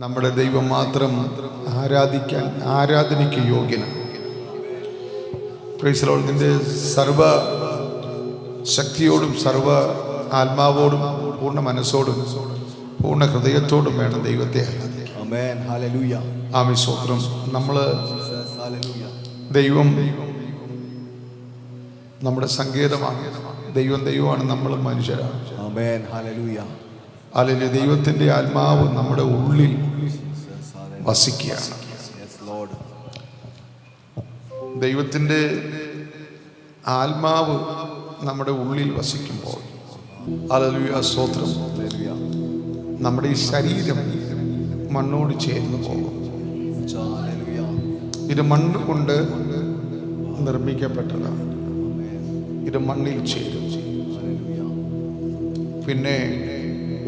നമ്മുടെ ദൈവം മാത്രം ആരാധനയ്ക്ക് യോഗ്യനാണ്. Price the Lord. നിന്റെ സർവ ശക്തിയോടും സർവ ആത്മാവോടും പൂർണ്ണ മനസ്സോടും പൂർണ്ണ ഹൃദയത്തോടും വേണം ദൈവത്തെ ആരാധിക്കാൻ. ആമേൻ. ഹല്ലേലൂയ. ആമേൻ. സ്തോത്രം. നമ്മൾ ദൈവം നമ്മുടെ സങ്കേതമാണ്. ദൈവമാണ്, നമ്മൾ മനുഷ്യരാണ്. ആമേൻ. ഹല്ലേലൂയ. അല്ലെങ്കിൽ ദൈവത്തിൻ്റെ ആത്മാവ് നമ്മുടെ ഉള്ളിൽ വസിക്കുകയാണ്. ദൈവത്തിൻ്റെ ആത്മാവ് നമ്മുടെ ഉള്ളിൽ വസിക്കുമ്പോൾ ഹല്ലേലൂയ, സ്തോത്രം, നമ്മുടെ ഈ ശരീരം മണ്ണോട് ചേർന്ന് പോകും. ഇത് മണ്ണ് കൊണ്ട് നിർമ്മിക്കപ്പെട്ടതാണ്. ഇത് മണ്ണിൽ ചേരും. പിന്നെ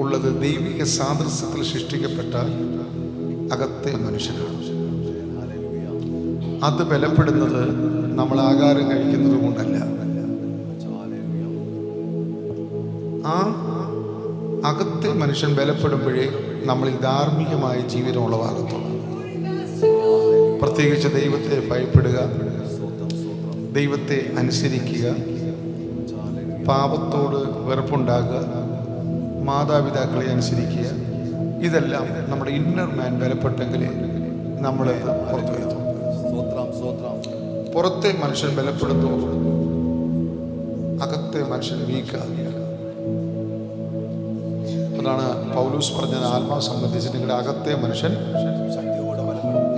ഉള്ളത് ദൈവിക സാദൃശ്യത്തിൽ സൃഷ്ടിക്കപ്പെട്ട അകത്തെ മനുഷ്യനാണ്. അത് ബലപ്പെടുന്നത് നമ്മൾ ആഹാരം കഴിക്കുന്നത് കൊണ്ടല്ല. ആ അകത്തെ മനുഷ്യൻ ബലപ്പെടുമ്പോഴേ നമ്മളിൽ ധാർമ്മികമായ ജീവിതം ഉളവാകത്തുള്ളൂ. പ്രത്യേകിച്ച് ദൈവത്തെ ഭയപ്പെടുക, ദൈവത്തെ അനുസരിക്കുക, പാപത്തോട് വെറുപ്പുണ്ടാകുക, മാതാപിതാക്കളെ അനുസരിക്കുക. ഇതെല്ലാം നമ്മുടെ ഇന്നർ മാൻ ബലപ്പെട്ടെങ്കിലേ നമ്മൾ പുറത്തു വരുന്നു. പുറത്തെ മനുഷ്യൻ ബലപ്പെടുന്നു, അകത്തെ മനുഷ്യൻ വീക്കാകുകയാണ്. അതാണ് പൗലൂസ് പറഞ്ഞത്, ആത്മാവ് സംബന്ധിച്ച് നിങ്ങളുടെ അകത്തെ മനുഷ്യൻ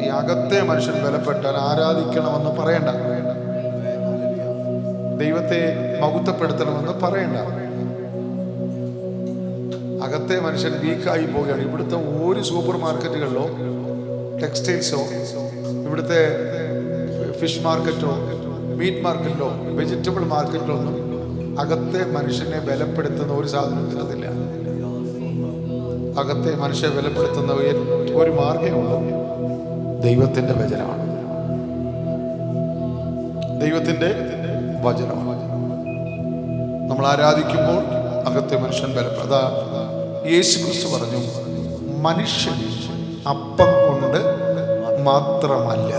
ഈ അകത്തെ മനുഷ്യൻ ബലപ്പെട്ടാൽ ആരാധിക്കണമെന്ന് പറയണ്ട, ദൈവത്തെ മഹത്വപ്പെടുത്തണമെന്ന് പറയണ്ട. അകത്തെ മനുഷ്യൻ വീക്കായി പോവുകയാണ്. ഇവിടുത്തെ ഒരു സൂപ്പർ മാർക്കറ്റുകളിലോ ടെക്സ്റ്റൈൽസോ ഇവിടുത്തെ ഫിഷ് മാർക്കറ്റോ മീറ്റ് മാർക്കറ്റിലോ വെജിറ്റബിൾ മാർക്കറ്റിലോ ഒന്നും അകത്തെ മനുഷ്യനെ ബലപ്പെടുത്തുന്ന ഒരു സാധനം കിട്ടുന്നില്ല. അകത്തെ മനുഷ്യനെ ബലപ്പെടുത്തുന്ന ഒരു മാർഗ്ഗമുള്ളൂ, ദൈവത്തിൻ്റെ വചനമാണ്. ദൈവത്തിൻ്റെ വചനമാണ്. നമ്മൾ ആരാധിക്കുമ്പോൾ അകത്തെ മനുഷ്യൻ ബലപ്പെടുക. യേശു ക്രിസ്തു പറഞ്ഞു, മനുഷ്യൻ അപ്പം കൊണ്ട് മാത്രമല്ല,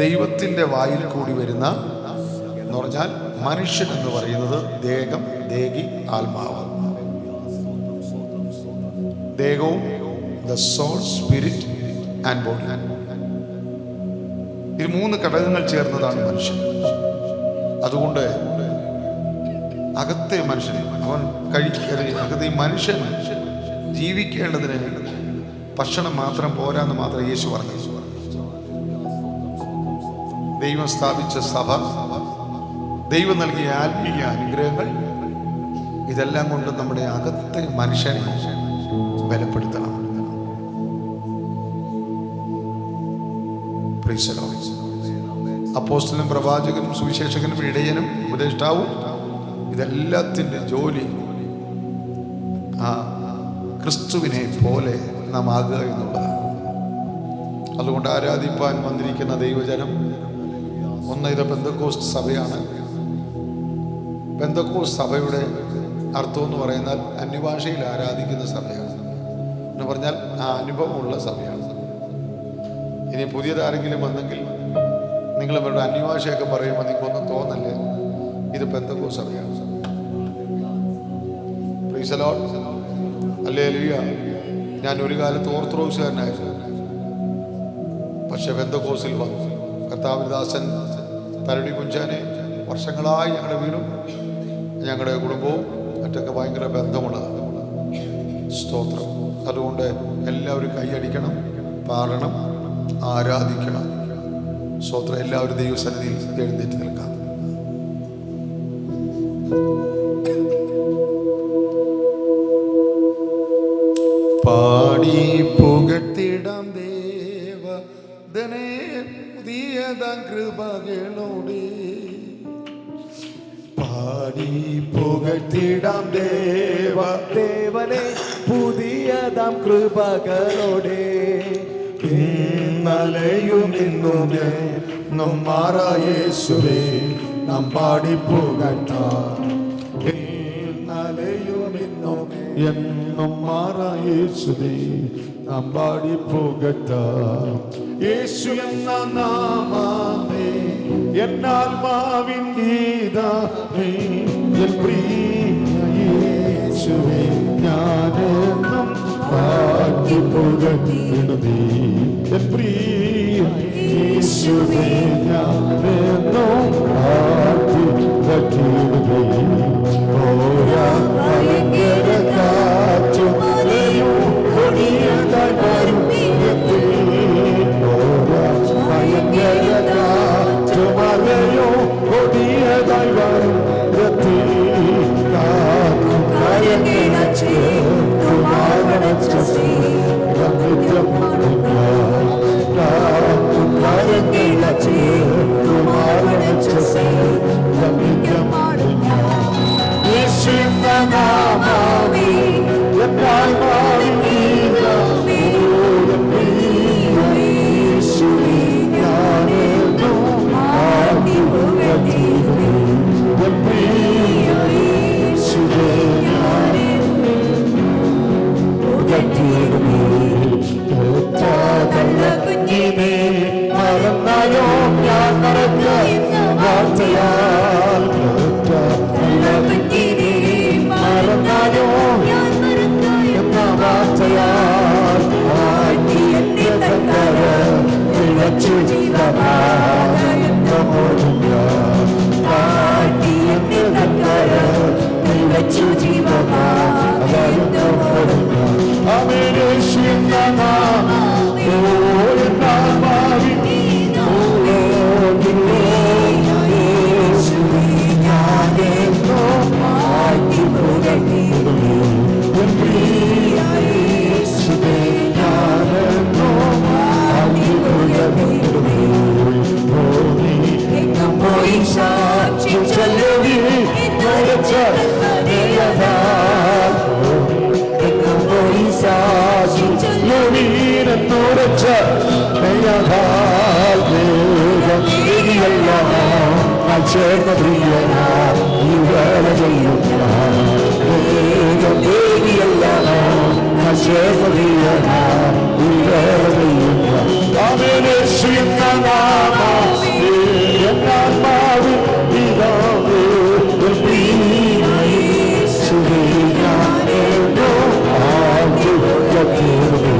ദൈവത്തിൻ്റെ വായിൽ കൂടി വരുന്ന എന്ന് പറഞ്ഞാൽ മനുഷ്യൻ എന്ന് പറയുന്നത് ദേഹം, ദേഹി, ആത്മാവ്. ദേഹവും the soul, spirit and body. ഇത് മൂന്ന് ഘടകങ്ങൾ ചേർന്നതാണ് മനുഷ്യൻ. അതുകൊണ്ട് അകത്തെ മനുഷ്യൻ അവൻ അകത്തെ മനുഷ്യൻ ജീവിക്കേണ്ടതിന് ഭക്ഷണം മാത്രം പോരാന്ന് മാത്രം യേശു പറഞ്ഞു. ദൈവം സ്ഥാപിച്ച സഭ, ദൈവം നൽകിയ ആത്മീയ അനുഗ്രഹങ്ങൾ, ഇതെല്ലാം കൊണ്ട് നമ്മുടെ അകത്തെ മനുഷ്യനെ ബലപ്പെടുത്തണം. അപ്പോസ്തലനും പ്രവാചകനും സുവിശേഷകനും ഇടയനും ഉപദേഷ്ടാവും ഇതെല്ലാത്തിൻ്റെ ജോലി ആ ക്രിസ്തുവിനെ പോലെ നാം ആകുക എന്നുള്ളതാണ്. അതുകൊണ്ട് ആരാധിപ്പാൻ വന്നിരിക്കുന്ന ദൈവജനം ഇത് പെന്തക്കോസ്ത് സഭയാണ്. പെന്തക്കോസ്ത് സഭയുടെ അർത്ഥം എന്ന് പറയുന്നാൽ അന്യഭാഷയിൽ ആരാധിക്കുന്ന സഭയാണ് എന്ന് പറഞ്ഞാൽ ആ അനുഭവമുള്ള സഭയാണ്. ഇനി പുതിയതാരെങ്കിലും വന്നെങ്കിൽ നിങ്ങൾ ഇവരുടെ അന്യഭാഷയൊക്കെ പറയുമ്പോൾ നിങ്ങൾക്കൊന്നും തോന്നല്ലേ, ഇത് പെന്തക്കോസ്ത് സഭയാണ്. Price the Lord. ഹല്ലേലൂയ. ഞാൻ ഒരു കാലത്ത് ഓർത്തഡോക്സുകാരനായിരുന്നു. പക്ഷെ പെന്തക്കോസ്തിൽ വന്നു. കർത്താവിന്റെ ദാസൻ തരടി കുഞ്ചാനെ വർഷങ്ങളായി ഞങ്ങളുടെ വീടും ഞങ്ങളുടെ കുടുംബവും മറ്റൊക്കെ ഭയങ്കര ബന്ധമുള്ളതാണ്. സ്തോത്രം. അതുകൊണ്ട് എല്ലാവരും കൈയടിക്കണം, പാടണം, ആരാധിക്കണം. സ്തോത്രം. എല്ലാവരും ദൈവസന്നിധിയിൽ എഴുന്നേറ്റ് നിൽക്കാം. പാടി പുകഴ്ത്തിടാം ദേവനെ പുതിയതാം കൃപകളോടെ. പാടി പുകഴ്ത്തിടാം ദേവനെ പുതിയതാം കൃപകളോടെ. ഇന്നലെയും ഇന്നുമേ മാറായേശുവേ നാം പാടി പുകഴ്ത്താം. ഇന്നലെയും ഇന്നുമേ എന്നും മാറായേശുവേ നാം പാടി പോകട്ടാം. യേശു എന്ന നാമമേ എന്നാത്മാവിൻ ഗീതമേ എൻ പ്രിയ യേശുവേ ഞാനെന്നും പാടി പോകട്ടിടുന്നേ. എൻ പ്രിയ യേശുവേ ഞാനെന്നും പാടി പോകട്ടിടുന്നേ. ഓരാ ഭയങ്കര കാറ്റും മഴയും കൊടിയതായി വരും തീരത്തിൽ. ഓരാ ഭയങ്കര കാറ്റും മഴയും കൊടിയതായി വരും തീരത്തിൽ. കാക്കും കരകിടച്ച് തുമാവടച്ച സ്നേഹം നിത്യം മടങ്ങാം. കാക്കും കരകിടച്ച് തുമാവടച്ച സ്നേഹം നിത്യം മടങ്ങാം. യേശു എന്ന നാമമേ എന്നാത്മാവിൻ ഗീതമേ എൻ പ്രിയ യേശുവേ ഞാനെന്നും പാടി പോകട്ടിടുന്നേ. എൻ പ്രിയ യേശുവേ ഞാനെന്നും പോകട്ടിടുന്നേ. ഒറ്റ നല്ല കുഞ്ഞിനെ മറന്നാലോ ഞാൻ മറക്കുന്ന വാർത്തയാൽ. ഒറ്റ നല്ല കുഞ്ഞിനെ മറന്നാലോ എന്ന വാർത്തയാൽ ആട്ടി എന്നെ തക്കര വിളച്ചു ജീവമാനോടും ആട്ടി എന്നെ തക്കര വിളച്ചു ജീവമാനോടും. ആമേൻ. യേശു എന്ന നാമം എന്നാത്മാവിൻ യേശുവേ ഞാനെന്നും പാടി പോകട്ടിടുന്നേ. എൻ പ്രിയ യേശുവേ ഞാനെന്നും പാടി പോകട്ടിടുന്നേ. എങ്ങും പോയി സാക്ഷ്യം ചൊല്ലുവിൻ എന്നുരച്ച ഹൃദയത്താൽ. എങ്ങും പോയി സാക്ഷ്യം ചൊല്ലുവിൻ എന്നുരച്ച ഹൃദയത്താൽ. വേഗം ശരിയെല്ലാം ചേർന്ന പ്രിയനാ ഈ വേല ചെയ്യുന്ന വേഗം ദേവിയെല്ലാം ചേർന്ന പ്രിയനാ ഈ വേല ചെയ്യുന്ന. ആമേൻ. യേശു എന്ന നാമമേ എന്നാത്മാവിൻ ഗീതമേ എൻ പ്രിയ യേശുവേ ഞാനെന്നും പാടി പോകട്ടിടുന്നേ.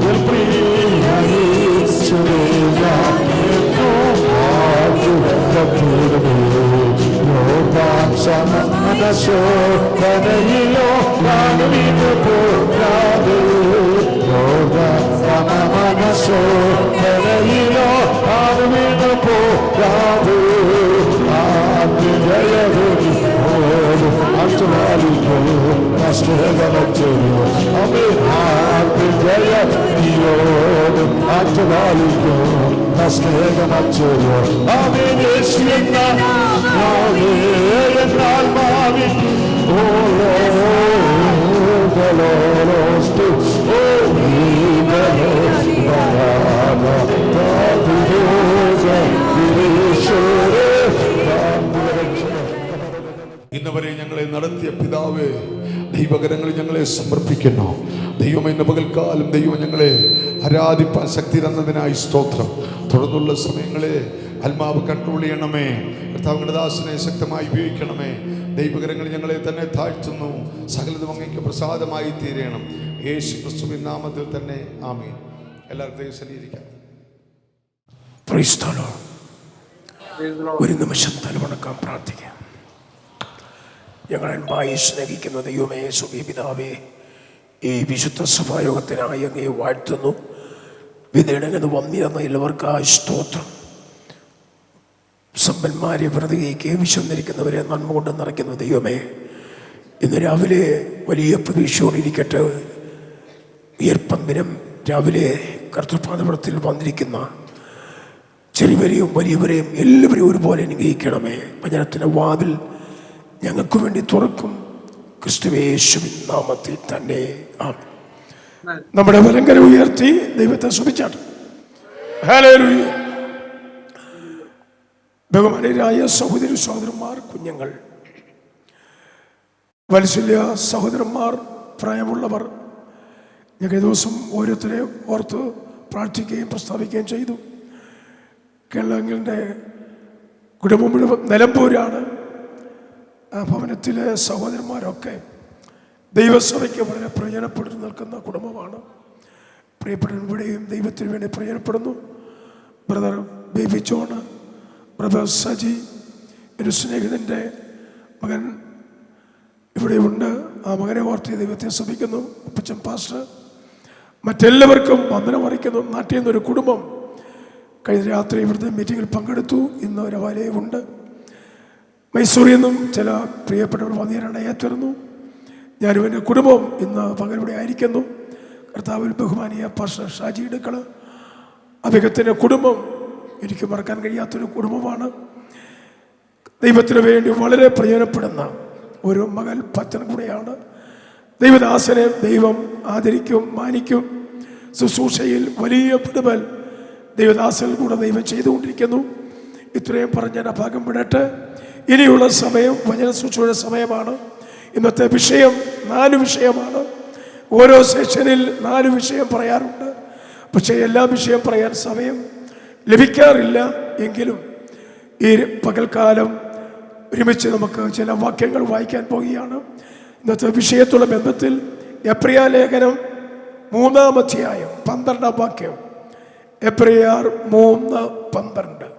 എൻ പ്രിയ യേശുവേ ഞാനെന്നും പാടി പോകട്ടിടുന്നേ. മനശോധനയിലോ വീണു പോകാതെ. മനശോധനയിലോ വീണു പോകാതെ. ജയവി അച്ചുവാലിക്കോ നഷ്ടമോ അമേ ജയോടും അച്ചുവാലിക്കോ നഷ്ടമോ. ആമേ. യേശു എന്ന എന്നാത്മാവിൻ ഇന്നുവരെ ഞങ്ങളെ നടത്തിയ പിതാവേ, ദൈവകരങ്ങളിൽ ഞങ്ങളെ സമർപ്പിക്കുന്നു. ദൈവം ഇന്ന് പകൽക്കാലം ദൈവം ഞങ്ങളെ ആരാധിപ്പാൻ ശക്തി തന്നതിനായി സ്തോത്രം. തുടർന്നുള്ള സമയങ്ങളെ ആത്മാവ് കൺട്രോൾ ചെയ്യണമേ. കർത്താവിന്റെ ദാസനെ ശക്തമായി ഉപയോഗിക്കണമേ. ദൈവകരങ്ങളിൽ ഞങ്ങളെ തന്നെ താഴ്ത്തുന്നു. സകലതും അങ്ങേക്ക് പ്രസാദമായി തീരണം. യേശു ക്രിസ്തുവിൻ നാമത്തിൽ തന്നെ ആമേൻ. എല്ലാവർക്കും ദൈവസന്നിധിയിലിരിക്കാം. Price the Lord. ഒരു നിമിഷം തലവണക്കാൻ പ്രാർത്ഥിക്കാം. ഞങ്ങൾ അൻപായി സ്നേഹിക്കുന്ന ദൈവമേ, സ്വർഗ്ഗീയ പിതാവേ, ഈ വിശുദ്ധ സഭായോഗത്തിനായി അങ്ങയെ വാഴ്ത്തുന്നു. വിധിയിടങ്ങുന്ന വന്നിരുന്ന എല്ലാവർക്കായി സ്തോത്രം. സമ്പന്മാരെ പ്രതികയ്ക്ക് വിശന്നിരിക്കുന്നവരെ നന്മ കൊണ്ട് നിറയ്ക്കുന്ന ദൈവമേ, ഇന്ന് രാവിലെ വലിയ പ്രതീക്ഷയോടിരിക്കട്ടെ. ഉയർപ്പന്തിനും രാവിലെ കർത്തൃപാദപീഠത്തിൽ വന്നിരിക്കുന്ന ചെറിയവരെയും വലിയവരെയും എല്ലാവരെയും ഒരുപോലെ അനുഗ്രഹിക്കണമേ. വചനത്തിൻ്റെ വാതിൽ ഞങ്ങൾക്ക് വേണ്ടി തുറക്കും. ക്രിസ്തുയേശുവിൻ നാമത്തിൽ തന്നെ ആമേൻ. നമ്മുടെ വലങ്കര ഉയർത്തി ദൈവത്തെ സ്തുതിച്ചാട്ടെ. ഹല്ലേലൂയ. ബഹുമാനരായ സഹോദരന്മാർ, കുഞ്ഞുങ്ങൾ, വത്സല്യ സഹോദരന്മാർ, പ്രായമുള്ളവർ ഞങ്ങൾ ദിവസം ഓരോരുത്തരെ ഓർത്ത് പ്രാർത്ഥിക്കുകയും പ്രസ്താവിക്കുകയും ചെയ്തു. കേരളങ്ങളുടെ കുടുംബം മുഴുവൻ നിലമ്പൂരാണ്. ആ ഭവനത്തിലെ സഹോദരന്മാരൊക്കെ ദൈവസഭയ്ക്ക് വളരെ പ്രയോജനപ്പെട്ടു നിൽക്കുന്ന കുടുംബമാണ്. പ്രിയപ്പെട്ട ഇവിടെയും ദൈവത്തിന് വേണ്ടി പ്രയോജനപ്പെടുന്നു. ബ്രദർ ബേബി ജോണ്, ബ്രദർ സജി, ഒരു സ്നേഹിതൻ്റെ മകൻ ഇവിടെയുണ്ട്. ആ മകനെ ഓർത്ത് ദൈവത്തെ ശ്രമിക്കുന്നു. അപ്പച്ചൻ പാസ്റ്റർ, മറ്റെല്ലാവർക്കും വന്ദനം അറിയിക്കുന്നു. നാട്ടിൽ നിന്നൊരു കുടുംബം കഴിഞ്ഞ രാത്രി ഇവിടുത്തെ മീറ്റിങ്ങിൽ പങ്കെടുത്തു. ഇന്ന് ഒരു വലയുണ്ട്. മൈസൂരിൽ നിന്നും ചില പ്രിയപ്പെട്ടവർ വന്നിരാണ് ഏറ്റുന്നു. ഞാനും എൻ്റെ കുടുംബം ഇന്ന് പകലിവിടെ ആയിരിക്കുന്നു. കർത്താവിൽ ബഹുമാനിയ പാസ്റ്റർ ഷാജി ഇടുക്കൾ, അദ്ദേഹത്തിൻ്റെ കുടുംബം എനിക്ക് മറക്കാൻ കഴിയാത്തൊരു കുടുംബമാണ്. ദൈവത്തിന് വേണ്ടി വളരെ പ്രയോജനപ്പെടുന്ന ഒരു മകൾ പച്ചൻ കൂടെയാണ്. ദൈവദാസനെ ദൈവം ആദരിക്കും, മാനിക്കും. ശുശ്രൂഷയിൽ വലിയ വിടുതൽ ദൈവദാസനിൽ കൂടെ ദൈവം ചെയ്തുകൊണ്ടിരിക്കുന്നു. ഇത്രയും പറഞ്ഞ് ഞാൻ ഭാഗം വിടട്ടെ. ഇനിയുള്ള സമയം വചന ശുശ്രൂഷയുടെ സമയമാണ്. ഇന്നത്തെ വിഷയം 4 വിഷയമാണ്. ഓരോ സെഷനിൽ 4 വിഷയം പറയാറുണ്ട്. പക്ഷേ എല്ലാ വിഷയം പറയാൻ സമയം ലഭിക്കാറില്ല. എങ്കിലും ഈ പകൽക്കാലം ഒരുമിച്ച് നമുക്ക് ചില വാക്യങ്ങൾ വായിക്കാൻ പോവുകയാണ്. ഇന്നത്തെ വിഷയത്തുള്ള ബന്ധത്തിൽ എബ്രായ ലേഖനം 3-ാം അധ്യായം 12-ാം വാക്യം. എബ്രായർ 3:12.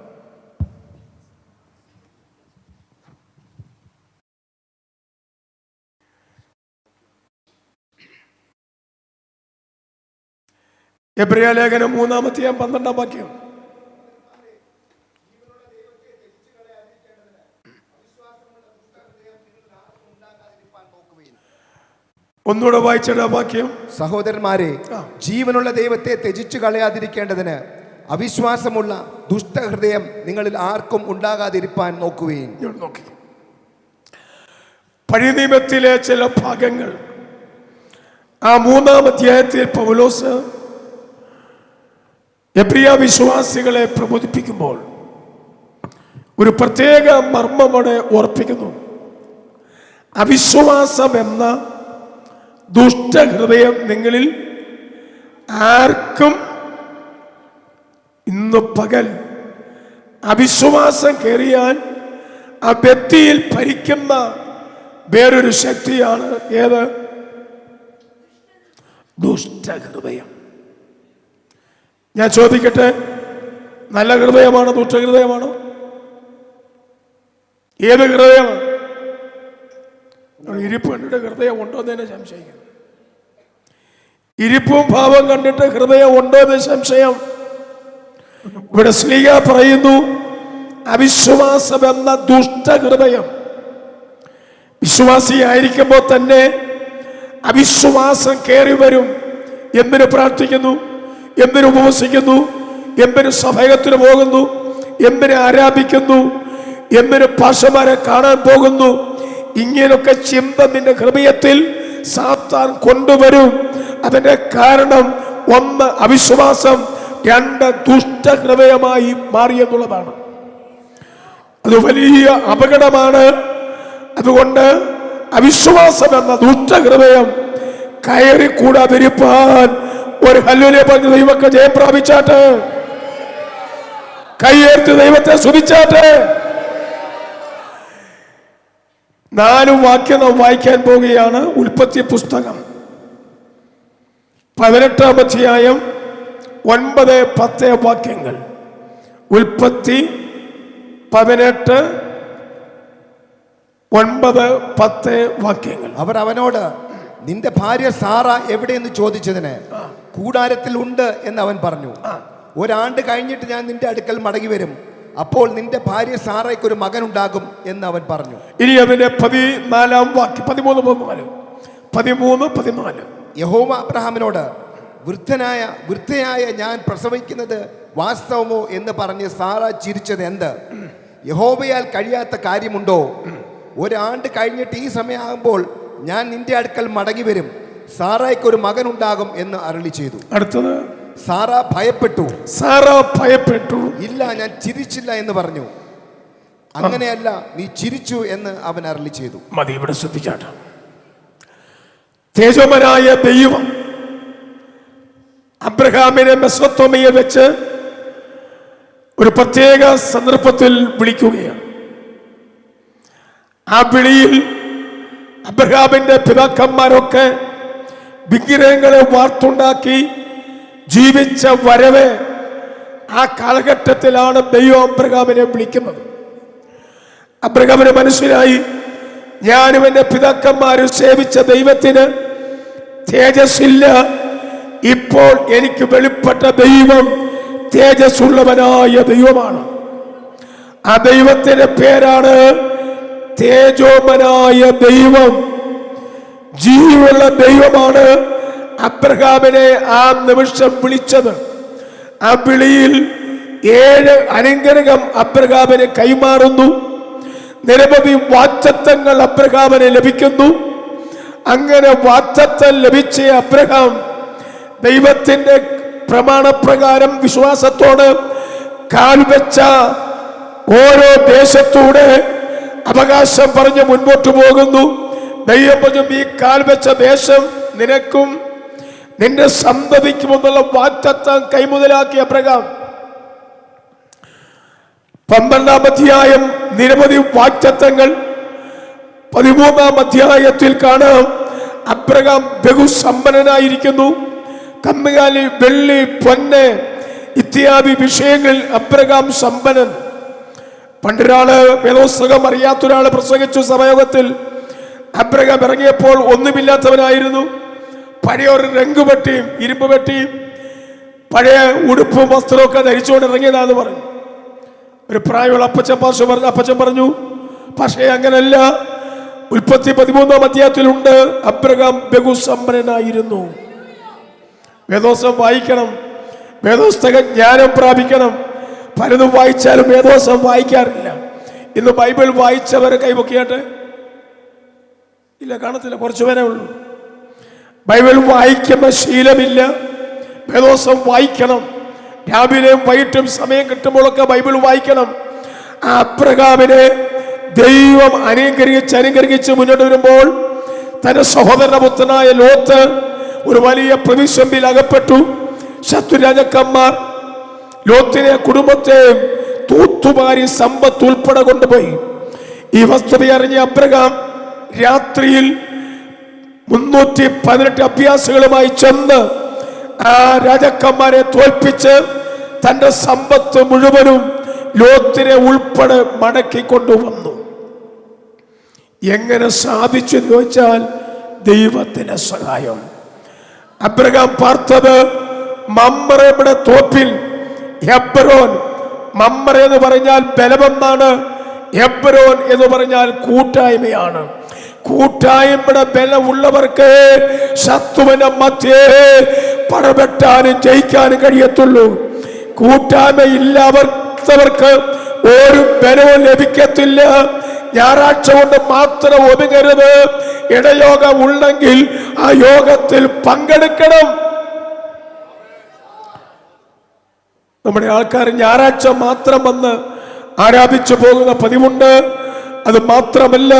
എബ്രായ ലേഖനം 3-ാം അധ്യായം 12-ാം വാക്യം. ഒന്നുകൂടെ വായിച്ചിട വാക്യം. സഹോദരന്മാരെ, ജീവനുള്ള ദൈവത്തെ ത്യജിച്ചു കളയാതിരിക്കേണ്ടതിന് അവിശ്വാസമുള്ള ദുഷ്ടഹൃദയം നിങ്ങളിൽ ആർക്കും ഉണ്ടാകാതിരിപ്പാൻ നോക്കുകയും. പഴയ നിയമത്തിലെ ചില ഭാഗങ്ങൾ ആ 3-ാം അധ്യായത്തിൽ പൗലോസ് എബ്രായ വിശ്വാസികളെ പ്രബോധിപ്പിക്കുമ്പോൾ ഒരു പ്രത്യേക മർമ്മമോടെ ഓർപ്പിക്കുന്നു. അവിശ്വാസം എന്ന ദുഷ്ടഹൃദയം നിങ്ങളിൽ ആർക്കും, ഇന്ന് പകൽ അവിശ്വാസം കയറിയാൽ ആ വ്യക്തിയിൽ ഭരിക്കുന്ന വേറൊരു ശക്തിയാണ് ഏത്? ദുഷ്ടഹൃദയം. ഞാൻ ചോദിക്കട്ടെ, നല്ല ഹൃദയമാണോ ദുഷ്ടഹൃദയമാണോ? ഏത് ഹൃദയമാണ്? ഇരിപ്പ് കണ്ടിട്ട് ഹൃദയം ഉണ്ടോ എന്ന് തന്നെ സംശയിക്കുന്നു. ഇരിപ്പും ഭാവം കണ്ടിട്ട് ഹൃദയം ഉണ്ടോ എന്ന് സംശയം. ഇവിടെ ശ്ലീഹ പറയുന്നു, അവിശ്വാസം എന്ന ദുഷ്ടഹൃദയം. വിശ്വാസിയായിരിക്കുമ്പോൾ തന്നെ അവിശ്വാസം കയറി വരും. എന്തിനു പ്രാർത്ഥിക്കുന്നു, എന്തിനു ഉപവസിക്കുന്നു, എന്തിനു സഭയത്തിന് പോകുന്നു, എന്തിനു ആരാധിക്കുന്നു, എന്തിനു പാഷമാരെ കാണാൻ പോകുന്നു. ഇങ്ങനെയൊക്കെ ചിന്ത നിന്റെ ഹൃദയത്തിൽ സാത്താൻ കൊണ്ടുവരും. അതിന്റെ കാരണം 1 അവിശ്വാസം, 2 ദുഷ്ടഹൃദയമായി മാറിയെന്നുള്ളതാണ്. അത് വലിയ അപകടമാണ്. അതുകൊണ്ട് അവിശ്വാസം എന്ന ദുഷ്ടഹൃദയം കയറിക്കൂടാതിരിപ്പാൻ ഒരു ഹല്ലേലൂയ പറഞ്ഞ് ദൈവത്തെ ജയം പ്രാപിച്ചാട്ടെ. കൈയേർത്ത് ദൈവത്തെ സ്തുതിച്ചാട്ടെ. 4 വാക്യം നാം വായിക്കാൻ പോവുകയാണ്. ഉൽപ്പത്തി പുസ്തകം 18-ാം അധ്യായം 9-10 വാക്യങ്ങൾ. ഉൽപ്പത്തി 18, 9, 10 വാക്യങ്ങൾ. അവർ അവനോട്, നിന്റെ ഭാര്യ സാറ എവിടെയെന്ന് ചോദിച്ചതിന് കൂടാരത്തിൽ ഉണ്ട് എന്ന് അവൻ പറഞ്ഞു. 1 ആണ്ട് കഴിഞ്ഞിട്ട് ഞാൻ നിന്റെ അടുക്കൽ മടങ്ങി വരും, അപ്പോൾ നിന്റെ ഭാര്യ സാറയ്ക്ക് ഒരു മകൻ ഉണ്ടാകും എന്ന് അവൻ പറഞ്ഞു. ഇനി അതിന്റെ 14-ാം വാക്യം, 13-14. യഹോവ അബ്രഹാമിനോട്, വൃദ്ധയായ ഞാൻ പ്രസവിക്കുന്നത് വാസ്തവമോ എന്ന് പറഞ്ഞ് സാറ ചിരിച്ചത് എന്ത്? യഹോവയാൽ കഴിയാത്ത കാര്യമുണ്ടോ? 1 ആണ്ട് കഴിഞ്ഞിട്ട് ഈ സമയമാകുമ്പോൾ ഞാൻ നിന്റെ അടുക്കൽ മടങ്ങി വരും, സാറയ്ക്ക് ഒരു മകൻ ഉണ്ടാകും എന്ന് അരുളി ചെയ്തു. അടുത്തത്, സാറ ഭയപ്പെട്ടു. ഇല്ല, ഞാൻ ചിരിച്ചില്ല എന്ന് പറഞ്ഞു. അങ്ങനെയല്ല, നീ ചിരിച്ചു എന്ന് അവൻ അരുളി ചെയ്തു. മതി, ഇവിടെ ശ്രദ്ധിച്ചാട്ടെ. തേജോമനായ ദൈവം അബ്രഹാമിനെ മെസൊപ്പൊത്താമിയയിൽ വെച്ച് ഒരു പ്രത്യേക സന്ദർഭത്തിൽ വിളിക്കുകയാണ്. ആ വിളിയിൽ അബ്രഹാമിന്റെ പിതാക്കന്മാരൊക്കെ വിഗ്രഹങ്ങളെ വാർത്തുണ്ടാക്കി ജീവിച്ച വരവെ ആ കാലഘട്ടത്തിലാണ് ദൈവം അബ്രഹാമിനെ വിളിക്കുന്നത്. അബ്രഹാമിന് മനസ്സിലായി, ഞാനും എൻ്റെ പിതാക്കന്മാരും സേവിച്ച ദൈവത്തിന് തേജസ്സില്ല, ഇപ്പോൾ എനിക്ക് വെളിപ്പെട്ട ദൈവം തേജസ്സുള്ളവനായ ദൈവമാണ്. ആ ദൈവത്തിന്റെ പേരാണ് തേജോമനായ ദൈവം. ജീവനുള്ള ദൈവമാണ് അബ്രഹാമിനെ ആ നിമിഷം വിളിച്ചത്. ആ വിളിയിൽ 7 അനുഗ്രഹം അബ്രഹാമിന് കൈമാറുന്നു. നിരവധി വാഗ്ദത്തങ്ങൾ അബ്രഹാമിന് ലഭിക്കുന്നു. അങ്ങനെ വാഗ്ദത്തം ലഭിച്ച അബ്രഹാം ദൈവത്തിന്റെ പ്രമാണപ്രകാരം വിശ്വാസത്തോട് കാൽവെച്ച ഓരോ ദേശത്തൂടെ അവകാശം പറഞ്ഞ് മുൻപോട്ട് പോകുന്നു. ദൈവം പറഞ്ഞു, ഈ കാൽവെച്ച ദേശം നിനക്കും നിന്റെ സന്തതിക്കുമെന്നുള്ള വാഗ്ദത്തം കൈമുതലാക്കിയ അബ്രഹാം 12-ാം അധ്യായം നിരവധി വാഗ്ദത്തങ്ങൾ. 13-ാം അധ്യായത്തിൽ കാണാം അബ്രഹാം ബഹുസമ്പന്നനായിരിക്കുന്നു. കന്നുകാലി, വെള്ളി, പൊന്ന് ഇത്യാദി വിഷയങ്ങളിൽ അബ്രഹാം സമ്പന്നൻ. പണ്ടൊരാള്, വേദോസ്തകം അറിയാത്തൊരാള് പ്രസംഗിച്ചു സഭയോഗത്തിൽ. അബ്രഹാം ഇറങ്ങിയപ്പോൾ ഒന്നുമില്ലാത്തവനായിരുന്നു. പഴയ ഒരു രംഗുപെട്ടിയും ഇരുമ്പ് പെട്ടിയും പഴയ ഉടുപ്പും വസ്ത്രമൊക്കെ ധരിച്ചുകൊണ്ട് ഇറങ്ങിയതാന്ന് പറഞ്ഞു. ഒരു പ്രായമുള്ള അപ്പച്ചൻ പറഞ്ഞു, പക്ഷേ അങ്ങനല്ല. ഉൽപ്പത്തി 13-ാം അധ്യായത്തിലുണ്ട് അബ്രഹാം ബഹുസമ്പന്നനായിരുന്നു. വേദോസ്തകം വായിക്കണം, വേദോസ്തക ജ്ഞാനം പ്രാപിക്കണം. പലതും വായിച്ചാലും വേദോസ്തകം വായിക്കാറില്ല. ഇന്ന് ബൈബിൾ വായിച്ചവരെ കൈപൊക്കിയാട്ടെ. ഇല്ല, കാണത്തില്ല, കുറച്ചു പേരേ ഉള്ളൂ. ബൈബിൾ വായിക്കുന്ന ശീലമില്ല. വേദോസ്തകം വായിക്കണം. രാവിലെയും വൈകിട്ടും സമയം കിട്ടുമ്പോഴൊക്കെ ബൈബിൾ വായിക്കണം. ആ അബ്രഹാമിനെ ദൈവം അനുഗ്രഹിച്ച് മുന്നോട്ട് വരുമ്പോൾ തന്റെ സഹോദരന്റെ പുത്രനായ ലോത്ത് ഒരു വലിയ പ്രതിസന്ധിയിൽ അകപ്പെട്ടു. ശത്രുരാജാക്കന്മാർ ലോത്തിനെ കുടുംബത്തെയും തൂത്തുമാരി സമ്പത്ത് ഉൾപ്പെടെ കൊണ്ടുപോയി. ഈ വസ്തുത അറിഞ്ഞ അബ്രഹാം രാത്രിയിൽ 318 അഭ്യാസികളുമായി ചെന്ന് ആ രാജാക്കന്മാരെ തോൽപ്പിച്ച് തന്റെ സമ്പത്ത് മുഴുവനും ലോത്തിനെ ഉൾപ്പെടെ മടക്കിക്കൊണ്ടുവന്നു. എങ്ങനെ സാധിച്ചു ചോദിച്ചാൽ ദൈവത്തിന്റെ സഹായം. അബ്രഹാം പാർത്തത് മമ്രയുടെ തോപ്പിൽ. ഹെബ്രോൻ, മമ്ര എന്ന് പറഞ്ഞാൽ ബലമെന്നാണ്. ഹെബ്രോൻ എന്ന് പറഞ്ഞാൽ കൂട്ടായ്മയാണ്. കൂട്ടായ്മയുടെ ബലമുള്ളവർക്ക് ശത്രുവിന്റെ മധ്യേ പടവെട്ടാനും ജയിക്കാനും കഴിയത്തുള്ളൂ. കൂട്ടായ്മ ഇല്ലാത്തവർക്ക് ഒരു ബലവും ലഭിക്കത്തില്ല. ഞായറാഴ്ച കൊണ്ട് മാത്രം ഒതുങ്ങരുത്. ഇടയോഗം ഉണ്ടെങ്കിൽ ആ യോഗത്തിൽ പങ്കെടുക്കണം. നമ്മുടെ ആൾക്കാർ ഞായറാഴ്ച മാത്രം വന്ന് ആരാധിച്ചു പോകുന്ന പതിവുണ്ട്. അത് മാത്രമല്ല,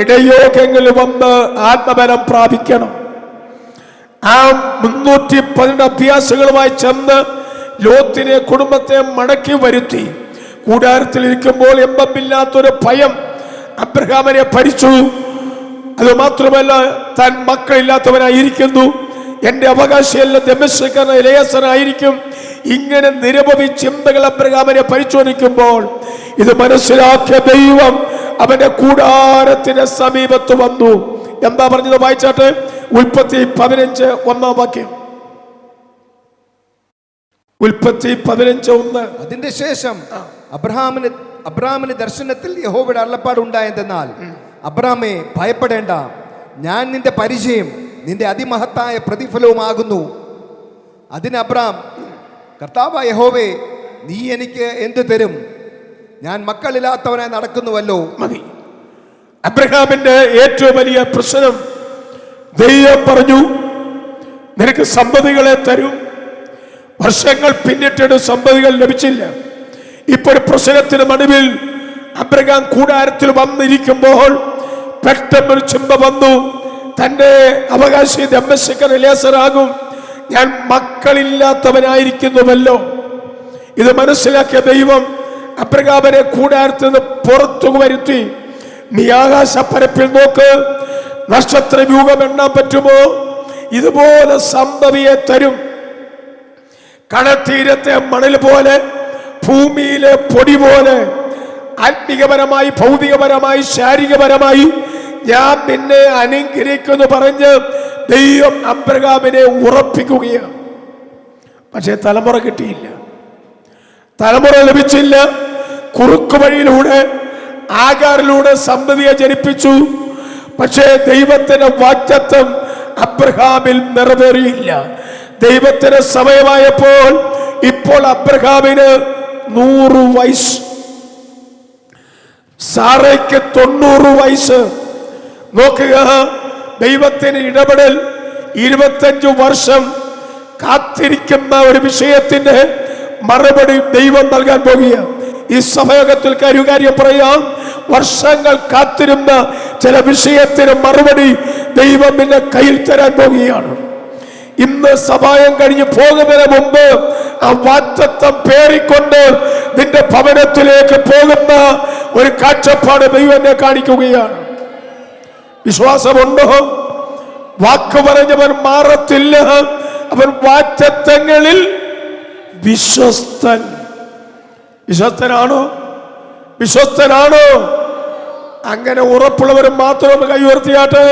ഇടയോഗങ്ങളിൽ വന്ന് ആത്മബലം പ്രാപിക്കണം. ആ 318 അഭ്യാസങ്ങളുമായി ചെന്ന് ലോത്തിനെ കുടുംബത്തെ മടക്കി വരുത്തി. കൂടാരത്തിൽ ഇരിക്കുമ്പോൾ എമ്പമില്ലാത്തൊരു ഭയം അബ്രഹാമിനെ ഭരിച്ചു. അത് മാത്രമല്ല, താൻ മക്കളില്ലാത്തവനായിരിക്കുന്നു, എന്റെ അവകാശിയെല്ലാം ദമസ്കനായ എലയാസനായിരിക്കും. ഇങ്ങനെ നിരവധി ചിന്തകൾ അബ്രഹാമിനെ പരിശോധിക്കുമ്പോൾ ഇത് മനസ്സിലാക്കിയ ദൈവം അവന്റെ കൂടാരത്തിന്റെ സമീപത്ത് വന്നു. എന്താ പറഞ്ഞത്? വായിച്ചാട്ടെ. ഉൽപ്പത്തി 15:1 വാക്യം. ഉൽപ്പത്തി 15:1. അതിന്റെ ശേഷം അബ്രഹാമിന് ദർശനത്തിൽ യഹോവയുടെ അരുളപ്പാട് ഉണ്ടായെന്നാൽ, അബ്രഹാമേ, ഭയപ്പെടേണ്ട, ഞാൻ നിന്റെ പരിചയം നിന്റെ അതിമഹത്തായ പ്രതിഫലവുമാകുന്നു. അതിന് അബ്രഹാം, കർത്താവായ യഹോവേ, നീ എനിക്ക് എന്തു തരും? ഞാൻ മക്കളില്ലാത്തവനായി നടക്കുന്നുവല്ലോ. മതി. അബ്രഹാമിന്റെ ഏറ്റവും വലിയ പ്രശ്നം, ദൈവം പറഞ്ഞു നിനക്ക് സമ്പത്തികളെ തരും. വർഷങ്ങൾ പിന്നിട്ടിട്ട് സമ്പത്തികൾ ലഭിച്ചില്ല. ഇപ്പോൾ ഒരു പ്രശ്നത്തിന് നടുവിൽ അബ്രഹാം കൂടാരത്തിൽ വന്നിരിക്കുമ്പോൾ പെട്ടെന്നൊരു ചിന്ത വന്നു. തൻ്റെ അവകാശി ദമ്മശക്കൻ എലിയാസറാകും ഞാൻ മക്കളില്ലാത്തവനായിരിക്കുന്നുവല്ലോ. ഇത് മനസ്സിലാക്കിയ ദൈവം അബ്രഹാമിനെ കൂടാരത്തിൽ നിന്ന് പുറത്തു വരുത്തി, നീ ആകാശപ്പരപ്പിൽ നോക്ക്, നക്ഷത്ര വ്യൂഹം എണ്ണാൻ പറ്റുമോ? ഇതുപോലെ സന്തതിയെ തരും. കടൽത്തീരത്തെ മണൽ പോലെ, ഭൂമിയിലെ പൊടി പോലെ, ആത്മീകപരമായി, ഭൗതികപരമായി, ശാരീരികപരമായി ഞാൻ നിന്നെ അനുഗ്രഹിക്കുമെന്ന് പറഞ്ഞ് ദൈവം അബ്രഹാമിനെ ഉറപ്പിക്കുകയാണ്. പക്ഷേ തലമുറ കിട്ടിയില്ല, തലമുറ ലഭിച്ചില്ല. കുറുക്കു വഴിയിലൂടെ ആഗാറിലൂടെ സന്തതിയെ ജനിപ്പിച്ചു. പക്ഷേ ദൈവത്തിന്റെ വാഗ്ദത്തം അബ്രഹാമിൽ നിറവേറിയില്ല. ദൈവത്തിന് സമയമായപ്പോൾ ഇപ്പോൾ അബ്രഹാമിന് 100 വയസ്സ്, സാറയ്ക്ക് 90 വയസ്സ്. നോക്കുക, ദൈവത്തിന് ഇടപെടൽ 25 വർഷം കാത്തിരിക്കുന്ന ഒരു വിഷയത്തിന്റെ മറുപടി ദൈവം നൽകാൻ പോകുകയാണ്. ഈ സമയത്തിൽ കാര്യം പറയാം, വർഷങ്ങൾ കാത്തിരുന്ന ചില വിഷയത്തിന് മറുപടി ദൈവം നിന്റെ കയ്യിൽ തരാൻ പോകുകയാണ്. ഇന്ന് സഭായം കഴിഞ്ഞ് പോകുന്നതിന് മുമ്പ് ആ വാഗ്ദത്തം പേറിക്കൊണ്ട് നിന്റെ ഭവനത്തിലേക്ക് പോകുന്ന ഒരു കാഴ്ചപ്പാട് ദൈവം എന്നെ കാണിക്കുകയാണ്. വിശ്വാസമുണ്ടോ? വാക്ക് പറഞ്ഞവൻ മാറത്തില്ല, അവൻ വാഗ്ദത്തങ്ങളിൽ വിശ്വസ്തൻ. വിശ്വസ്തനാണോ? വിശ്വസ്തനാണോ? അങ്ങനെ ഉറപ്പുള്ളവർ മാത്രം കൈ ഉയർത്തിയാട്ടെ.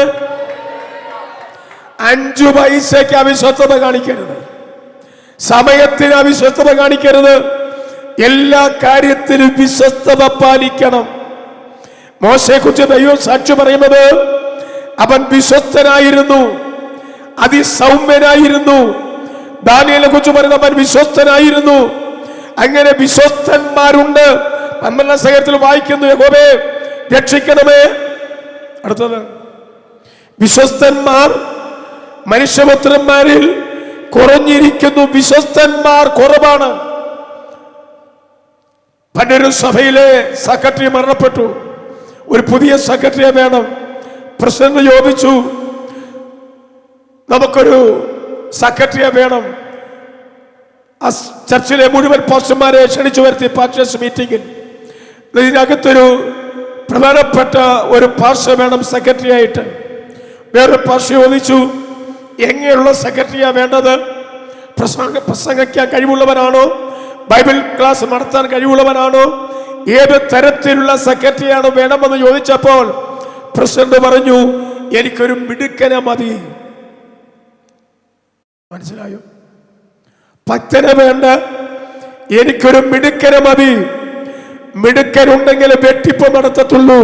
5 പൈസയ്ക്ക് അവിശ്വസ്തത കാണിക്കരുത്, സമയത്തിന് അവിശ്വസ്തത കാണിക്കരുത്, എല്ലാ കാര്യത്തിലും വിശ്വസ്തത പാലിക്കണം. മോശയെ കുറിച്ച് ദൈവം സാക്ഷി പറയുന്നത് അവൻ വിശ്വസ്തനായിരുന്നു, അതിസൗമ്യനായിരുന്നു. ദാനിയേലിനെ കുറിച്ച് പറയുന്നത് അവൻ വിശ്വസ്തനായിരുന്നു. അങ്ങനെ വിശ്വസ്തന്മാരുണ്ട്. 12 സഹത്തിൽ വായിക്കുന്നു, യഹോവേ രക്ഷിക്കണമേ. അടുത്തത്, വിശ്വസ്തന്മാർ മനുഷ്യപുത്രന്മാരിൽ കുറഞ്ഞിരിക്കുന്നു, വിശ്വസ്തന്മാർ കുറവാണ്. പണ്ടൊരു സഭയിലെ സെക്രട്ടറി മരണപ്പെട്ടു, ഒരു പുതിയ സെക്രട്ടറിയെ വേണം. പ്രസിഡന്റ് ചോദിച്ചു, നമുക്കൊരു സെക്രട്ടറിയെ വേണം. ആ ചർച്ചിലെ മുഴുവൻ പോസ്റ്റർമാരെ ക്ഷണിച്ചു വരുത്തി പാസ്റ്റേഴ്സ് മീറ്റിംഗിൽ. ഇതിനകത്തൊരു പ്രധാനപ്പെട്ട ഒരു പാസ്റ്റർ വേണം സെക്രട്ടറി ആയിട്ട്. വേറൊരു പാസ്റ്റർ ചോദിച്ചു, എങ്ങനെയുള്ള സെക്രട്ടറിയാ വേണ്ടത്? പ്രസംഗിക്കാൻ കഴിവുള്ളവനാണോ? ബൈബിൾ ക്ലാസ് നടത്താൻ കഴിവുള്ളവനാണോ? ഏത് തരത്തിലുള്ള സെക്രട്ടറിയാണ് വേണമെന്ന് ചോദിച്ചപ്പോൾ പ്രസിഡന്റ് പറഞ്ഞു, എനിക്കൊരു മിടുക്കനെ മതി. മനസ്സിലായോ? പച്ചനെ വേണ്ട, എനിക്കൊരു മിടുക്കനെ മതി. മിടുക്കനുണ്ടെങ്കിൽ വെട്ടിപ്പ് നടത്തത്തുള്ളൂ.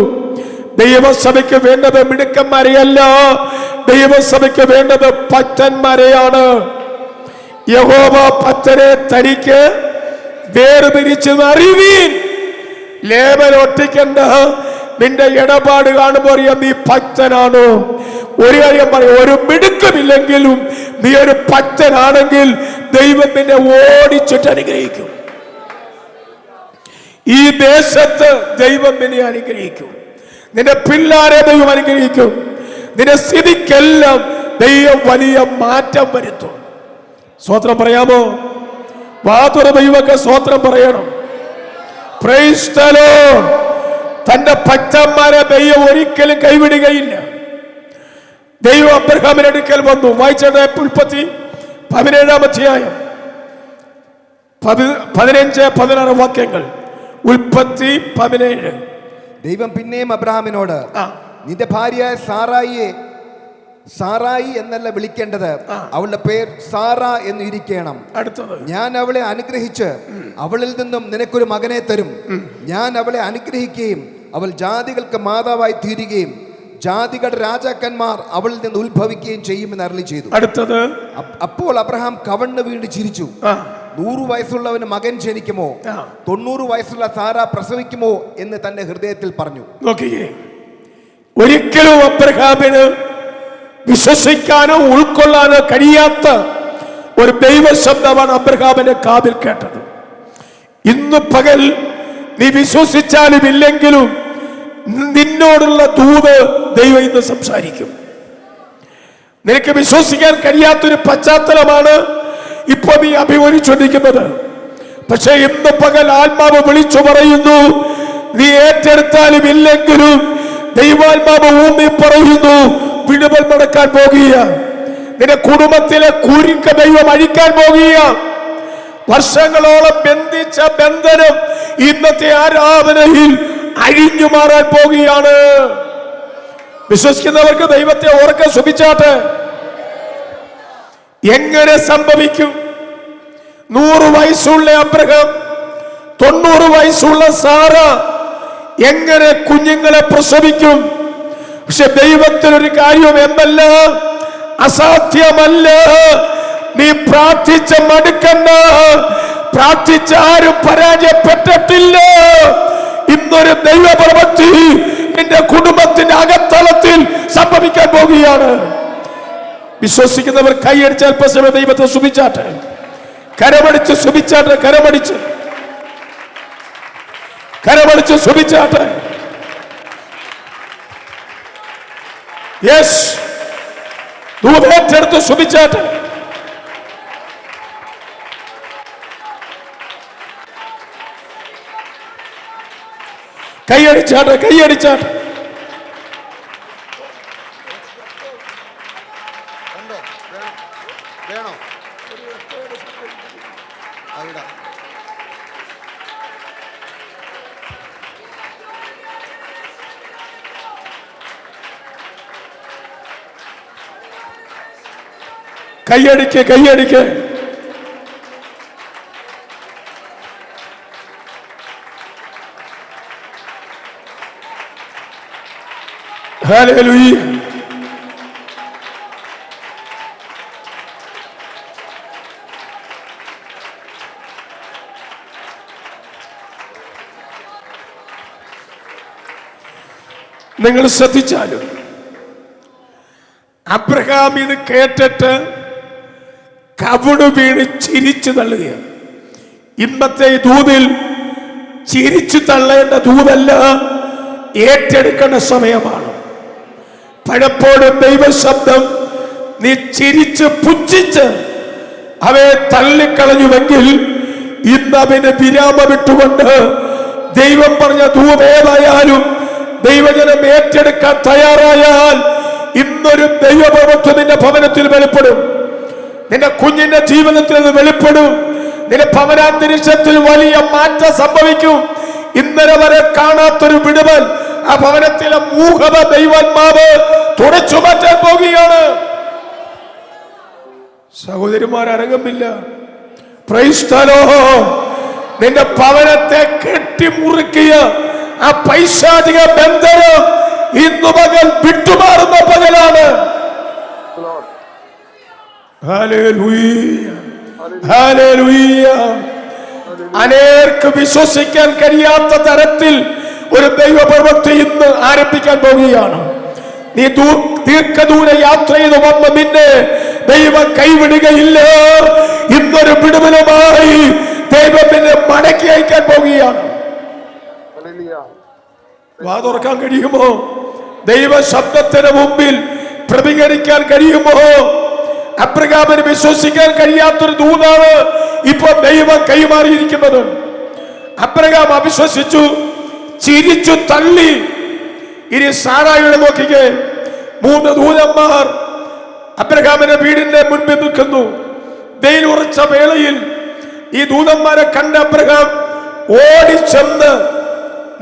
ദൈവസഭയ്ക്ക് വേണ്ടത് മിടുക്കന്മാരെയല്ല, ദൈവസഭയ്ക്ക് വേണ്ടത് പച്ചന്മാരെയാണ്. യഹോവ പച്ചനെ തനിക്ക് വേർതിരിച്ച് അറിവീൻ. ലേബൽ ഒട്ടിക്കണ്ട. നിന്റെ ഇടപാട് കാണുമ്പോൾ അറിയാം നീ പച്ചനാണോ. ഒരു കാര്യം പറയും, ഒരു മിടുക്കമില്ലെങ്കിലും നീ ഒരു പച്ചനാണെങ്കിൽ ദൈവം നിന്നെ ഓടിച്ചിട്ട് അനുഗ്രഹിക്കും. ഈ ദേശത്ത് ദൈവം നിന്നെ അനുഗ്രഹിക്കും. നിന്റെ പിള്ളാരെ ദൈവം അനുഗ്രഹിക്കും. നിന്റെ സ്ഥിതിക്കെല്ലാം ദൈവം വലിയ മാറ്റം വരുത്തും. സ്തോത്രം പറയാമോ? വാതുറ ദൈവമൊക്കെ സ്തോത്രം പറയണം. Price the Lord. തന്റെ ഭക്തന്മാരെ ദൈവം ഒരിക്കലും കൈവിടുകയില്ല. ദൈവം അബ്രഹാമിന്റെ അടുക്കൽ വന്നു. വായിച്ചത് ഉൽപ്പത്തി 17-ാം അധ്യായം 15-16 വാക്യങ്ങൾ. ഉൽപ്പത്തി 17. ദൈവം പിന്നെയും അബ്രഹാമിനോട്, നിന്റെ ഭാര്യയായ സാറായി എന്നല്ല വിളിക്കേണ്ടത്, അവളുടെ പേർ സാറ എന്ന് ഇരിക്കണം. അടുത്തത്, ഞാൻ അവളെ അനുഗ്രഹിച്ച് അവളിൽ നിന്നും നിനക്കൊരു മകനെ തരും. ഞാൻ അവളെ അനുഗ്രഹിക്കുകയും അവൾ ജാതികൾക്ക് മാതാവായി തീരുകയും ജാതികളുടെ രാജാക്കന്മാർ അവളിൽ നിന്ന് ഉത്ഭവിക്കുകയും ചെയ്യുമെന്ന് അരുളി ചെയ്തു. അടുത്തത്, അപ്പോൾ അബ്രഹാം കവണ്ണ് വീണ് ചിരിച്ചു. 100 വയസ്സുള്ളവന് മകൻ ജനിക്കുമോ? 90 വയസ്സുള്ള സാറ പ്രസവിക്കുമോ എന്ന് തന്റെ ഹൃദയത്തിൽ പറഞ്ഞു. നോക്കിയേ, ഒരിക്കലും അബ്രഹാമിന് വിശ്വസിക്കാനോ ഉൾക്കൊള്ളാനോ കഴിയാത്ത ഒരു ദൈവശബ്ദമാണ് അബ്രഹാമിന്റെ കാതിൽ കേട്ടത്. ഇന്ന് പകൽ നീ വിശ്വസിച്ചാലും ഇല്ലെങ്കിലും നിന്നോടുള്ള ദൂത് ദൈവം ഇന്ന് സംസാരിക്കും. നിനക്ക് വിശ്വസിക്കാൻ കഴിയാത്തൊരു പശ്ചാത്തലമാണ് ഇപ്പൊ നീ അഭിമുഖീകരിച്ചുകൊണ്ടിരിക്കുന്നത്. പക്ഷെ ഇന്ന് പകൽ ആത്മാവ് വിളിച്ചു പറയുന്നു, നീ ഏറ്റെടുത്താലും ഇല്ലെങ്കിലും ദൈവാത്മാവ് ഊന്നി പറയുന്നു, വിടുതൽ നടക്കാൻ പോകുക. നിന്റെ കുടുംബത്തിലെ കുരുക്ക ദൈവം അഴിക്കാൻ പോകുക. വർഷങ്ങളോളം ബന്ധിച്ച ബന്ധനം ഇന്നത്തെ ആരാധനയിൽ അഴിഞ്ഞു മാറാൻ പോകുകയാണ്. വിശ്വസിക്കുന്നവർക്ക് ദൈവത്തെ ഓർക്കാൻ ശ്രമിച്ചാട്ടെ. എങ്ങനെ സംഭവിക്കും? 100 വയസ്സുള്ള അബ്രഹാം, 90 വയസ്സുള്ള സാറ എങ്ങനെ കുഞ്ഞുങ്ങളെ പ്രസവിക്കും? പക്ഷെ ദൈവത്തിനൊരു കാര്യം എന്നല്ല, അസാധ്യമല്ല. നീ പ്രാർത്ഥിച്ച മടുക്കണ്ട. പ്രാർത്ഥിച്ച ആരും പരാജയപ്പെട്ടിട്ടില്ല. ഇന്നൊരു ദൈവപ്രവൃത്തി നിന്റെ കുടുംബത്തിന്റെ അകത്തളത്തിൽ സംഭവിക്കാൻ പോകുകയാണ്. വിശ്വസിക്കുന്നവർ കൈയടിച്ച് അല്പസമയം ദൈവത്തെ സ്തുതിച്ചാട്ടെ. കരമടിച്ച് സ്തുതിച്ചാട്ടെ. കരമടിച്ച് സ്തുതിച്ചാട്ടെ. യെസ്, ഏറ്റെടുത്ത് സ്തുതിച്ചാട്ടെ. കൈയടിച്ചാട്ടെ. കൈയടിക്ക്. ഹല്ലേലൂയ. നിങ്ങൾ ശ്രദ്ധിച്ചാലും അബ്രഹാം ഇത് കേട്ടിട്ട് കവിട് വീണ് ചിരിച്ചു തള്ളുകയാണ്. ഇന്നത്തെ ദൂതിൽ ചിരിച്ചു തള്ളേണ്ട ദൂതല്ല, ഏറ്റെടുക്കേണ്ട സമയമാണ്. പലപ്പോഴും ദൈവശബ്ദം നീ ചിരിച്ച് പുച്ഛിച്ച് അവയെ തള്ളിക്കളഞ്ഞുവെങ്കിൽ ഇന്ന് അവന് വിരാമം ഇട്ടുകൊണ്ട് ദൈവം പറഞ്ഞ ദൂതേതായാലും ദൈവജനം ഏറ്റെടുക്കാൻ തയ്യാറായാൽ ഇന്നൊരു ദൈവപ്രവൃത്തി നിന്റെ ഭവനത്തിൽ വെളിപ്പെടും. നിന്റെ കുഞ്ഞിന്റെ ജീവിതത്തിൽ അത് വെളിപ്പെടും. നിന്റെ ഭവനാന്തരീക്ഷത്തിൽ വലിയ മാറ്റം സംഭവിക്കും. ഇന്നലെ വരെ കാണാത്തൊരു വിടുതൽ ആ ഭവനത്തിലെ മൂഹത ദൈവാത്മാവ് തുടച്ചു മാറ്റാൻ പോകുകയാണ്. സഹോദരിമാർ അരങ്ങമില്ല. Price the Lord. നിന്റെ ഭവനത്തെ കെട്ടിമുറുക്കിയ ആ പൈശാചിക ബന്ധനം ഇന്നു പകൽ വിട്ടുമാറുന്ന പകലാണ്. Hallelujah, hallelujah. അനേർക്ക് വിശ്വസിക്കാൻ കഴിയാത്ത തരത്തിൽ ഒരു ദൈവപ്രവൃത്തി ഇന്ന് ആരംഭിക്കാൻ പോവുകയാണ്. നീ ദീർഘദൂര യാത്ര ചെയ്ത് വന്ന നിന്നെ ദൈവം കൈവിടുകയില്ല. ഇന്നൊരു വിടുതലുമായി ദൈവം നിന്നെ മടക്കി അയക്കാൻ പോവുകയാണ്. വാ തുറക്കാൻ കഴിയുമോ? ദൈവ ശബ്ദത്തിന് മുമ്പിൽ പ്രതികരിക്കാൻ കഴിയുമോ? അബ്രഹാമിന് വിശ്വസിക്കാൻ കഴിയാത്തൊരു ദൂതാണ് ഇപ്പൊ ദൈവം കൈമാറിയിരിക്കുന്നത്. അബ്രഹാം അവിശ്വസിച്ചു, ചിരിച്ചു തള്ളി. ഇനി സാറായിയുടെ നോക്കിക്കേ, 3 ദൂതന്മാർ അബ്രഹാമിന്റെ വീടിന്റെ മുൻപിൽ നിൽക്കുന്നു. വെയിൽ ഉറച്ച വേളയിൽ ഈ ദൂതന്മാരെ കണ്ട അബ്രഹാം ഓടിച്ചെന്ന്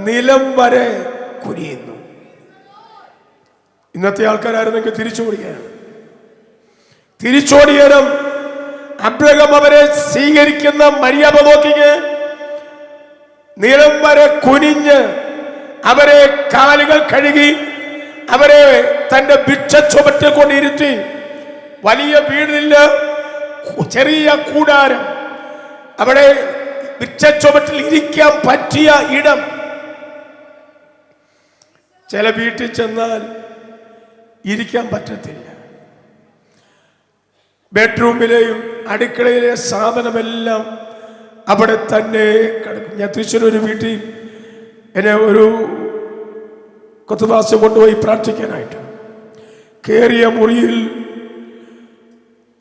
നിലം വരെ കുനിയുന്നു. ഇന്നത്തെ ആൾക്കാരായിരുന്നെങ്കിൽ തിരിച്ചോടിയണം. അബ്രഹാം അവരെ സ്വീകരിക്കുന്ന മര്യാദ നോക്കിക്കേ. നിലം വരെ കുനിഞ്ഞ് അവരെ കാലുകൾ കഴുകി അവരെ തന്റെ ഭിക്ഷ ചുമറ്റിൽ കൊണ്ടിരുത്തി. വലിയ വീടില്ല, ചെറിയ കൂടാരം, അവിടെ ഭിക്ഷ ചുമറ്റിൽ ഇരിക്കാൻ പറ്റിയ ഇടം. ചില വീട്ടിൽ ചെന്നാൽ ഇരിക്കാൻ പറ്റത്തില്ല. ബെഡ്റൂമിലെയും അടുക്കളയിലെ സാധനമെല്ലാം അവിടെ തന്നെ കിടക്കും. ഞാൻ തൃശ്ശൂർ വീട്ടിൽ എന്നെ ഒരു കൊത്തുദാസ് കൊണ്ടുപോയി പ്രാർത്ഥിക്കാനായിട്ട് കയറിയ മുറിയിൽ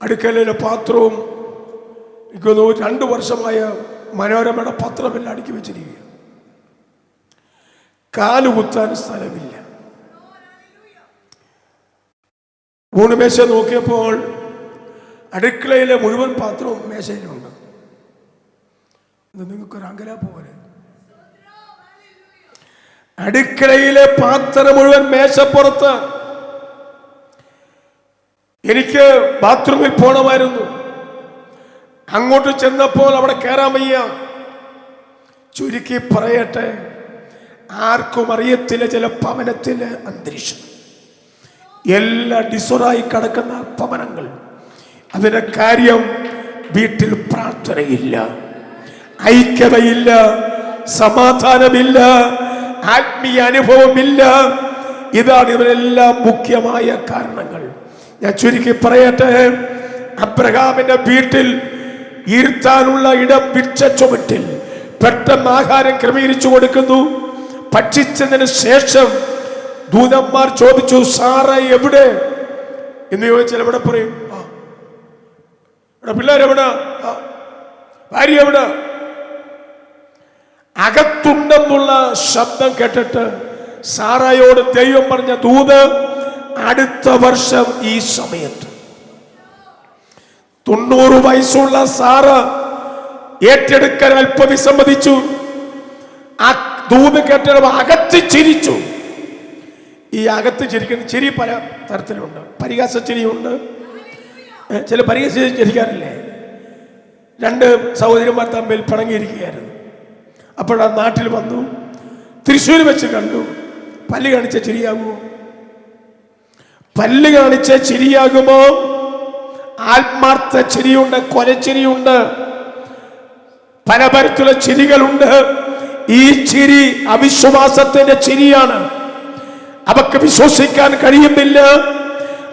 അടുക്കളയിലെ പാത്രവും എനിക്കൊന്ന് 2 വർഷമായ മനോരമയുടെ പത്രമെല്ലാം അടുക്കി വെച്ചിരിക്കുക. കാലുകുത്താൻ സ്ഥലമില്ല. ഊണുമേശ നോക്കിയപ്പോൾ അടുക്കളയിലെ മുഴുവൻ പാത്രവും മേശയിലുണ്ട്. ഇത് നിങ്ങൾക്കൊരു അങ്കലാപ്പ് പോലെ. അടുക്കളയിലെ പാത്രം മുഴുവൻ മേശപ്പുറത്ത്. എനിക്ക് ബാത്റൂമിൽ പോകണമായിരുന്നു. അങ്ങോട്ട് ചെന്നപ്പോൾ അവിടെ കയറാൻ വയ്യ. ചുരുക്കി പറയട്ടെ, ആർക്കും അറിയത്തില്ല ചില ഭവനത്തിലെ അന്തരീക്ഷം. എല്ലാ ഡിസോറായി കിടക്കുന്ന ഭവനങ്ങൾ. അതിന്റെ കാര്യം വീട്ടിൽ പ്രാർത്ഥനയില്ല, ഐക്യതയില്ല, സമാധാനമില്ല, ആത്മീയ അനുഭവമില്ല. ഇതാണ് ഇവരെല്ലാം മുഖ്യമായ കാരണങ്ങൾ. ഞാൻ ചുരുക്കി പറയട്ടെ, അബ്രഹാമിന്റെ വീട്ടിൽ ഇരുത്താനുള്ള ഇടം വിറ്റ ചുമട്ടിൽ പെട്ടെന്ന് ആഹാരം ക്രമീകരിച്ചു കൊടുക്കുന്നു. ഭക്ഷിച്ചതിന് ശേഷം ദൂതന്മാർ ചോദിച്ചു, സാറ എവിടെ എന്ന് ചോദിച്ചാൽ എവിടെ പറയും? പിള്ളേരെവിടെ? ഭാര്യ എവിടെ? അകത്തുണ്ടെന്നുള്ള ശബ്ദം കേട്ടിട്ട് സാറയോട് ദൈവം പറഞ്ഞ ദൂത്, അടുത്ത വർഷം ഈ സമയത്ത് 90 വയസ്സുള്ള സാറ ഏറ്റെടുക്കാൻ അല്പം വിസമ്മതിച്ചു. ആ ദൂത് കേട്ടപ്പോൾ അകത്ത് ചിരിച്ചു. ഈ അകത്ത് ചിരിക്കുന്ന ചിരി പല തരത്തിലുണ്ട്. പരിഹാസ ചിരിയുണ്ട്, ചില പരിഹസിച്ച് ചിരിക്കാറില്ലേ. 2 സഹോദരിമാർ തമ്മിൽ പിണങ്ങിയിരിക്കുകയായിരുന്നു. അപ്പോഴാ നാട്ടിൽ വന്നു, തൃശ്ശൂർ വെച്ച് കണ്ടു. പല്ല് കാണിച്ച ചിരിയാകുമോ? പല്ല് കാണിച്ച ചിരിയാകുമോ? ആത്മാർത്ഥ ചിരിയുണ്ട്, കൊലച്ചിരിയുണ്ട്, പലതരത്തിലുള്ള ചിരികളുണ്ട്. ഈ ചിരി അവിശ്വാസത്തിന്റെ ചിരിയാണ്. അവർക്ക് വിശ്വസിക്കാൻ കഴിയുന്നില്ല.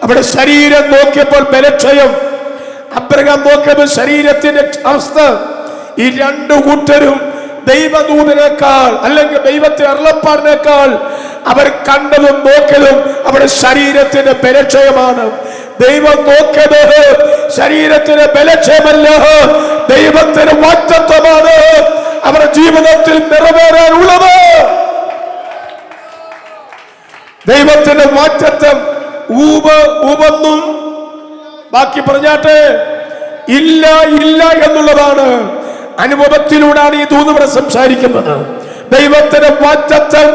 അവിടെ ശരീരം നോക്കിയപ്പോൾ ബലക്ഷയം, അബ്രഹാം നോക്കിയപ്പോൾ ശരീരത്തിന്റെ അവസ്ഥ. ഈ 2 കൂട്ടരും ദൈവദൂതനേക്കാൾ അല്ലെങ്കിൽ ദൈവത്തെ അരുളപ്പാടിനേക്കാൾ അവർ കണ്ടതും നോക്കിയതും അവിടെ ശരീരത്തിന്റെ ബലക്ഷയമാണ്. ദൈവം നോക്കിയത് ശരീരത്തിന് ബലക്ഷയമല്ല, ദൈവത്തിന് വാഗ്ദത്തമാണ് അവരുടെ ജീവിതത്തിൽ നിറവേറാനുള്ളത്. ദൈവത്തിന്റെ വാഗ്ദത്തം ഊവൊന്നും ബാക്കി പറഞ്ഞാട്ടെ ഇല്ല ഇല്ല എന്നുള്ളതാണ്. അനുഭവത്തിലൂടെയാണ് ഈ ദൂത് ഇവിടെ സംസാരിക്കുന്നത്. ദൈവത്തിന്റെ വാഗ്ദത്തം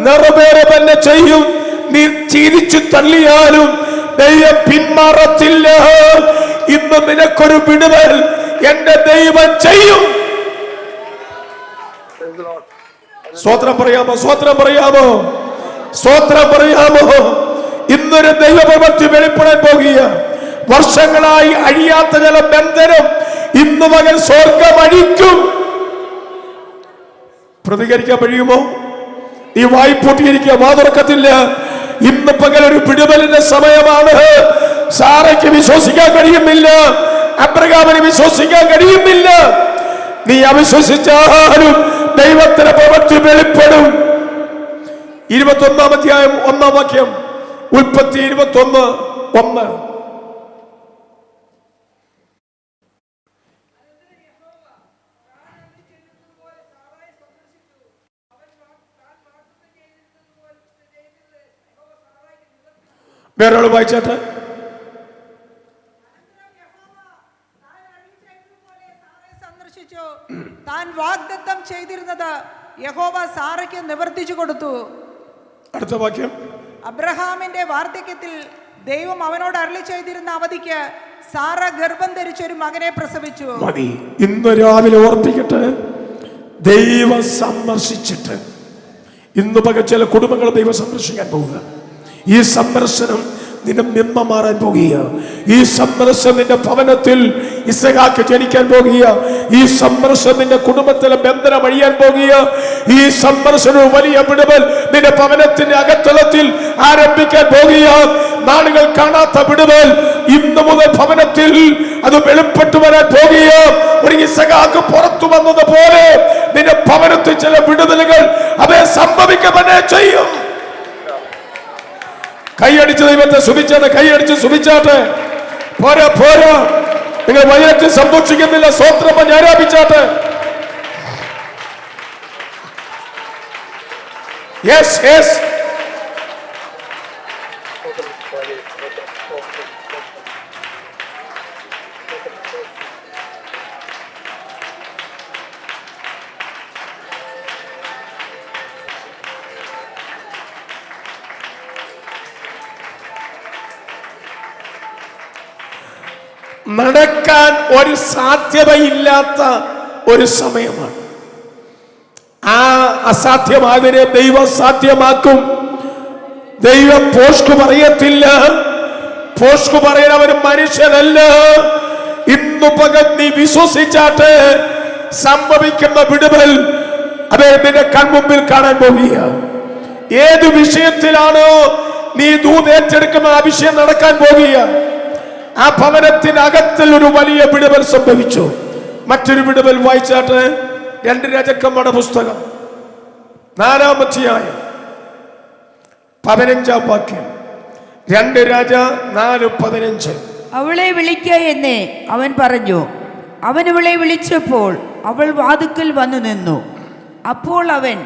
നിറവേറെ തന്നെ ചെയ്യും. നീ ചിരിച്ചു തള്ളിയാലും ദൈവം പിന്മാറത്തില്ല. ഇന്ന് നിനക്കൊരു വിടുതൽ എന്റെ ദൈവം ചെയ്യും. സ്തോത്രം പറയാമോ? സ്തോത്രം പറയാമോ? സ്തോത്രം പറയാമോ? ഇന്നൊരു ദൈവപ്രവൃത്തി വെളിപ്പെടാൻ പോകുക. വർഷങ്ങളായി അഴിയാത്ത ചില ബന്ധനം ഇന്ന് മകൻ സ്വർഗം അഴിക്കും. പ്രതികരിക്കാൻ കഴിയുമോ? ഈ വായ്പൂട്ടിയിരിക്കുക, വാതുറക്കത്തില്ല. ഇന്ന് പകൽ ഒരു വിടുതലിന്റെ സമയമാണ്. സാറയ്ക്ക് വിശ്വസിക്കാൻ കഴിയുന്നില്ല, അബ്രഹാമിന് വിശ്വസിക്കാൻ കഴിയുന്നില്ല. നീ അവിശ്വസിച്ചാലും ദൈവത്തിന്റെ പ്രവൃത്തി വെളിപ്പെടും. 21-ാം അധ്യായം 1-ാം വാക്യം, ഉൽപ്പത്തി 21:1. വേറൊരാൾ വായിച്ചാട്ടെ. സന്ദർശിച്ചു, താൻ വാഗ്ദത്തം ചെയ്തിരുന്നത് യഹോവ സാറയ്ക്ക് നിവർത്തിച്ചു കൊടുത്തു. അടുത്ത വാക്യം, അബ്രഹാമിന്റെ വാർദ്ധക്യത്തിൽ ദൈവം അവനോട് അരുളി ചെയ്തിരുന്ന അവധിക്ക് സാറ ഗർഭം ധരിച്ചൊരു മകനെ പ്രസവിച്ചു. മതി. ഇന്ന് രാവിലെ ഓർപ്പിക്കട്ടെ, ദൈവം സന്ദർശിച്ചിട്ട് ഇന്ന് പകൽ ചില കുടുംബങ്ങൾ ദൈവം സന്ദർശിക്കാൻ പോവുക. ഈ സന്ദർശനം നിന്നെ നിമ്മ മാറാൻ പോകുക. ഈ സന്ദർശനം നിന്റെ ഭവനത്തിൽ ഇസഹാക്ക് ജനിക്കാൻ പോകുക. ഈ സന്ദർശനം നിന്റെ കുടുംബത്തിലെ ബന്ധനം അഴിയാൻ പോകുക. ഈ സന്ദർശനം വലിയ വിടുതൽ നിന്റെ ഭവനത്തിന്റെ അകത്തളത്തിൽ ആരംഭിക്കാൻ പോകുക. നാളുകൾ കാണാത്ത വിടുതൽ ഇന്ന് മുതൽ ഭവനത്തിൽ അത് വെളിപ്പെട്ടു വരാൻ പോകുക. ഒരു ഇസഹാക്ക് പുറത്തു വന്നതുപോലെ നിന്റെ ഭവനത്തിൽ ചില വിടുതലുകൾ അവയെ സംഭവിക്കുക തന്നെ ചെയ്യും. കൈയടിച്ച് ദൈവത്തെ സുഭിച്ചാട്ടെ, കൈയടിച്ച് സുഭിച്ചാട്ടെ. പോരാ പോരാ, നിങ്ങൾ വചനത്തിൽ സന്തോഷിക്കുന്നില്ല. സ്വത്രം ആരാപിച്ചാട്ട്. യെസ് യെസ്, നടക്കാൻ ഒരു സാധ്യതയില്ലാത്ത ഒരു സമയമാണ്. ആ അസാധ്യമായതിനെ ദൈവം സാധ്യമാക്കും. ദൈവം പോഷ്കു പറയത്തില്ല. പോഷ്കു പറയാൻ അവൻ മനുഷ്യനല്ല. ഇന്നു പകൽ നീ വിശ്വസിച്ചാട്ട് സംഭവിക്കുന്ന വിടുതൽ അദ്ദേഹത്തിന്റെ കൺമുമ്പിൽ കാണാൻ പോവുക. ഏത് വിഷയത്തിലാണോ നീ ദൂതേറ്റെടുക്കുന്ന ആ വിഷയം നടക്കാൻ പോവുക. ആ ഭവനത്തിനകത്തിൽ ഒരു വലിയ വിടുതൽ സംഭവിച്ചു. മറ്റൊരു വിടുതൽ വായിച്ചാട്ട് 2 രാജാക്കന്മാരുടെ പുസ്തകം 4-ാം അധ്യായം 15-ാം വാക്യം. 2 രാജ 4:15. അവളെ വിളിക്ക എന്ന് അവൻ പറഞ്ഞു. അവൻ അവളെ വിളിച്ചപ്പോൾ അവൾ വാതുക്കൽ വന്നു നിന്നു. അപ്പോൾ അവൻ,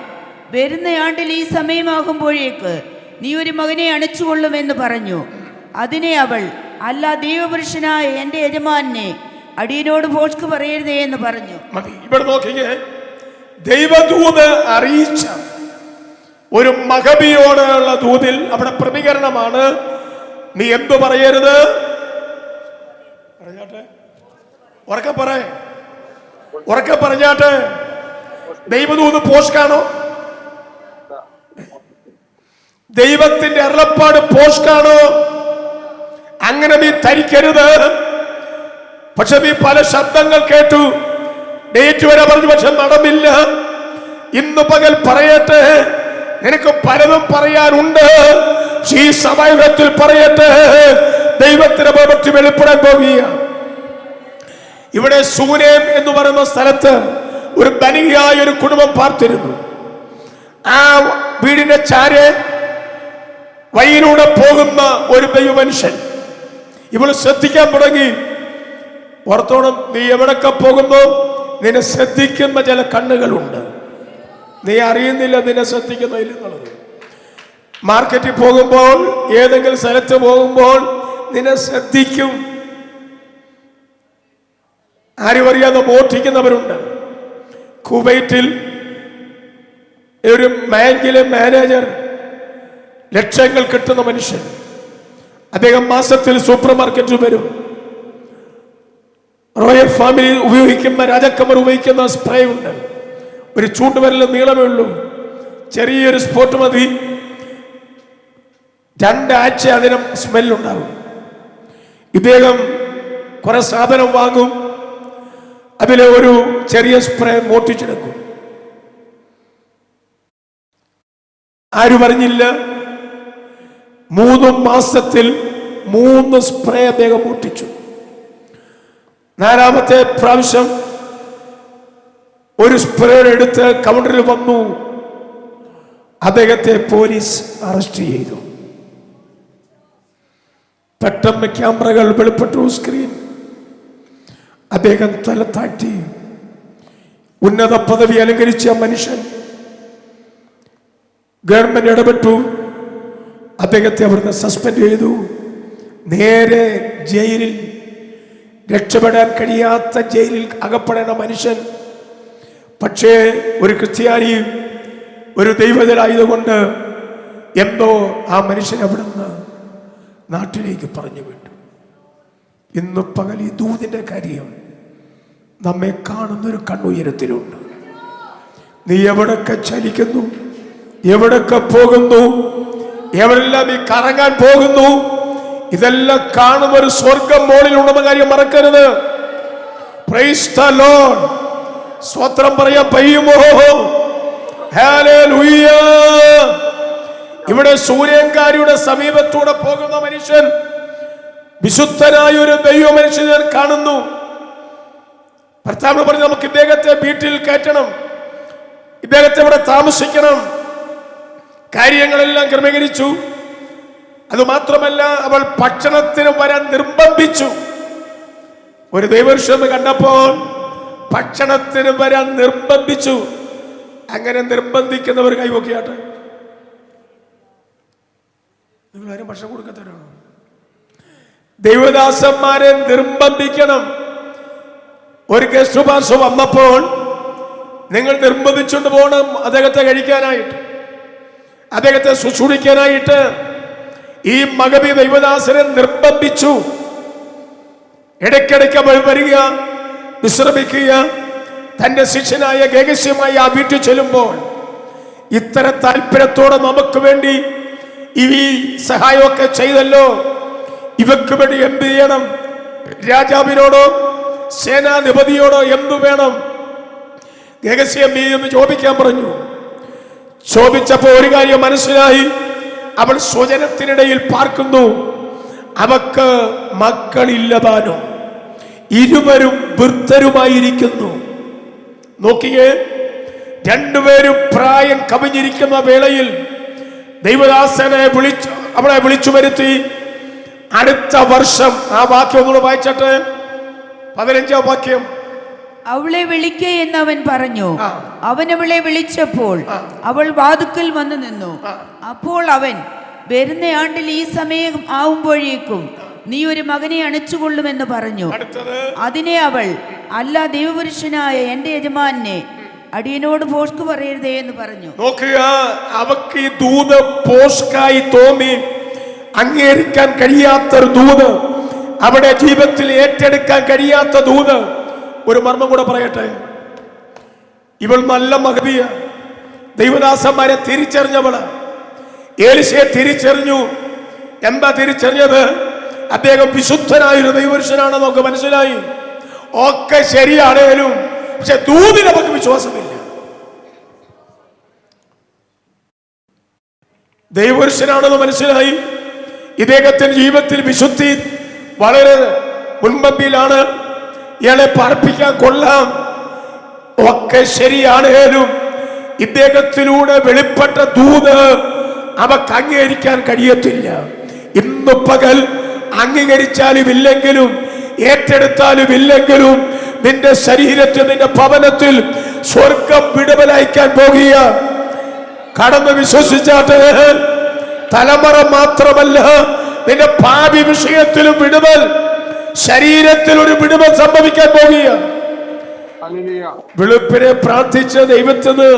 വരുന്ന ആണ്ടിൽ ഈ സമയമാകുമ്പോഴേക്ക് നീ ഒരു മകനെ അണിച്ചുകൊള്ളുമെന്ന് പറഞ്ഞു. അതിനെ അവൾ, അല്ല, ദൈവപുരുഷനായ എൻ്റെ യജമാനെ അടിയനോട് ഭോഷ്ക് പറയരുതേ എന്ന് പറഞ്ഞു. മതി. ഇവിടെ നോക്കിയേ, ദൈവദൂത് അറിയിച്ച ഒരു മഹബിയോടുള്ള ദൂതിൽ അവിടെ പ്രതികരണമാണ്. നീ എന്തു പറയരുത്? പറഞ്ഞാട്ടെ, ഉറക്കെ പറഞ്ഞാട്ടെ. ദൈവദൂത് പോഷ്കാണോ? ദൈവത്തിന്റെ അരുളപ്പാട് പോഷ്കാണോ? അങ്ങനെ നീ ധരിക്കരുത്. പക്ഷെ നീ പല ശബ്ദങ്ങൾ കേട്ടു, ഡേറ്റ് വരെ പറഞ്ഞു, പക്ഷെ നടന്നില്ല. ഇന്ന് പകൽ പറയട്ടെ, നിനക്ക് പലതും പറയാനുണ്ട്. ഈ സമയത്തിൽ പറയട്ടെ, ദൈവത്തിന്റെ പ്രവൃത്തി വെളിപ്പെടാൻ പോവുക. ഇവിടെ സൂനേം എന്ന് പറയുന്ന സ്ഥലത്ത് ഒരു ധനികയായ ഒരു കുടുംബം പാർത്തിരുന്നു. ആ വീടിന്റെ ചാരെ വഴിയിലൂടെ പോകുന്ന ഒരു ദൈവമനുഷ്യൻ ഇവള് ശ്രദ്ധിക്കാൻ തുടങ്ങി. ഓർത്തോണം, നീ എവിടൊക്കെ പോകുമ്പോ നിന്നെ ശ്രദ്ധിക്കുന്ന ചില കണ്ണുകളുണ്ട്. നീ അറിയുന്നില്ല നിന്നെ ശ്രദ്ധിക്കുന്നില്ലെന്നുള്ളത്. മാർക്കറ്റിൽ പോകുമ്പോൾ, ഏതെങ്കിലും സ്ഥലത്ത് പോകുമ്പോൾ നിന്നെ ശ്രദ്ധിക്കും. ആരും അറിയാതെ മോഷ്ടിക്കുന്നവരുണ്ട്. കുവൈറ്റിൽ ഒരു ബാങ്കിലെ മാനേജർ, ലക്ഷങ്ങൾ കിട്ടുന്ന മനുഷ്യൻ, അദ്ദേഹം മാസത്തിൽ സൂപ്പർ മാർക്കറ്റിൽ വരും. റോയൽ ഫാമിലി ഉപയോഗിക്കുന്ന, രാജാക്കന്മാർ ഉപയോഗിക്കുന്ന സ്പ്രേ ഉണ്ട്. ഒരു ചൂണ്ടുവരൽ നീളമേ ഉള്ളൂ. ചെറിയൊരു സ്പോട്ട് മതി, 2 ആഴ്ച അതിന് സ്മെല്ലുണ്ടാകും. ഇദ്ദേഹം കുറെ സാധനം വാങ്ങും, അതിലെ ഒരു ചെറിയ സ്പ്രേ മോട്ടിച്ചെടുക്കും. ആരും അറിഞ്ഞില്ല. 3 മാസത്തിൽ 3 സ്പ്രേ അദ്ദേഹം മോട്ടിച്ചു. 4ാമത്തെ പ്രാവശ്യം ഒരു സ്പ്രേ എടുത്ത് കൗണ്ടറിൽ വന്നു. അദ്ദേഹത്തെ പോലീസ് അറസ്റ്റ് ചെയ്തു. പെട്ടെന്ന് ക്യാമറകൾ വെളിപ്പെട്ടു, സ്ക്രീൻ. അദ്ദേഹം തല താഴ്ത്തി. ഉന്നത പദവി അലങ്കരിച്ച മനുഷ്യൻ. ഗവൺമെന്റ് ഇടപെട്ടു, അദ്ദേഹത്തെ അവിടുന്ന് സസ്പെൻഡ് ചെയ്തു. നേരെ ജയിലിൽ, രക്ഷപ്പെടാൻ കഴിയാത്ത ജയിലിൽ അകപ്പെടേണ്ട മനുഷ്യൻ. പക്ഷേ ഒരു ക്രിസ്ത്യാനി, ഒരു ദൈവജനായതുകൊണ്ട് എന്തോ ആ മനുഷ്യൻ അവിടുന്ന് നാട്ടിലേക്ക് പറഞ്ഞു വിട്ടു. ഇന്ന് പകൽ ഈ ദൂതിന്റെ കാര്യം നമ്മെ കാണുന്നൊരു കണ്ണുയരത്തിലുണ്ട്. നീ എവിടൊക്കെ ചലിക്കുന്നു, എവിടൊക്കെ പോകുന്നു, എവിടെല്ലാം നീ കറങ്ങാൻ പോകുന്നു, ഇതെല്ലാം കാണുന്ന ഒരു സ്വർഗം മോളിലുണ്ടെന്ന കാര്യം മറക്കരുത്. Price the Lord. സ്തോത്രം പറയാൻ പയ്യുമോ? ഹല്ലേലൂയ. ഇവിടെ സൂര്യങ്കാരിയുടെ സമീപത്തൂടെ പോകുന്ന മനുഷ്യൻ, വിശുദ്ധനായ ഒരു ദൈവ മനുഷ്യൻ ഞാൻ കാണുന്നു. ഭർത്താവ് പറഞ്ഞു, നമുക്ക് ഇദ്ദേഹത്തെ വീട്ടിൽ കയറ്റണം, ഇദ്ദേഹത്തെ ഇവിടെ താമസിക്കണം. കാര്യങ്ങളെല്ലാം ക്രമീകരിച്ചു. അതുമാത്രമല്ല, അവൾ ഭക്ഷണത്തിന് വരാൻ നിർബന്ധിച്ചു. ഒരു ദൈവവൃക്ഷം കണ്ടപ്പോൾ ഭക്ഷണത്തിന് വരാൻ നിർബന്ധിച്ചു. അങ്ങനെ നിർബന്ധിക്കുന്നവർ കൈവക്കിയാട്ടെ. നിങ്ങൾ ആരും ഭക്ഷണം കൊടുക്കത്തവരാണോ? ദൈവദാസന്മാരെ നിർബന്ധിക്കണം. ഒരു ഗസ്റ്റ് പാസ് വന്നപ്പോൾ നിങ്ങൾ നിർബന്ധിച്ചുകൊണ്ട് പോകണം അദ്ദേഹത്തെ കഴിക്കാനായിട്ട്, അദ്ദേഹത്തെ ശുശ്രൂഷിക്കാനായിട്ട്. ഈ മഗബി ദൈവദാസനെ നിർബന്ധിച്ചു. ഇടയ്ക്കിടയ്ക്ക് വരിക, വിശ്രമിക്കുക. തന്റെ ശിഷ്യനായ ഗേഹസ്യമായി ആ വീട്ടിൽ ചെല്ലുമ്പോൾ ഇത്ര താല്പര്യത്തോടെ നമുക്ക് വേണ്ടി ഈ സഹായമൊക്കെ ചെയ്തല്ലോ, ഇവക്ക് വേണ്ടി എന്ത് ചെയ്യണം? രാജാവിനോടോ സേനാധിപതിയോടോ എന്തു വേണം? ഗേഹസ്യം എന്ന് ചോദിക്കാൻ പറഞ്ഞു. ചോദിച്ചപ്പോ ഒരു കാര്യം മനസ്സിലായി. അവൾ സ്വജനത്തിനിടയിൽ പാർക്കുന്നു, അവക്ക് മക്കളില്ലതാനും, ഇരുവരും വൃദ്ധരുമായിരിക്കുന്നു. നോക്കിയേ, രണ്ടുപേരും പ്രായം കവിഞ്ഞിരിക്കുന്ന വേളയിൽ ദൈവദാസനെ അവളെ വിളിച്ചു വരുത്തി. അടുത്ത വർഷം, ആ വാക്യം ഒന്നുകൂടെ വായിച്ചട്ടെ, 15ാം വാക്യം. അവളെ വിളിക്കേ എന്ന് അവൻ പറഞ്ഞു. അവൻ അവളെ വിളിച്ചപ്പോൾ അവൾ വാതുക്കൽ വന്നു നിന്നു. അപ്പോൾ അവൻ, വരുന്ന ആണ്ടിൽ ഈ സമയം ആവുമ്പോഴേക്കും നീ ഒരു മകനെ അണിച്ചുകൊള്ളുമെന്ന് പറഞ്ഞു. അതിനെ അവൾ, അല്ല, ദൈവപുരുഷനായ എന്റെ യജമാനെ അടിയനോട് പോഷ്ക് പറയരുതേ എന്ന് പറഞ്ഞു. നോക്കുക, അവക്ക് ഈ ദൂത് പോഷ്കായി തോന്നി. അംഗീകരിക്കാൻ കഴിയാത്തൊരു ദൂത്, അവിടെ ജീവിതത്തിൽ ഏറ്റെടുക്കാൻ കഴിയാത്ത ദൂത്. ഒരു മർമ്മം കൂടെ പറയട്ടെ, ഇവൾ നല്ല മഹതിയ, ദൈവദാസന്മാരെ തിരിച്ചറിഞ്ഞവള്. ഏലിശയെ തിരിച്ചറിഞ്ഞു. എന്താ തിരിച്ചറിഞ്ഞത്? അദ്ദേഹം വിശുദ്ധനായൊരു ദൈവപുരുഷനാണെന്ന് നമുക്ക് മനസ്സിലായി. ഒക്കെ ശരിയാണേലും പക്ഷെ ദൂതിൽ നമുക്ക് വിശ്വാസമില്ല. ദൈവപുരുഷനാണെന്ന് മനസ്സിലായി. ഇദ്ദേഹത്തിന്റെ ജീവിതത്തിൽ വിശുദ്ധി വളരെ മുൻപന്തിയിലാണ്. ഇയാളെ പാർപ്പിക്കാൻ കൊള്ളാം, ഒക്കെ ശരിയാണേലും ഇദ്ദേഹത്തിലൂടെ വെളിപ്പെട്ട ദൂത് അവക്ക് അംഗീകരിക്കാൻ കഴിയത്തില്ല. ഇന്ന് പകൽ അംഗീകരിച്ചാലും ഇല്ലെങ്കിലും, ഏറ്റെടുത്താലും ഇല്ലെങ്കിലും, നിന്റെ ശരീരത്തിൽ, നിന്റെ ഭവനത്തിൽ സ്വർഗം വിടുതലയക്കാൻ പോകുക. കടന്ന് വിശ്വസിച്ചാട്ടെ. തലമുറ മാത്രമല്ല, നിന്റെ ഭാവി വിഷയത്തിലും വിടുതൽ, ശരീരത്തിൽ ഒരു വിടുതൽ സംഭവിക്കാൻ പോകുക. വെളുപ്പിനെ പ്രാർത്ഥിച്ച ദൈവത്തിന്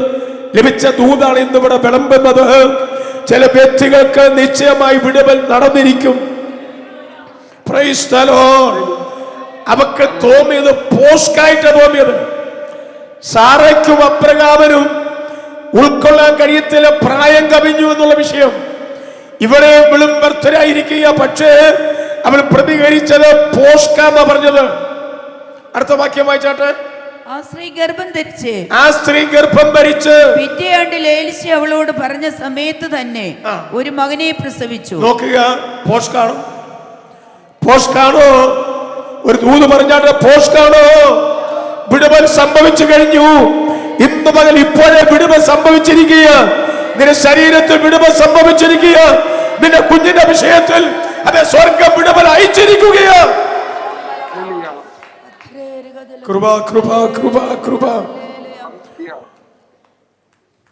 ലഭിച്ച ദൂതാണ് ഇന്നിവിടെ വിളമ്പുന്നത്. ചില വ്യക്തികൾക്ക് നിശ്ചയമായി വിടുതൽ നടന്നിരിക്കും. Price the Lord. അവക്ക് തോന്നിയത് പോസ്റ്റായിട്ട് തോന്നിയത്. സാറയ്ക്കും അബ്രഹാമിനും ഉൾക്കൊള്ളാൻ കഴിയത്തില്ല, പ്രായം കവിഞ്ഞു എന്നുള്ള വിഷയം. ഇവിടെ വിളുംബർത്തരായിരിക്കുക, പക്ഷേ അവൾ പ്രതികരിച്ചത് പോസ്റ്റാന്നാ പറഞ്ഞത്. അടുത്ത വാക്യം വായിച്ചാട്ടെ. ആ സ്ത്രീ ഗർഭം ധരിച്ച് പിറ്റേ ആണ്ടിൽ ഏലിശ അവളോട് പറഞ്ഞ സമയത്ത് തന്നെ ഒരു മകനെ പ്രസവിച്ചു. നോക്കുക, പോസ്റ്റാണോ? ഒരു ദൂത് പറഞ്ഞാട്ടെ, പോസ്റ്റാണോ? വിടുതൽ സംഭവിച്ചു കഴിഞ്ഞു. ഇന്ന് പകൽ ഇപ്പോഴേ വിടുതൽ സംഭവിച്ചിരിക്കുക. നിന്റെ ശരീരത്തിൽ വിടുതൽ സംഭവിച്ചിരിക്കുക. നിന്റെ കുഞ്ഞിന്റെ വിഷയത്തിൽ അത് സ്വർഗം വിടുതൽ അയച്ചിരിക്കുകയാണ്. കൃപ കൃപ കൃപ കൃപ.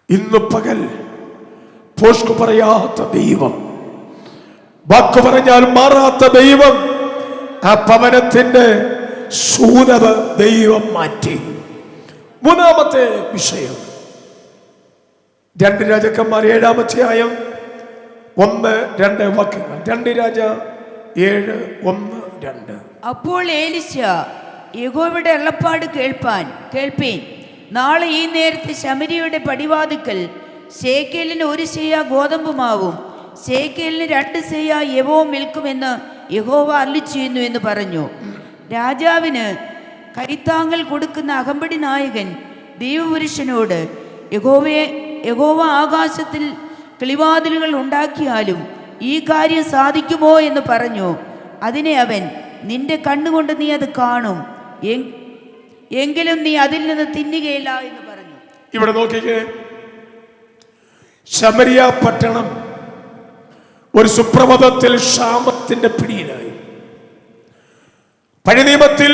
ഇന്ന് പകൽ പോഷ്കു പറയാത്ത ദൈവം, വാക്ക് പറഞ്ഞാൽ മാറാത്ത ദൈവം, ആ ഭവനത്തിന്റെ ശൂന്യത ദൈവം മാറ്റി. മൂന്നാമത്തെ വിഷയം, 2 രാജാക്കന്മാർ 7-ാം അധ്യായം 1-2 വാക്യങ്ങൾ. 2 രാജ 7:1-2. അപ്പോൾ ഏലിശ, യഹോവയുടെ അരുളപ്പാട് കേൾപ്പീൻ. നാളെ ഈ നേരത്തെ ശമരിയുടെ പടിവാതിക്കൽ ശേക്കേലിന് 1 ശേയ ഗോതമ്പ് മാവും ശേക്കേലിന് 2 ശേയ യവവും വിൽക്കുമെന്ന് യഹോവ അരുളിച്ചെയ്യുന്നു എന്ന് പറഞ്ഞു. രാജാവിന് കൈത്താങ്ങൽ കൊടുക്കുന്ന അകമ്പടി നായകൻ ദൈവപുരുഷനോട്, യഹോവ ആകാശത്തിൽ കിളിവാതിലുകൾ ഉണ്ടാക്കിയാലും ഈ കാര്യം സാധിക്കുമോ എന്ന് പറഞ്ഞു. അതിനെ അവൻ, നിന്റെ കണ്ണുകൊണ്ട് നീ അത് കാണും, എങ്കിലും നീ അതിൽ നിന്ന് തിന്നുകയില്ല എന്ന് പറഞ്ഞു. ഇവിടെ നോക്കിക്കേ, ശമരിയ പട്ടണം ഒരു സുപ്രഭാതത്തിൽ ക്ഷാമത്തിന്റെ പിടിയിലായി. പഴയ നിയമത്തിൽ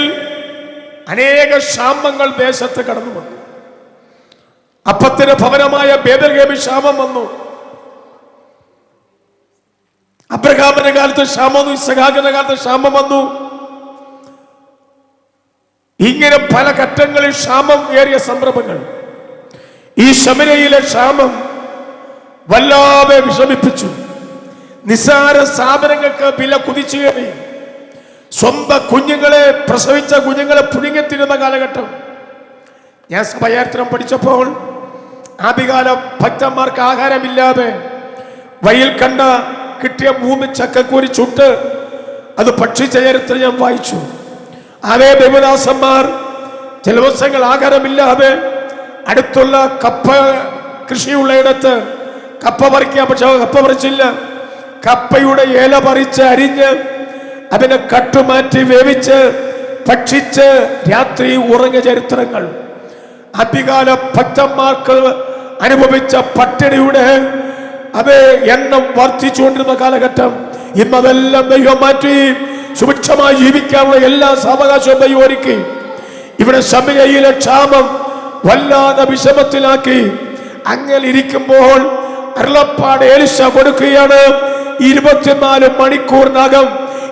അനേക ക്ഷാമങ്ങൾ ദേശത്ത് കടന്നു വന്നു. അപ്പത്തിന് ഭവനമായ ബേതൽഹേമിൽ ക്ഷാമം വന്നു. അബ്രഹാമിന്റെ കാലത്ത് ക്ഷാമം വന്നു. ഇസഹാക്കിന്റെ കാലത്ത് ക്ഷാമം വന്നു. ഇങ്ങനെ പല ഘട്ടങ്ങളിൽ ക്ഷാമം ഏറിയ സംരംഭങ്ങൾ. ഈ ശമര്യയിലെ ക്ഷാമം വല്ലാതെ വിഷമിപ്പിച്ചു. നിസ്സാര സാധനങ്ങൾക്ക് വില കുതിച്ചു കയറി. സ്വന്തം കുഞ്ഞുങ്ങളെ, പ്രസവിച്ച കുഞ്ഞുങ്ങളെ പുഴുങ്ങിത്തിരുന്ന കാലഘട്ടം. ഞാൻ സഭയാത്രം പഠിച്ചപ്പോൾ ആദ്യകാല ഭക്തന്മാർക്ക് ആഹാരമില്ലാതെ വയൽ കണ്ട കിട്ടിയ 3 ചക്കക്കൂരി ചുട്ട് അത് ഭക്ഷിച്ച ചരിത്രം ഞാൻ വായിച്ചു. അതേ ദേവദാസന്മാർ ചില ദിവസങ്ങൾ ആഹാരമില്ലാതെ അടുത്തുള്ള കപ്പ കൃഷിയുള്ളയിടത്ത് കപ്പ പറിക്കാൻ, പക്ഷെ കപ്പ പറിച്ചില്ല. കപ്പയുടെ ഇല പറിച്ച് അരിഞ്ഞ് അതിനെ കട്ടുമാറ്റി വേവിച്ച് ഭക്ഷിച്ച് രാത്രി ഉറങ്ങിയ ചരിത്രങ്ങൾ. ആദ്യകാല ഭക്തന്മാർക്ക് അനുഭവിച്ച പട്ടിണിയുടെ അത് എണ്ണം വർദ്ധിച്ചുകൊണ്ടിരുന്ന കാലഘട്ടം. ഇന്നതെല്ലാം ദൈവം മാറ്റി സുഭിക്ഷമായി ജീവിക്കാനുള്ള എല്ലാ സാവകാശവും ദൈവം ഒരുക്കി. ഇവിടെ ശമര്യയിലെ ക്ഷാമം വല്ലാതെ വിഷമത്തിലാക്കി. അങ്ങനെ ഇരിക്കുമ്പോൾ അരുളപ്പാട് എലീശ കൊടുക്കുകയാണ്, 24 മണിക്കൂറിനകം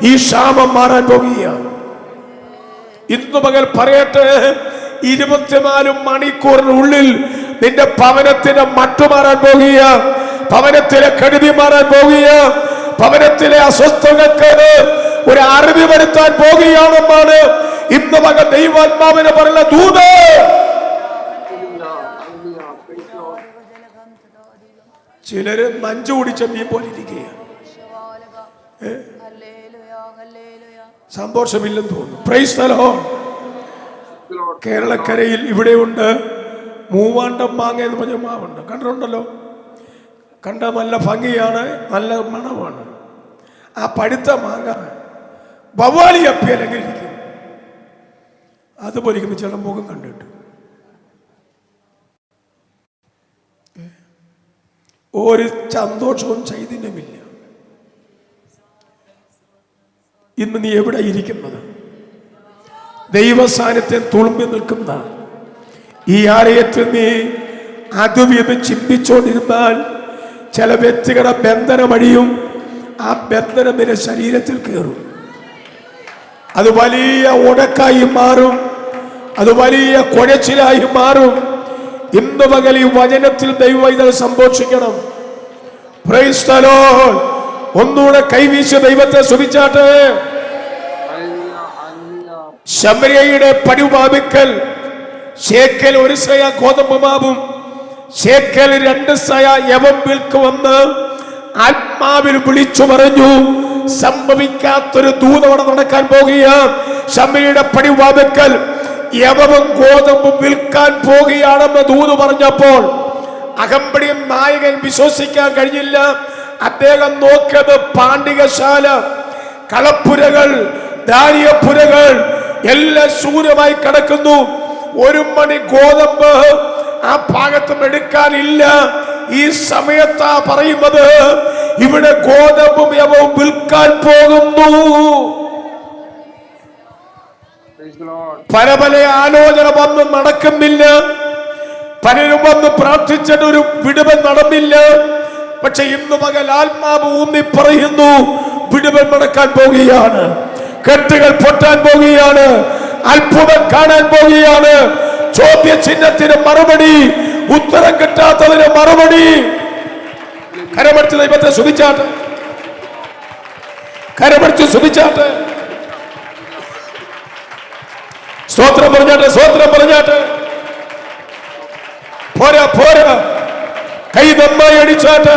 ഈ ക്ഷാമം മാറാൻ പോകുകയാണ്. ഇന്നു പകൽ പറയട്ടെ, 24 മണിക്കൂറിനുള്ളിൽ നിന്റെ ഭവനത്തിന്റെ മട്ടുമാറാൻ പോകുക, ഭവനത്തിലെ കെടുതി മാറാൻ പോകുക, ഭവനത്തിലെ അസ്വസ്ഥതകൾക്ക് ഒരു അറിവ് വരുത്താൻ പോകുകയാണെന്നാണ് ഇന്ന് പകൽ ദൈവാത്മാവിനെ പറയുന്ന ദൂത്. ചിലര് നഞ്ചു കുടിച്ച മീൻ പോലെ ഇരിക്കുകയാണ്. സന്തോഷമില്ലെന്ന് തോന്നുന്നു. Praise the lord. കേരളക്കരയിൽ ഇവിടെയുണ്ട് മൂവാണ്ടം മാങ്ങ എന്ന് പറഞ്ഞ മാവുണ്ട്, കണ്ടിട്ടുണ്ടല്ലോ. കണ്ട നല്ല ഭംഗിയാണ്, നല്ല മണമാണ്. ആ പഴുത്ത മാങ്ങ വവ്വാലി അപ്പിയല്ലെങ്കിൽ ഇരിക്കും. അതുപോലെ ഇരിക്കുന്ന ചില മുഖം കണ്ടിട്ട് ഒരു സന്തോഷവും ചൈതന്യമില്ല. ഇന്ന് നീ എവിടെ ഇരിക്കുന്നത്? ദൈവസാന്നിധ്യം തുളുമ്പി നിൽക്കുന്ന ഈ ആലയത്തിൽ നീ അതും ഇത് ചിന്തിച്ചുകൊണ്ടിരുന്നാൽ ചില വ്യക്തികളുടെ ബന്ധനം അഴിയും. ആ ബന്ധനം നിന്റെ ശരീരത്തിൽ കയറും. അത് വലിയ ഉടക്കായി മാറും, അത് വലിയ കുഴച്ചിലായി മാറും. ഇന്ന് പകൽ ഈ വചനത്തിൽ ദൈവം ഇത് സംഭോഷിക്കണം. Price the Lord. ഒന്നുകൂടെ കൈവീശ ദൈവത്തെ സ്തുതിച്ചാട്ടെ. ശമര്യയുടെ പടിവാതിൽക്കൽ ശേക്കൽ 1 സയ ഗോതമ്പ് മാവും ശേക്കൽ 2 സയ യവം വിൽക്കുമെന്ന് ആത്മാവിൽ വിളിച്ചു പറഞ്ഞു. സംഭവിക്കാത്തൊരു ദൂതവിടെ നടക്കാൻ പോകുക. ശമര്യയുടെ പടിവാതിൽക്കൽ യവവും ഗോതമ്പും വിൽക്കാൻ പോകുകയാണെന്ന് ദൂത് പറഞ്ഞപ്പോൾ അകമ്പടിയും നായകൻ വിശ്വസിക്കാൻ കഴിഞ്ഞില്ല. അദ്ദേഹം നോക്കിയത് പാണ്ഡികശാല, കളപ്പുരകൾ, ധാന്യപ്പുരകൾ എല്ലാം ശൂന്യമായി കിടക്കുന്നു. 1 മണി ഗോതമ്പ് ആ ഭാഗത്തും എടുക്കാനില്ല. ഈ സമയത്താ പറയുന്നത് ഇവിടെ ഗോതമ്പും യവവും വിൽക്കാൻ പോകുന്നു. പല പല ആലോചന വന്ന് നടക്കുന്നില്ല. പലരും വന്ന് പ്രാർത്ഥിച്ചിട്ട് ഒരു വിടുതൽ നടന്നില്ല. പക്ഷെ ഇന്ന് പകൽ ആത്മാവ് ഊന്നി പറയുന്നു, വിടുതൽ നടക്കാൻ പോകുകയാണ്, കെട്ടുകൾ പൊട്ടാൻ പോകുകയാണ്, അത്ഭുതം കാണാൻ പോകുകയാണ്. ചോദ്യ ചിഹ്നത്തിന് മറുപടി, ഉത്തരം കിട്ടാത്തതിന് മറുപടി. കരമടിച്ച് ദൈവത്തെ സ്തുതിച്ചാട്ടെ, കരമടിച്ച് സ്തുതിച്ചാട്ടെ. സ്തോത്രം പറഞ്ഞാട്ടെ, സ്തോത്രം പറഞ്ഞാട്ടെ. പോരാ പോരാ, കൈ നന്നായി അടിച്ചാട്ടെ.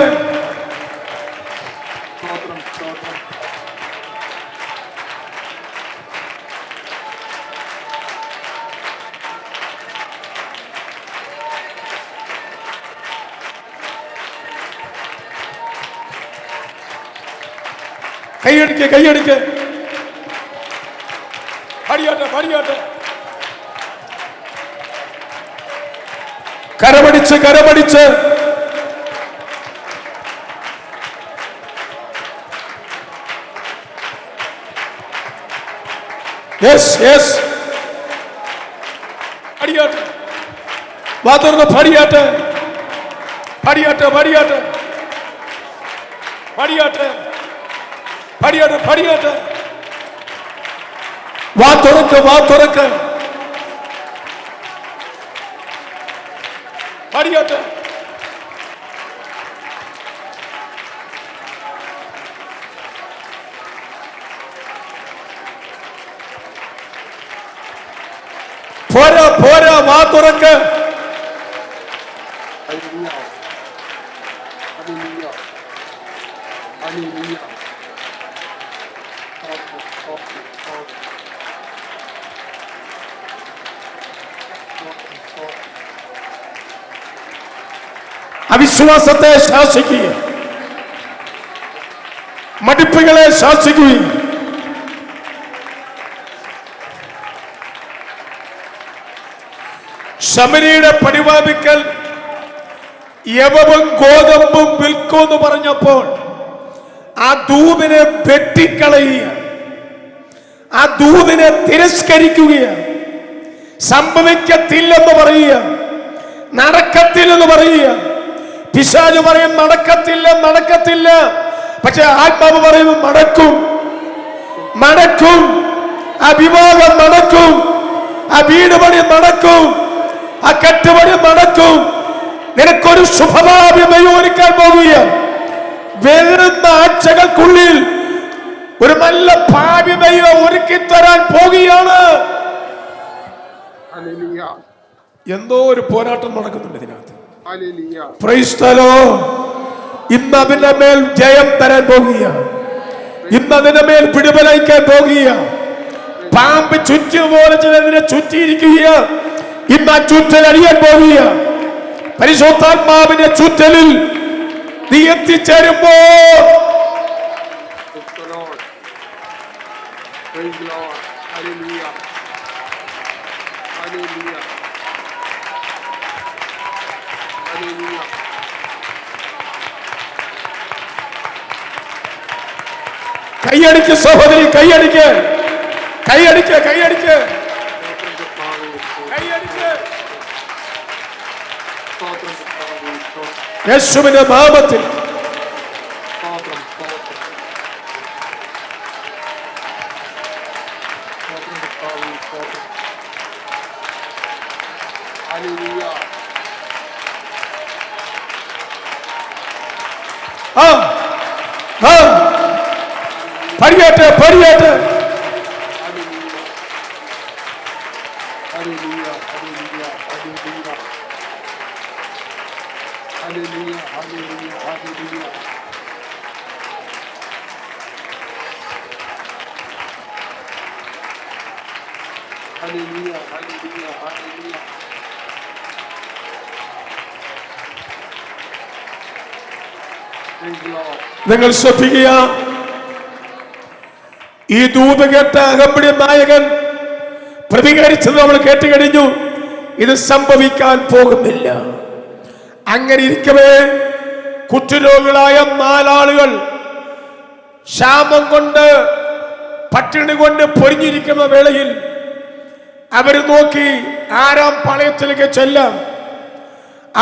കൈയടിക്ക്, കൈയടിക്ക്, പടിയാട്ടെ, പടിയാട്ടെ. കരമടിച്ച്, കരമടിച്ച്. യെസ് യെസ്, പടിയാട്ടെ, വാ തുറന്ന് പടിയാട്ടെ, പടിയാട്ടെ, പടിയാട്ടെ, പടിയാട്ടെ, പടിയാട്ടെ, പടിയാട്ടെ, വാ തുറക്ക്, വാ തുറക്ക്, പടിയാട്ടെ. പോരാ പോരാ, വാ തുറക്ക്. അവിശ്വാസത്തെ ശാസിക്കുക, മടിപ്പുകളെ ശാസിക്കുകയും ശമരിയുടെ പടിവാതിക്കൽ യവവും ഗോതമ്പും വിൽക്കുമെന്ന് പറഞ്ഞപ്പോൾ ആ ദൂതിനെ വെട്ടിക്കളയുക, ആ ദൂതിനെ തിരസ്കരിക്കുകയാണ്. സംഭവിക്കത്തില്ലെന്ന് പറയുക, നടക്കത്തില്ലെന്ന് പറയുക. പിശാച് പറയും നടക്കത്തില്ല, നടക്കത്തില്ല. പക്ഷെ ആത്മാവ് പറയുന്നു നടക്കും, നടക്കും. ആ വിവാഹം നടക്കും, ആ വീട് പണി നടക്കും, ആ കെട്ടുപണി നടക്കും. നിനക്കൊരു ശുഭഭാവി ഒരുക്കാൻ പോകുക. വരുന്ന ആഴ്ചകൾക്കുള്ളിൽ ഒരു നല്ല ഭാവി ദൈവം ഒരുക്കി തരാൻ പോകുകയാണ്. എന്തോ ഒരു പോരാട്ടം നടക്കുന്നുണ്ട് ഇതിനകത്ത്. Price the Lord. ഇന്ന് അതിന്റെ മേൽ ജയം തരാൻ പോകുക, ഇന്ന് അതിന്റെ മേൽ പിടിപലയിക്കാൻ പോകുക. പാമ്പ് ചുറ്റുപോലെ ചിലതിനെ ചുറ്റിയിരിക്കുക, ഇന്ന് ആ ചുറ്റൽ അടിയാൻ പോകുക. പരിശുദ്ധാത്മാവിന്റെ ചുറ്റലിൽ നീ എത്തിച്ചേരുമ്പോൾ കൈയടിക്ക് സഹോദരി, കൈയടിക്ക്, കൈയടിക്ക്, കൈയടിക്ക്, കൈയടിക്ക്. യേശുവിന്റെ നാമത്തിൽ പടിയാട്ടെ, പടിയാട്ടെ. നിങ്ങൾ ശ്രദ്ധിക്കുക. ഈ ദൂത് കേട്ട അകമ്പടി നായകൻ പ്രതികരിച്ചത് നമ്മൾ കേട്ടുകഴിഞ്ഞു. ഇത് സംഭവിക്കാൻ പോകുന്നില്ല. അങ്ങനെ ഇരിക്കവേ കുഷ്ഠരോഗികളായ 4 ആളുകൾ ക്ഷാമം കൊണ്ട് പട്ടിണി കൊണ്ട് പൊരിഞ്ഞിരിക്കുന്ന വേളയിൽ അവർ നോക്കി ആരാം പാളയത്തിലേക്ക് ചെല്ലാം,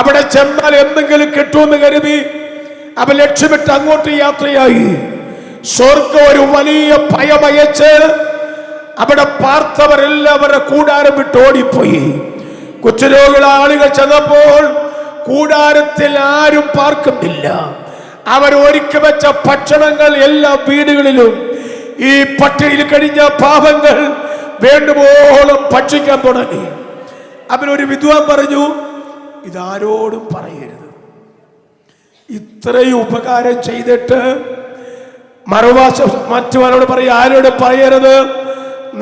അവിടെ ചെന്നാൽ എന്തെങ്കിലും കിട്ടുമെന്ന് കരുതി അവർ ലക്ഷ്യമിട്ട് അങ്ങോട്ട് യാത്രയായി. സ്വർഗ്ഗം ഒരു വലിയ ഭയമയച്ച് അവിടെ പാർത്തവരെല്ലാവരുടെ കൂടാരം വിട്ട് ഓടിപ്പോയി. കുഷ്ഠരോഗികളെ ആളുകൾ ചെന്നപ്പോൾ കൂടാരത്തിൽ ആരും പാർക്കുന്നില്ല. അവർ ഒരുക്കി വെച്ച ഭക്ഷണങ്ങൾ എല്ലാ വീടുകളിലും ഈ പട്ടിണിയിൽ കഴിഞ്ഞ പാപങ്ങൾ വേണ്ടുവോളം ഭക്ഷിക്കാൻ തുടങ്ങി. അവരൊരു വിദ്വാൻ പറഞ്ഞു, ഇതാരോടും പറയരുത്. ഇത്രയും ഉപകാരം ചെയ്തിട്ട് മറുവശം മറ്റുള്ളവരോട് പറയും, ആരോട് പറയരുത്,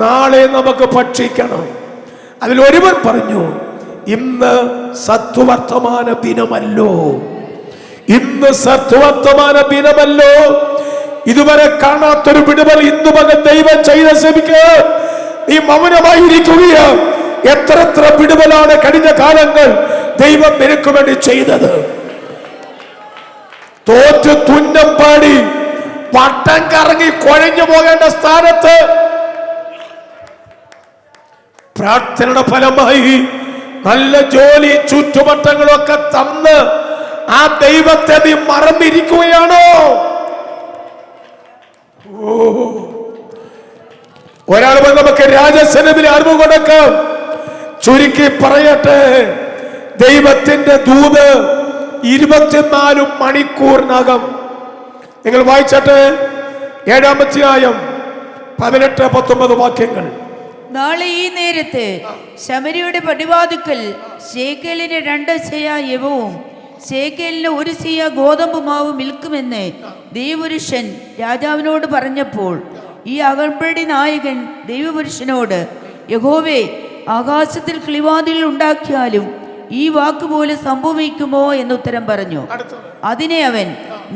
നാളെ നമുക്ക് ഭക്ഷിക്കണം. അതിലൊരുവൻ പറഞ്ഞു, ഇന്ന് സത്വർത്തമാന ദിനമല്ലോ, ഇന്ന് സത്വർത്തമാന ദിനമല്ലോ. ഇതുവരെ കാണാത്തൊരു വിടുതൽ ഇന്ന് മകൻ ദൈവം ചെയ്ത ശ്രമിക്കുക. നീ മൗനമായിരിക്കുകയോ? എത്ര വിടുതലാണ് കഴിഞ്ഞ കാലങ്ങൾ ദൈവം നിനക്ക് വേണ്ടി ചെയ്തത്. തോറ്റ് തുന്നം പാടി വട്ടം കറങ്ങി കുഴഞ്ഞു പോകേണ്ട സ്ഥാനത്ത് പ്രാർത്ഥനയുടെ ഫലമായി നല്ല ജോലി ചുറ്റുവട്ടങ്ങളൊക്കെ തന്ന് ആ ദൈവത്തെ നീ മറന്നിരിക്കുകയാണോ? ഒരാൾ നമുക്ക് രാജസനത്തിൽ അറിവ് കൊടുക്കാം. ചുരുക്കി പറയട്ടെ, ദൈവത്തിന്റെ ദൂത് 24 മണിക്കൂറിനകം, നിങ്ങൾ വായിച്ചട്ടെ 7-ാം അധ്യായം 18-19 വാക്യങ്ങൾ. നാളെ ഈ നേരത്ത് ശമരിയുടെ പടിവാതുക്കൽ ശേക്കേലിന് 2 സെയ യവവും ശേക്കേലിന് 1 സെയ ഗോതമ്പ് മാവും വിൽക്കുമെന്ന് ദൈവപുരുഷൻ രാജാവിനോട് പറഞ്ഞപ്പോൾ ഈ അകമ്പടി നായകൻ ദൈവപുരുഷനോട്, യഹോവേ, ആകാശത്തിൽ കിളിവാതിൽ ഉണ്ടാക്കിയാലും ഈ വാക്കുപോലെ സംഭവിക്കുമോ എന്നുത്തരം പറഞ്ഞു. അതിനെ അവൻ,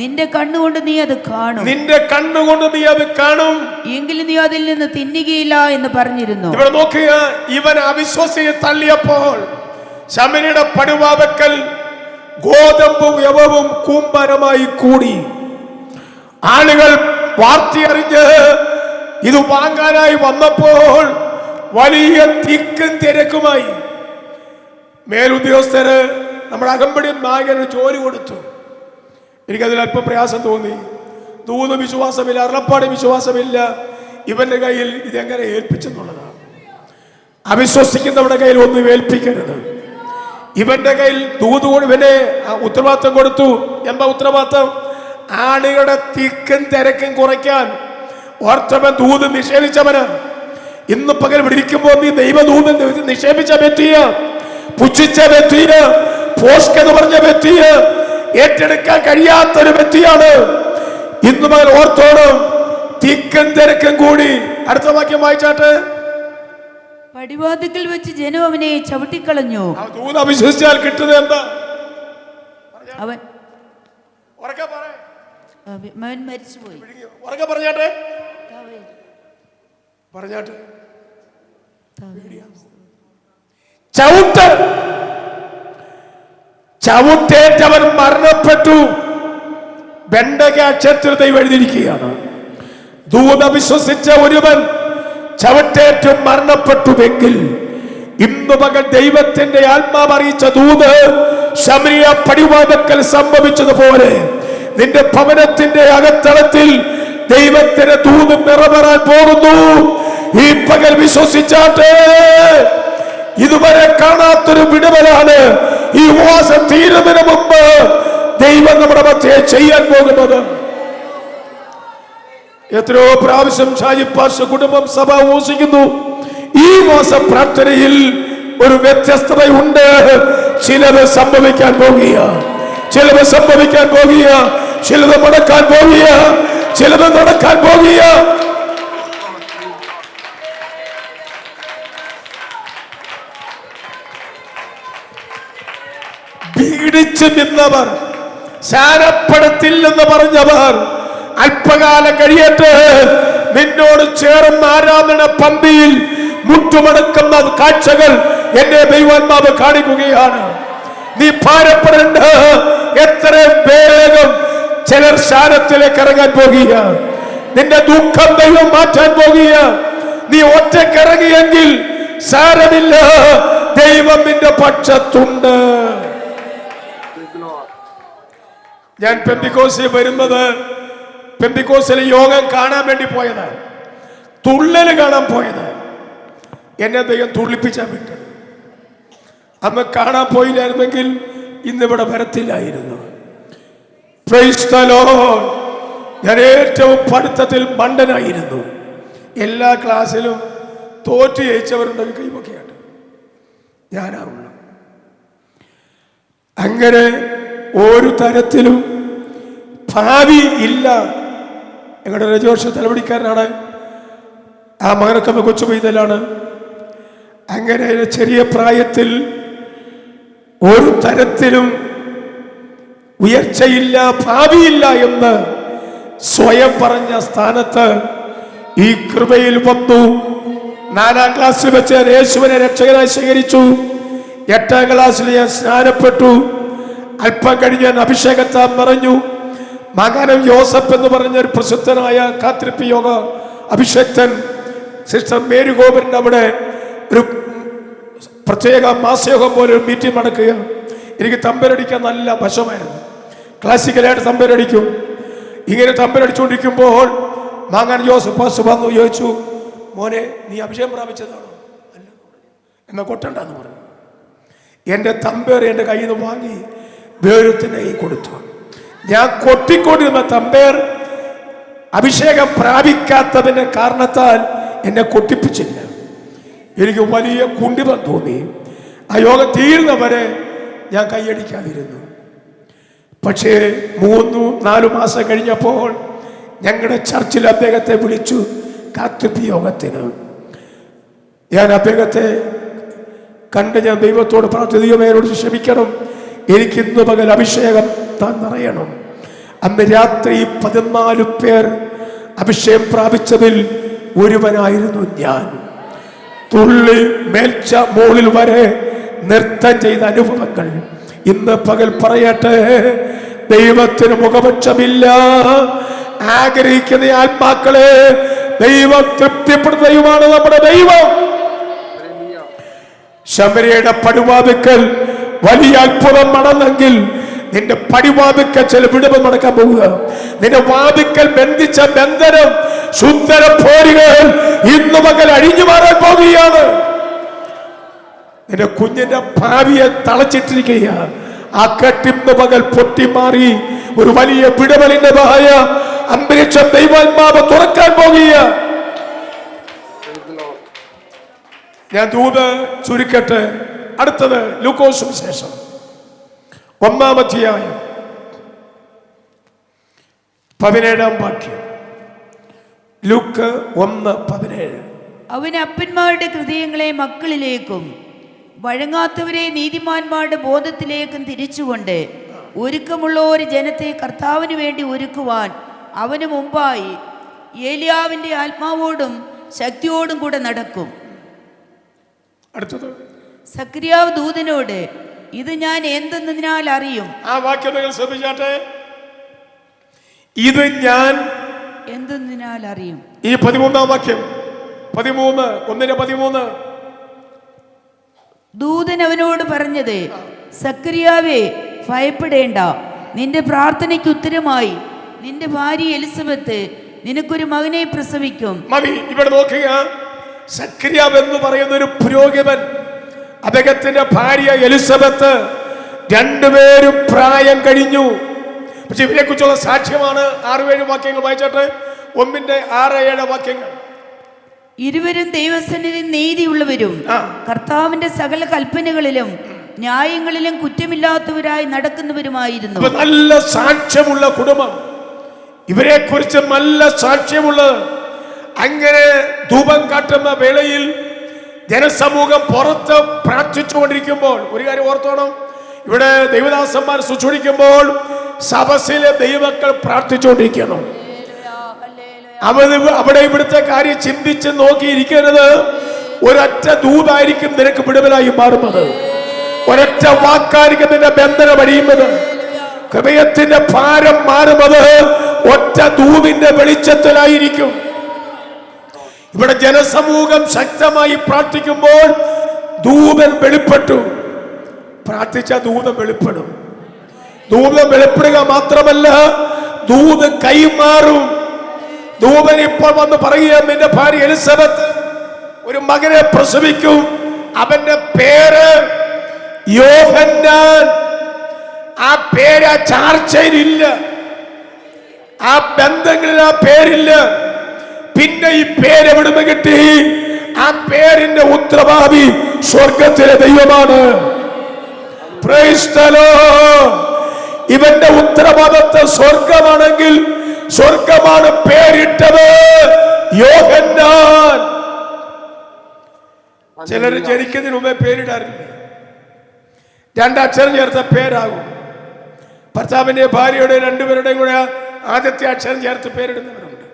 നിന്റെ കണ്ണുകൊണ്ട് നീ അത് കാണും, നിന്റെ കണ്ണുകൊണ്ട് നീ അത് കാണും, എങ്കിലും നീ അതിൽ നിന്ന് തിന്നുകയില്ല എന്ന് പറഞ്ഞിരുന്നു. ഇവിടെ നോക്കുക, ഇവൻ അവിശ്വസിയെ തള്ളിയപ്പോൾ ശമരിയുടെ പടിവാതിൽക്കൽ ഗോതമ്പും യവവും കൂമ്പാരമായി കൂടി. ആളുകൾ വാർത്തയറിഞ്ഞ് ഇത് വാങ്ങാനായി വന്നപ്പോൾ വലിയ തിക്കും തിരക്കുമായി. മേലുദ്യോഗസ്ഥര് നമ്മുടെ അകമ്പടി നായകന് ജോലി കൊടുത്തു. എനിക്കതിൽ അല്പം പ്രയാസം തോന്നി. ദൂത് വിശ്വാസമില്ല, അരുളപ്പാട് വിശ്വാസമില്ല. ഇവന്റെ കയ്യിൽ ഇതെങ്ങനെ ഏൽപ്പിച്ചെന്നുള്ളതാണ്. അവിശ്വസിക്കുന്നവരുടെ കയ്യിൽ ഒന്നും ഏൽപ്പിക്കരുത്. ഇവന്റെ കയ്യിൽ ദൂത് ഇവനെ ഉത്തരവാദിത്വം കൊടുത്തു. എന്താ ഉത്തരവാദിത്വം? ആളുകളുടെ തിക്കും തിരക്കും കുറയ്ക്കാൻ. ഓർത്തവൻ ദൂത് നിഷേധിച്ചവന് ഇന്ന് പകൽ വിളിക്കുമ്പോൾ നീ ദൈവദൂത് നിഷേധിച്ച വ്യക്തിയ, പുച്ഛിച്ച വ്യക്തിയ, പോസ്റ്റ് എന്ന് പറഞ്ഞ വ്യക്തിയ, ഏറ്റെടുക്കാൻ കഴിയാത്തൊരു വ്യക്തിയാണ്. ഇന്ന് പകൽ ഓർത്തോണം, തിക്കും തിരക്കും കൂടി. അടുത്ത വാക്യം വായിച്ചാട്ടെ. പടിവാതിക്കൽ വെച്ച് ജനം അവനെ ചവിട്ടിക്കളഞ്ഞു. ദൂത് അവിശ്വസിച്ചാൽ കിട്ടുന്നത് എന്താ? അവൻ മരിച്ചുപോയി. ഉറക്കെ പറഞ്ഞാട്ടെ, പറഞ്ഞാട്ടെ. ചവിട്ടേറ്റവൻ മരണപ്പെട്ടു. ബെണ്ടക അക്ഷരത്തിൽ ദൈവം എഴുതിയിരിക്കുകയാണ്. ദൂത് വിശ്വസിച്ച ഒരുവൻ ചവിട്ടേറ്റും മരണപ്പെട്ടുവെങ്കിൽ ഇന്ന് പകൽ ദൈവത്തിന്റെ ആത്മാവ് അറിയിച്ച ദൂത് ശമരിയ പടിവാതിൽക്കൽ സംഭവിച്ചതുപോലെ നിന്റെ ഭവനത്തിന്റെ അകത്തളത്തിൽ ദൈവത്തിന്റെ ദൂത് നിറവേറാൻ പോകുന്നു. ഈ പകൽ വിശ്വസിച്ചാട്ടെ. ഇതുവരെ കാണാത്തൊരു വിടുതലാണ് ഈ ഉപവാസം തീരുന്നതിന് മുമ്പ് ദൈവം നമ്മുടെ മധ്യേ ചെയ്യാൻ പോകുന്നത്. എത്രയോ പ്രാവശ്യം ഷാജി പാഷ കുടുംബം സഭ ഘോഷിക്കുന്നു. ഈ മാസ പ്രാർത്ഥനയിൽ ഒരു വ്യത്യസ്തതയുണ്ട്. ചിലത് സംഭവിക്കാൻ പോകുക, ചിലത് സംഭവിക്കാൻ പോകുക, ചിലത് നടക്കാൻ പോകുക, ചിലത് നടക്കാൻ പോകുക. പീഡിച്ചു നിന്നവർ, ശാനപ്പെടുത്തില്ലെന്ന് പറഞ്ഞവർ അല്പകാലം കഴിയട്ടെ നിന്നോട് ചേർന്ന് ആരാധന പന്തിയിൽ മുട്ടുമടക്കുന്ന കാഴ്ചകൾ എന്നെ ദൈവാത്മാവ് കാണിക്കുകയാണ്. നീ ഭാരപ്പെടേണ്ട. എത്രയും വേഗം ചിലർ ശാനത്തിലേക്ക് ഇറങ്ങാൻ പോകുക. നിന്റെ ദുഃഖം ദൈവം മാറ്റാൻ പോകുക. നീ ഒറ്റക്കിറങ്ങിയെങ്കിൽ സാരമില്ല, ദൈവം നിന്റെ പക്ഷത്തുണ്ട്. ഞാൻ പെന്തിക്കോസിൽ വരുന്നത്, പെന്തിക്കോസിലെ യോഗം കാണാൻ വേണ്ടി പോയത്, തുള്ളല് കാണാൻ പോയത്. എന്നെ ദൈവം തുള്ളിപ്പിച്ചാൻ വിട്ടത്. അന്ന് കാണാൻ പോയില്ലായിരുന്നെങ്കിൽ ഇന്നിവിടെ വരത്തില്ലായിരുന്നു. Price the Lord. ഞാൻ ഏറ്റവും പഠിത്തത്തിൽ മണ്ടനായിരുന്നു. എല്ലാ ക്ലാസ്സിലും തോറ്റ് ജയിച്ചവരുണ്ടെങ്കിൽ കൈവൊക്കെയാണ് ഞാനാവുള്ളൂ. അങ്ങനെ ഒരു തരത്തിലും ഭാവി ഇല്ല. ഞങ്ങളുടെ രജോഷ തലവടിക്കാരനാണ്. ആ മകനൊക്കെ കൊച്ചു പൈതലാണ്. അങ്ങനെ ചെറിയ പ്രായത്തിൽ ഒരു തരത്തിലും ഉയർച്ചയില്ല, ഭാവിയില്ല എന്ന് സ്വയം പറഞ്ഞ സ്ഥാനത്ത് ഈ കൃപയിൽ വന്നു. 4-ാം ക്ലാസ്സിൽ വെച്ച് ഞാൻ യേശുവിനെ രക്ഷകനായി സ്വീകരിച്ചു. 8-ാം ക്ലാസ്സിൽ ഞാൻ സ്നാനപ്പെട്ടു. അല്പം കഴിഞ്ഞ് ഞാൻ അഭിഷേകത്താൽ നിറഞ്ഞു. മകനും യോസഫ് എന്ന് പറഞ്ഞ ഒരു പ്രസിദ്ധനായ കാത്തിരിപ്പ് യോഗ അഭിഷേക്തൻ സിസ്റ്റർ മേരി ഗോപന്റെ അവിടെ ഒരു പ്രത്യേക മാസയോഗം പോലെ ഒരു മീറ്റിംഗ് നടക്കുക. എനിക്ക് തമ്പരടിക്കാൻ നല്ല വശമായിരുന്നു. ക്ലാസിക്കലായിട്ട് തമ്പരടിക്കും. ഇങ്ങനെ തമ്പരടിച്ചുകൊണ്ടിരിക്കുമ്പോൾ മാങ്ങാൻ ജോസഫ് പാസ്റ്റർ വന്നു ചോദിച്ചു, മോനെ നീ അഭിഷേകം പ്രാപിച്ചതാണോ? അല്ല. എന്നാ കൊട്ടണ്ടെന്ന് പറഞ്ഞു. എൻ്റെ തമ്പേർ എൻ്റെ കയ്യിൽ നിന്ന് വാങ്ങി വേറൊരുത്തിൻ്റെ കൈ കൊടുത്തു. ഞാൻ കൊട്ടിക്കൊണ്ടിരുന്ന തമ്പേർ അഭിഷേകം പ്രാപിക്കാത്തതിൻ്റെ കാരണത്താൽ എന്നെ കൊട്ടിപ്പിച്ചില്ല. എനിക്ക് വലിയ കുണ്ഠിതം തോന്നി. ആ യോഗം തീരുന്നവരെ ഞാൻ കൈയടിക്കാതിരുന്നു. പക്ഷേ 3-4 മാസം കഴിഞ്ഞപ്പോൾ ഞങ്ങളുടെ ചർച്ചിൽ അദ്ദേഹത്തെ വിളിച്ചു കാത്തുപ്പി യോഗത്തിന്. ഞാൻ അദ്ദേഹത്തെ കണ്ട് ഞാൻ ദൈവത്തോട് പ്രാർത്ഥിച്ചു, ദൈവമേനോട് ക്ഷമിക്കണം, എനിക്ക് ഇന്ന് പകൽ അഭിഷേകം താൻ നിറയണം. അന്ന് രാത്രി 14 പേർ അഭിഷേകം പ്രാപിച്ചതിൽ ഒരുവനായിരുന്നു ഞാൻ. തുള്ളി മേൽച്ച മുകളിൽ വരെ നൃത്തം ചെയ്ത അനുഭവങ്ങൾ. ഇന്ന് പകൽ പറയട്ടെ, ദൈവത്തിന് മുഖപക്ഷമില്ല. ആഗ്രഹിക്കുന്ന ആത്മാക്കളെ ദൈവം തൃപ്തിപ്പെടുന്ന ദൈവമാണ് നമ്മുടെ ദൈവം. ശമരിയുടെ പടിവാതിക്കൽ വലിയ അത്ഭുതം നടന്നെങ്കിൽ നിന്റെ പടിവാതിക്കൽ ചില വിടവ് നടക്കാൻ പോവുക. നിന്റെ വാതിക്കൽ ബന്ധിച്ച ബന്ധനം സുന്ദര പോരുകൾ ഇന്നു പകൽ അഴിഞ്ഞു മാറാൻ പോവുകയാണ്. നിന്റെ കുഞ്ഞിന്റെ ഭാവിയെ തളച്ചിട്ടിരിക്കുക. ആ കെട്ടിന്ന് പകൽ പൊട്ടിമാറി ഒരു വലിയ വിടവലിന്റെ ബാഹ്യ അന്തരീക്ഷം ദൈവാത്മാവ് തുറക്കാൻ പോകുക. ഞാൻ ദൂത് ചുരുക്കട്ടെ. അടുത്തത് ലൂക്കോസ് സുവിശേഷം 1-ാം അധ്യായം 17-ാം വാക്യം. ലൂക്ക് 1:17. അവൻ അപ്പന്മാരുടെ ഹൃദയങ്ങളെ മക്കളിലേക്കും വഴങ്ങാത്തവരെ നീതിമാന്മാരുടെ ബോധത്തിലേക്കും തിരിച്ചുകൊണ്ട് ഒരുക്കമുള്ള ഒരു ജനത്തെ കർത്താവിന് വേണ്ടി ഒരുക്കുവാൻ അവന് മുമ്പായി ഏലിയാവിൻ്റെ ആത്മാവോടും ശക്തിയോടും കൂടെ നടക്കും. അടുത്തത് സക്രിയാവ് ദൂതനോട്, ഇത് ഞാൻ എന്തെന്നതിനാൽ അറിയും. ആ വാക്യം നിങ്ങൾ ശ്രദ്ധിച്ചാട്ടെ. ഇത് ഞാൻ എന്തെന്നതിനാൽ അറിയും. ഈ 13-ാം വാക്യം 13 ദൂതൻ അവനോട് പറഞ്ഞത്, സക്രിയാവേ ഭയപ്പെടേണ്ട, നിന്റെ പ്രാർത്ഥനയ്ക്ക് ഉത്തരമായി നിന്റെ ഭാര്യ എലിസബത്ത് നിനക്കൊരു മകനെ പ്രസവിക്കും. മതി, ഇവിടെ നോക്കുക. സക്രിയാവ് എന്ന് പറയുന്ന ഒരു പുരോഹിതൻ, അദ്ദേഹത്തിന്റെ ഭാര്യ എലിസബത്ത്, രണ്ടുപേരും പ്രായം കഴിഞ്ഞു. പക്ഷെ ഇവരെ കുറിച്ചുള്ള സാക്ഷ്യമാണ് 6-7 വാക്യങ്ങൾ വായിച്ചോട്ടെ. 1-6-7 വാക്യങ്ങൾ. ഇരുവരും ദൈവസന്നിധി നീതിയുള്ളവരും കർത്താവിന്റെ സകല കൽപ്പനകളിലും ന്യായങ്ങളിലും കുറ്റമില്ലാത്തവരായി നടക്കുന്നവരുമായിരുന്നു. നല്ല സാക്ഷ്യമുള്ള കുടുംബം, ഇവരെ കുറിച്ച് നല്ല സാക്ഷ്യമുള്ളത്. അങ്ങനെ ധൂപം കാട്ടുന്ന വേളയിൽ ജനസമൂഹം പുറത്ത് പ്രാർത്ഥിച്ചുകൊണ്ടിരിക്കുമ്പോൾ ഒരു കാര്യം ഓർത്തോണം. ഇവിടെ ദൈവദാസന്മാർ ശുശ്രൂഷിക്കുമ്പോൾ സഭസിലെ ദൈവമക്കൾ പ്രാർത്ഥിച്ചുകൊണ്ടിരിക്കണം. അവിടെ ഇവിടുത്തെ കാര്യം ചിന്തിച്ച് നോക്കിയിരിക്കരുത്. ഒരൊറ്റ ദൂതായിരിക്കും നിനക്ക് വിടുതലായി മാറുന്നത്. ഒരൊറ്റ വാക്കായിരിക്കും നിന്റെ ബന്ധനം അടിയുന്നത്. ഹൃദയത്തിന്റെ ഭാരം മാറുന്നത് ഒറ്റ ദൂതിന്റെ വെളിച്ചത്തിലായിരിക്കും. ഇവിടെ ജനസമൂഹം ശക്തമായി പ്രാർത്ഥിക്കുമ്പോൾ ദൂതൻ വെളിപ്പെട്ടു. പ്രാർത്ഥിച്ച ദൂതൻ വെളിപ്പെടും. ദൂതൻ വെളിപ്പെടുക മാത്രമല്ല, ദൂത് കൈമാറും. ദൂതൻ ഇപ്പോൾ വന്ന് പറയുക, നിന്റെ ഭാര്യ എലിസബത്ത് ഒരു മകനെ പ്രസവിക്കും, അവന്റെ പേര് യോഹന്നാൻ. ആ പേര് ആ ചാർച്ചയിലില്ല, ആ ബന്ധങ്ങളിൽ ആ പേരില്ല. പിന്നെ ഈ പേര് എവിടുന്ന് കിട്ടി? ആ പേരിന്റെ ഉത്തരവാദി സ്വർഗത്തിലെ ദൈവമാണ്. Price the Lord. ഇവന്റെ ഉത്തരവാദിത്വം സ്വർഗമാണെങ്കിൽ സ്വർഗമാണ് പേരിട്ടത് യോഹന്നാൻ. ചിലർ ജനിക്കുന്നതിന് മുമ്പേ പേരിടാറില്ല. 2 അക്ഷരം ചേർത്ത പേരാകും. ഭർത്താവിന്റെ ഭാര്യയുടെ 2 പേരുടെയും കൂടെ ആദ്യത്തെ അക്ഷരം ചേർത്ത് പേരിടുന്നവരുണ്ട്.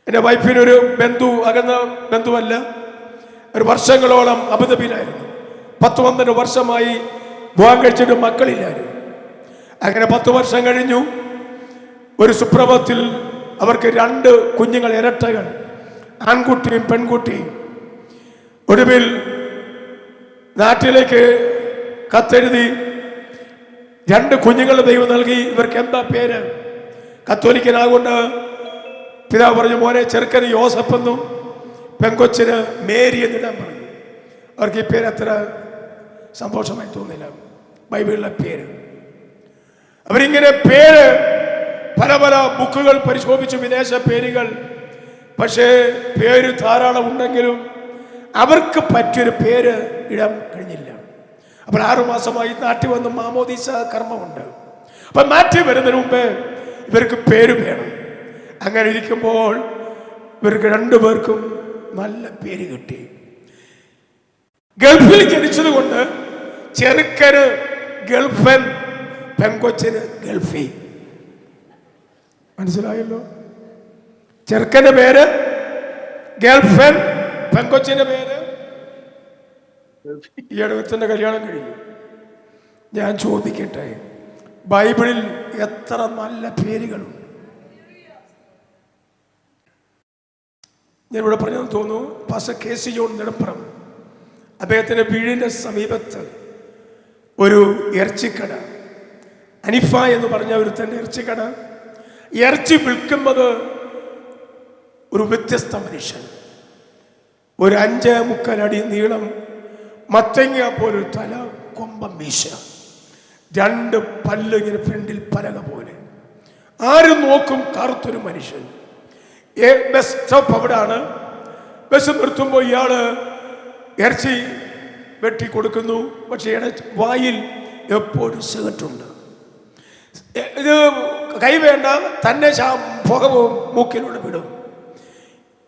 എൻ്റെ വൈഫിനൊരു ബന്ധു, അകന്ന ബന്ധുവല്ല, ഒരു വർഷങ്ങളോളം അബുദാബിയിലായിരുന്നു. 10-12 വർഷമായി വിവാഹം കഴിച്ചിട്ട് മക്കളില്ലായിരുന്നു. അങ്ങനെ 10 വർഷം കഴിഞ്ഞു. ഒരു സുപ്രഭാതത്തിൽ അവർക്ക് 2 കുഞ്ഞുങ്ങൾ, ഇരട്ടകൾ, ആൺകുട്ടിയും പെൺകുട്ടിയും. ഒടുവിൽ നാട്ടിലേക്ക് കത്തെഴുതി 2 കുഞ്ഞുങ്ങളുടെ ദൈവം നൽകി. ഇവർക്ക് എന്താ പേര്? കത്തോലിക്കനാകൊണ്ട് പിതാവ് പറഞ്ഞു, മോനെ ചെറുക്കന് യോസഫ് എന്നും പെങ്കൊച്ചിന് മേരി എന്നിടാൻ പറഞ്ഞു. അവർക്ക് ഈ പേര് അത്ര സന്തോഷമായി തോന്നില്ല, ബൈബിളിലെ പേര്. അവരിങ്ങനെ പേര് പല പല ബുക്കുകൾ പരിശോധിച്ചു, വിദേശ പേരുകൾ. പക്ഷേ പേര് ധാരാളം ഉണ്ടെങ്കിലും അവർക്ക് പറ്റിയൊരു പേര് ഇടാൻ കഴിഞ്ഞില്ല. അപ്പോൾ 6 മാസമായി നാട്ടിൽ വന്ന് മാമോദീസ കർമ്മമുണ്ട്. അപ്പം നാട്ടിൽ വരുന്നതിന് മുമ്പേ ഇവർക്ക് പേര് വേണം. അങ്ങനെ ഇരിക്കുമ്പോൾ ഇവർക്ക് 2 പേർക്കും നല്ല പേര് കിട്ടി. ഗൾഫിൽ ജനിച്ചത് കൊണ്ട് ചെറുക്കന് ഗൾഫൻ, പെങ്കൊച്ചിന് ഗൾഫി. മനസ്സിലായല്ലോ? ചെറുക്കന്റെ പേര് ഗൾഫൻ, പെങ്കൊച്ചിന്റെ പേര്. ഈ അടുത്തിന്റെ കല്യാണം കഴിഞ്ഞു. ഞാൻ ചോദിക്കട്ടെ, ബൈബിളിൽ എത്ര നല്ല പേരുകളുണ്ട്? ഞാൻ ഇവിടെ പറഞ്ഞെന്ന് തോന്നുന്നു. പാസ്റ്റർ KC ജോൺ നെടുമ്പുറം, അദ്ദേഹത്തിന്റെ വീടിന്റെ സമീപത്ത് ഒരു ഇറച്ചിക്കട, അനിഫ എന്ന് പറഞ്ഞ ഒരുത്തൻ്റെ ഇറച്ചിക്കട. ഇറച്ചി വിൽക്കുന്നത് ഒരു വ്യത്യസ്ത മനുഷ്യൻ. ഒരു 5.25 അടി നീളം, മത്തങ്ങ പോലൊരു തല, കൊമ്പം മീശ, 2 പല്ല് ഇങ്ങനെ ഫ്രണ്ടിൽ പലക പോലെ. ആരും നോക്കും കറുത്തൊരു മനുഷ്യൻ. Bus stop അവിടാണ്. ബസ് നിർത്തുമ്പോൾ ഇയാള് ഇറച്ചി വെട്ടി കൊടുക്കുന്നു. പക്ഷേ വായിൽ എപ്പോഴും സിഗരറ്റുണ്ട്. ഇത് കൈ വേണ്ട, തന്നെ പുക മൂക്കിലൂടെ വിടും.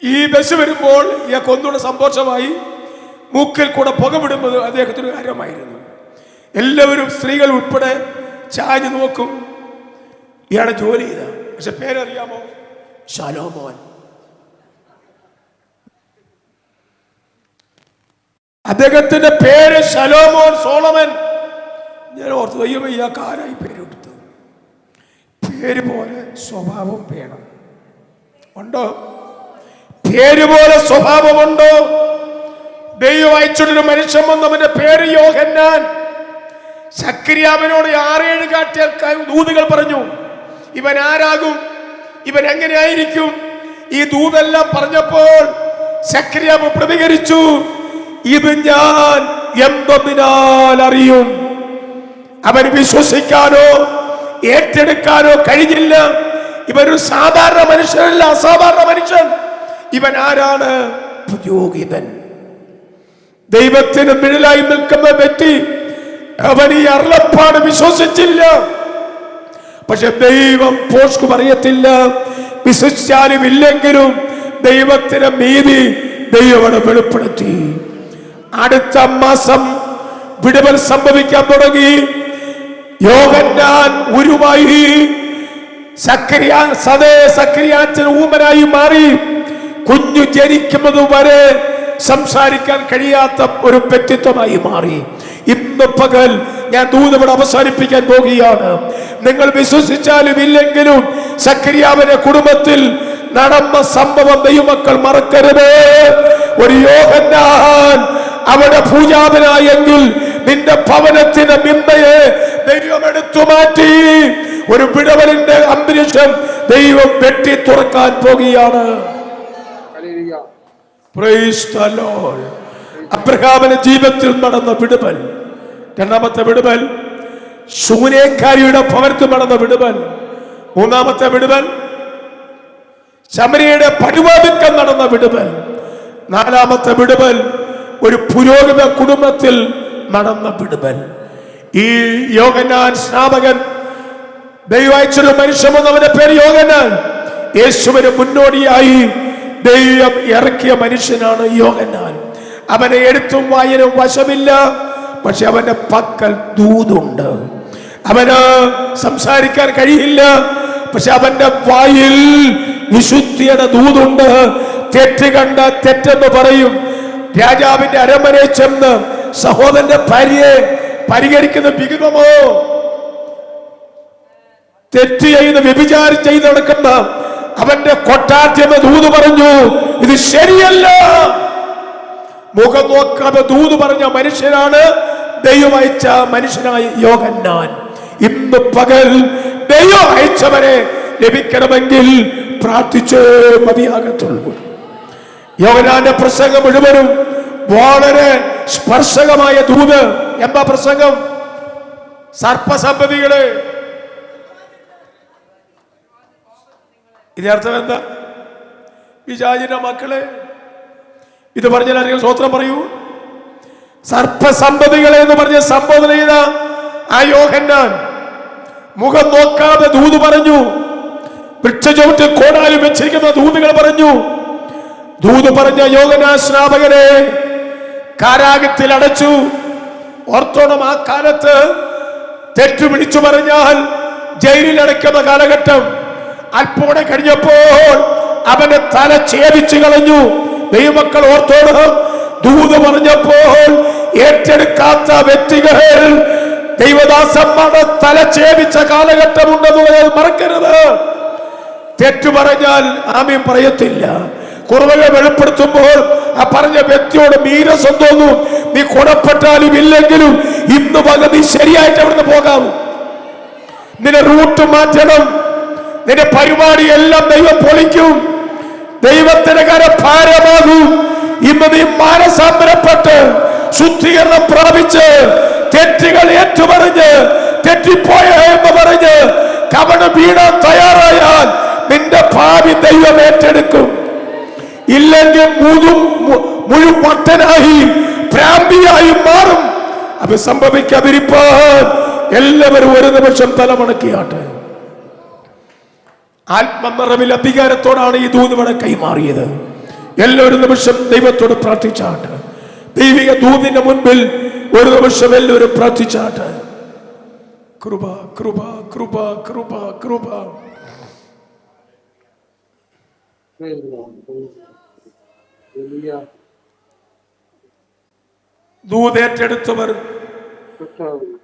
ഈ ബസ് വരുമ്പോൾ ഇയാൾക്ക് ഒന്നുകൂടെ സന്തോഷമായി. മൂക്കിൽ കൂടെ പുക വിടുന്നത് അദ്ദേഹത്തിന് കാര്യമായിരുന്നു. എല്ലാവരും സ്ത്രീകൾ ഉൾപ്പെടെ ചാഞ്ഞു നോക്കും. ഇയാളെ ജോലി ചെയ്ത, പക്ഷെ പേരറിയാമോ? ശലോമോൻ. അദ്ദേഹത്തിന്റെ പേര് ശലോമോൻ, സോളമൻ. ഞാൻ ഓർത്തു, ദൈവമേ ഇയാൾക്ക് ആരായി പേരെടുത്തു? പേര് പോലെ സ്വഭാവം വേണം. ഉണ്ടോ? പേര് പോലെ സ്വഭാവമുണ്ടോ? ദൈവം അയച്ചൊരു മനുഷ്യൻ വന്ന്, അവന്റെ പേര് യോഹന്നാൻ. സക്രിയാവിനോട് 6-7 കാട്ടിയ ദൂതുകൾ പറഞ്ഞു, ഇവൻ ആരാകും, ഇവൻ എങ്ങനെയായിരിക്കും? ഈ ദൂതെല്ലാം പറഞ്ഞപ്പോൾ സക്രിയാവ് പ്രതികരിച്ചു, ഇത് ഞാൻ എന്തൊന്നിനാൽ അറിയും. അവൻ വിശ്വസിക്കാനോ ഏറ്റെടുക്കാനോ കഴിഞ്ഞില്ല. ഇവനൊരു സാധാരണ മനുഷ്യനല്ല, അസാധാരണ മനുഷ്യൻ. ഇവൻ ആരാണ്? പുരോഹിതൻ. ദൈവത്തിന് നിഴലായി നിൽക്കുന്ന വ്യക്തി. അവൻ ഈ അരുളപ്പാട് വിശ്വസിച്ചില്ല. പക്ഷെ ദൈവം പോഷ്കു പറയത്തില്ല. വിശ്വസിച്ചാലും ഇല്ലെങ്കിലും ദൈവത്തിന് നീതി ദൈവം വെളിപ്പെടുത്തി. അടുത്ത മാസം വിടുതൽ സംഭവിക്കാൻ തുടങ്ങി. യോഹന്നാൻ ഉരുവായി, സക്രിയാച്ചൻ ഊമനായി മാറി. കുഞ്ഞു ജനിക്കുന്നത് വരെ സംസാരിക്കാൻ കഴിയാത്ത ഒരു വ്യക്തിത്വമായി മാറി. ഇന്ന് പകൽ ഞാൻ ദൂതവിടെ അവസാനിപ്പിക്കാൻ പോകുകയാണ്. നിങ്ങൾ വിശ്വസിച്ചാലും ഇല്ലെങ്കിലും സക്രിയാവിന്റെ കുടുംബത്തിൽ നടന്ന സംഭവം ദൈവമക്കൾ മറക്കരുത്. ഒരു യോഹന്നാൻ അവിടെ പൂജാപനായെങ്കിൽ നിന്റെ ഭവനത്തിന്റെ നിന്ദയെ ദൈവം എടുത്തു മാറ്റി. ഒരു വിടവലിന്റെ അന്തരീക്ഷം ദൈവം വെട്ടി തുറക്കാൻ പോകുകയാണ്. അബ്രഹാമിന്റെ ജീവിതത്തിൽ നടന്ന വിടുതൽ. 2ാമത്തെ വിടുതൽ ശൂനേക്കാരിയുടെ ഭവനത്തിൽ നടന്ന വിടുതൽ. 3ാമത്തെ വിടുതൽ ശമരിയുടെ പടിവാതിൽക്കൽ നടന്ന വിടുതൽ. 4ാമത്തെ വിടുതൽ ഒരു പുരോഹിത കുടുംബത്തിൽ നടന്ന വിടുതൽ. ഈ യോഹന്നാൻ സ്നാപകൻ, ദൈവയച്ചൊരു മനുഷ്യൻ വന്നവന്റെ പേര് യോഹന്നാൻ. യേശുവിന് മുന്നോടിയായി ദൈവം ഇറക്കിയ മനുഷ്യനാണ് യോഹന്നാൻ. അവനെ എഴുത്തും വായനയും വശമില്ല, പക്ഷെ അവന്റെ പക്കൽ ദൂതുണ്ട്. അവന് സംസാരിക്കാൻ കഴിയില്ല, പക്ഷെ അവന്റെ വായിൽ വിശുദ്ധിയുടെ ദൂതുണ്ട്. തെറ്റ് കണ്ട തെറ്റെന്ന് പറയും. രാജാവിന്റെ അരമനയിൽ ചെന്ന് സഹോദരന്റെ ഭാര്യയെ പരിഹരിക്കുന്ന വിഹിതമോ, തെറ്റ് ചെയ്ത് വ്യഭിചാരം ചെയ്ത് നടക്കുന്ന അവന്റെ കൊട്ടാരത്തിയെന്ന് ദൂത് പറഞ്ഞു, ഇത് ശരിയല്ല. മുഖം നോക്കാതെ ദൂത് പറഞ്ഞ മനുഷ്യനാണ് ദൈവം അയച്ച മനുഷ്യനായ യോഹന്നാൻ. ഇന്ന് പകൽ ദൈവം അയച്ചവരെ ലഭിക്കണമെങ്കിൽ പ്രാർത്ഥിച്ചേ മതിയാകത്തുള്ളൂ. യോഹന്നാന്റെ പ്രസംഗം മുഴുവനും വളരെ സ്പർശകമായ ദൂത്. എന്താ പ്രസംഗം? സർപ്പസന്തതികളെ. ഇതിനർത്ഥം എന്താ? പിശാചിന്റെ മക്കളെ. ഇത് പറഞ്ഞാൽ ആരെങ്കിലും സ്വോത്രം പറയൂ. സർപ്പസന്തതികളെ എന്ന് പറഞ്ഞ സംബോധന ചെയ്ത ആ യോഹന്നാൻ മുഖം നോക്കാതെ ദൂത് പറഞ്ഞു. വൃക്ഷചുവട്ടിൽ കോടാലി വെച്ചിരിക്കുന്ന ദൂതുകൾ പറഞ്ഞു. ദൂത് പറഞ്ഞ യോഹന്നാൻ സ്നാപകനെ കാരാഗ്രഹത്തിൽ അടച്ചു. ഓർത്തോണം, ആ കാലത്ത് തെറ്റു വിളിച്ചു പറഞ്ഞാൽ ജയിലിൽ അടയ്ക്കുന്ന കാലഘട്ടം. അല്പോടെ കഴിഞ്ഞപ്പോൾ അവന്റെ തല ഛേദിച്ചു കളഞ്ഞു. ദൈവമക്കൾ ഓർത്തോണം, ദൂത് പറഞ്ഞപ്പോൾ ഏറ്റെടുക്കാത്ത വ്യക്തികൾ ദൈവദാസന്മാരുടെ തല ഛേദിച്ച കാലഘട്ടമുണ്ടെന്നുള്ളത് മറക്കരുത്. തെറ്റു പറഞ്ഞാൽ ആമീൻ പറയത്തില്ല. കുറവുകൾ വെളിപ്പെടുത്തുമ്പോൾ ആ പറഞ്ഞ വ്യക്തിയോട് നീരസം തോന്നും. നീ കൊടപ്പെട്ടാലും ഇല്ലെങ്കിലും ഇന്ന് പകൽ നീ ശരിയായിട്ട് അവിടുന്ന് പോകാവൂ. നിന്റെ റൂട്ട് മാറ്റണം. നിന്റെ പരിപാടി എല്ലാം ദൈവം പൊളിക്കും. ദൈവത്തിന്റെ കരം ഭാരമാകും. ഇന്ന് നീ മാനസാന്തരപ്പെട്ട് ശുദ്ധീകരണം പ്രാപിച്ച് തെറ്റുകൾ ഏറ്റുപറഞ്ഞ് തെറ്റിപ്പോയ എന്ന് പറഞ്ഞ് കവണ് വീണാൻ തയ്യാറായാൽ നിന്റെ ഭാവി ദൈവം ഏറ്റെടുക്കും. ഇല്ലെങ്കിൽ മുഴുവട്ടനായി ഭ്രാന്തിയായി മാറും. അത് സംഭവിക്കാതിരിപ്പാൻ എല്ലാവരും ഒരു നിമിഷം തലമണക്കിയാട്ടെ. ആത്മനിറവിൽ അധികാരത്തോടാണ് ഈ ദൂതുവടെ കൈമാറിയത്. എല്ലാവരും നിമിഷം ദൈവത്തോട് പ്രാർത്ഥിച്ചാട്ട്. ദൈവിക ദൂതിന്റെ മുൻപിൽ ഒരു നിമിഷം എല്ലാവരും പ്രാർത്ഥിച്ചാട്ട്. കൃപ കൃപ കൃപ കൃപ കൃപ. ദൂതേറ്റെടുത്തവർ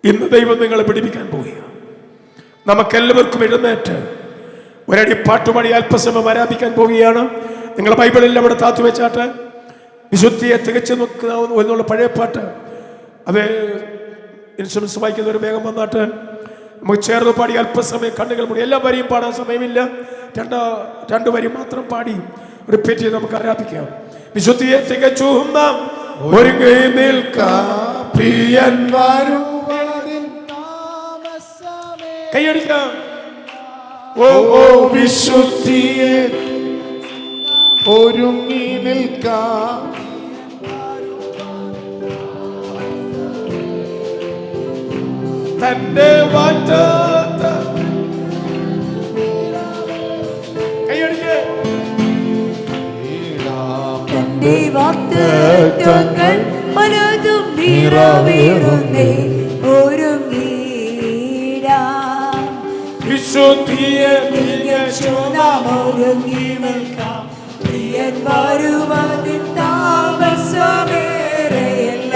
ഇന്ന് ദൈവം നിങ്ങളെ പിടിപ്പിക്കാൻ പോവുകയാണ്. നമുക്കെല്ലാവർക്കും എഴുന്നേറ്റ് ഒരടി പാട്ടുപാടി അല്പസമയം ആരാധിക്കാൻ പോവുകയാണ്. നിങ്ങൾ ബൈബിളിൽ അവിടെ താത്തു വെച്ചാട്ട് വിശുദ്ധിയെ തികച്ചു നോക്കുന്ന എന്നുള്ള പഴയ പാട്ട്, അത് ഇൻഷുറൻസ് വായിക്കുന്നവർ വേഗം വന്നാട്ട് നമുക്ക് ചേർന്ന് പാടി അല്പസമയം കണ്ണുകൾ മൂടി. എല്ലാ വരിയും പാടാൻ സമയമില്ല. രണ്ട് വരി മാത്രം പാടി റിപ്പീറ്റ് ചെയ്ത് നമുക്ക് ആരാധിക്കാം. വിശുദ്ധിയെ തികച്ചു ഒരുങ്ങി നിൽക്കാം പ്രിയൻ വരുവാനിൻ കൈയടിക്കാം. ഓ ഓ വിശുദ്ധിയെ ഒരുങ്ങി നിൽക്കാം തന്റെ വാറ്റാത്ത കൈയടിക്ക്. തന്റെ വാഗ്ദത്തങ്ങൾ പലതും നിറവേറുന്നേ ഒരുങ്ങിടാം. വിശുദ്ധിയെ തികച്ചു നാം ഒരുങ്ങി നിൽക്കാം പ്രിയൻ വരുവാനിൻ താമസമേറെയല്ല.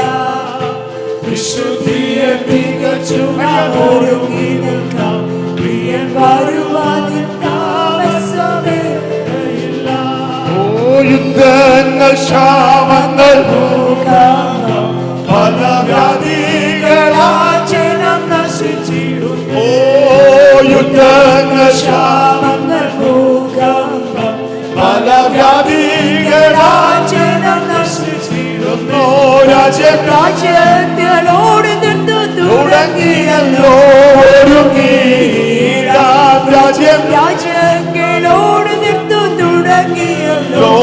വിശുദ്ധിയെ തികച്ചു നാം ഒരുങ്ങി നിൽക്കാം പ്രിയൻ വരുവാനിൻ താമസമേറെയല്ല. യുദ്ധങ്ങൾ ക്ഷാമങ്ങൾ പല വ്യാധികളാൽ ജനം നശിച്ചിടുന്നു. യുദ്ധങ്ങൾ ക്ഷാമങ്ങൾ പല വ്യാധികളാൽ ജനം നശിച്ചിടുന്നു. രാജ്യങ്ങളോട് നിർത്തു തുടങ്ങിയല്ലോ രാജ്യങ്ങളോട് നിർത്തു തുടങ്ങിയല്ലോ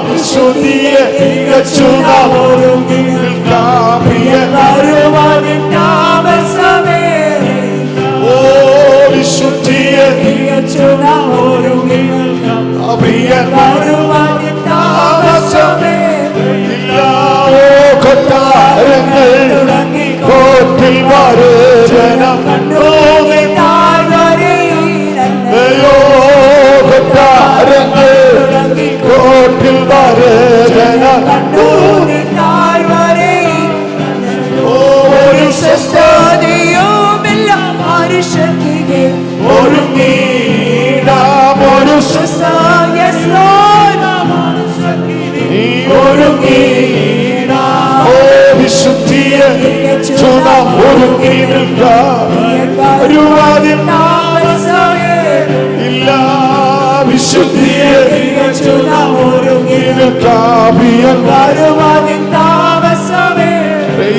വിശുദ്ധിയെ തികച്ചു നാം ഒരുങ്ങി നിൽക്കാം പ്രിയൻ വരുവാനിൻ താമസമേറെയില്ല. ഓ വിശുദ്ധിയെ തികച്ചു നാം ഒരുങ്ങി നിൽക്കാം പ്രിയൻ വരുവാനിൻ താമസമേറെയില്ല. കൊട്ടാരങ്ങൾ തുടങ്ങി ഒരുങ്ങി നിൽക്കാരുവാതിൻ ഇല്ല വിശുദ്ധിയെ ഒരുങ്ങി നിൽക്കാവിയൻ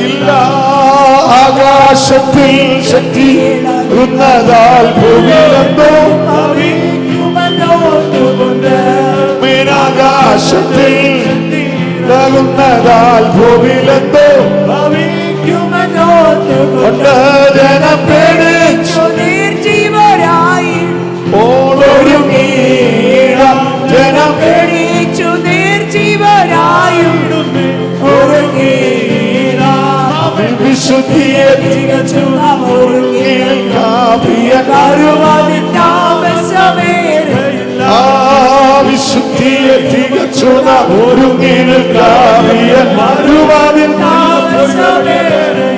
ഇല്ല ആകാശത്തിൽ ശക്തി ഉന്നതാൽ ഭൂമിയിലെന്തോ ആകാശത്തിൽ ഉന്നതാൽ ഭൂമിയിലെന്തോ ജനം പേടിച്ചു നിർജീവരായി ഓടൊരുങ്ങീട ജനം പേടിച്ചു നിർജീവരായും വിശുദ്ധിയെ വിശുദ്ധിയെ തികച്ചു ഒരുങ്ങി നിൽക്കാവിയൻ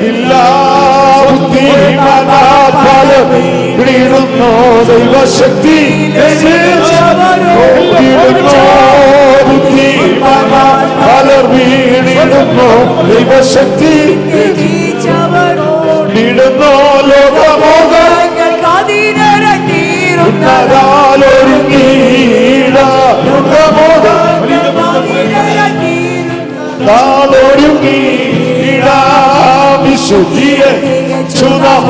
ഇല്ല വീഴുന്നു ദൈവശക്തി പലർ വീണിടുന്നു ദൈവശക്തി വീടുന്നു ലോകമോഹങ്ങൾ ഒരുങ്ങീട ഒരുങ്ങീട വിശുദ്ധിയെ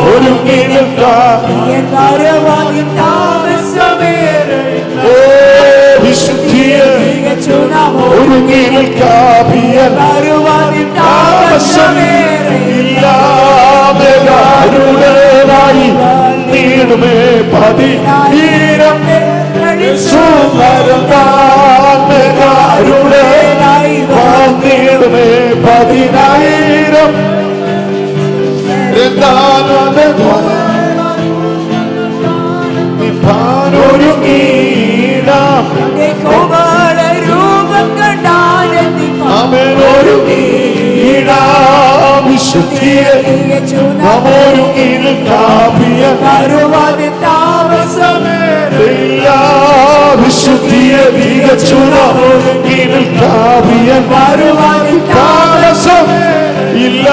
ഒരുങ്ങി നിൽക്കാം വിശുദ്ധിയെ ഒരുങ്ങി നിൽക്കാറുടേതായി നീടുമേ പതിനീരം നീടുമേ 10,000 രൂപം കണ്ടാലെത്തി വിശുദ്ധിയെ വിശുദ്ധിയെ ഇല്ല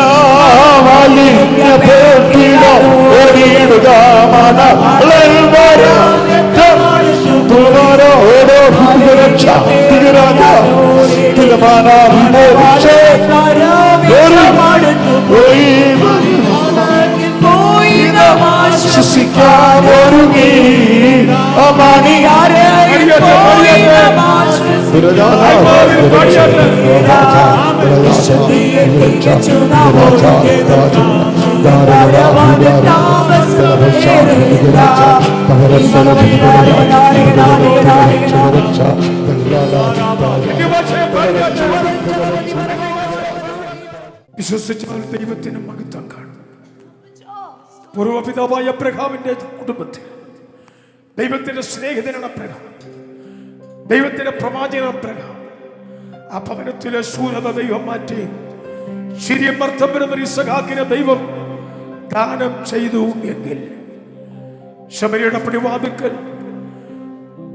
വലിയ ഓടിയിടുക ശ്വസിക്കാനൊരുങ്ങി മണിയാരെ വിശ്വസിച്ചാൽ ദൈവത്തിന് മഹത്വം കാണും. പൂർവപിതാവായ അബ്രഹാമിന്റെ കുടുംബത്തിൽ ദൈവത്തിന്റെ സ്നേഹിതനാണ് അബ്രഹാം, ദൈവത്തിന്റെ പ്രവാചകൻ അബ്രഹാം. ആ ഭവനത്തിലെ ശൂരത ദൈവം മാറ്റി ഇസഹാക്കിനെ ദൈവം ദാനം ചെയ്തു എങ്കിൽ ശമരിയുടെ പടിവാതിൽക്കൽ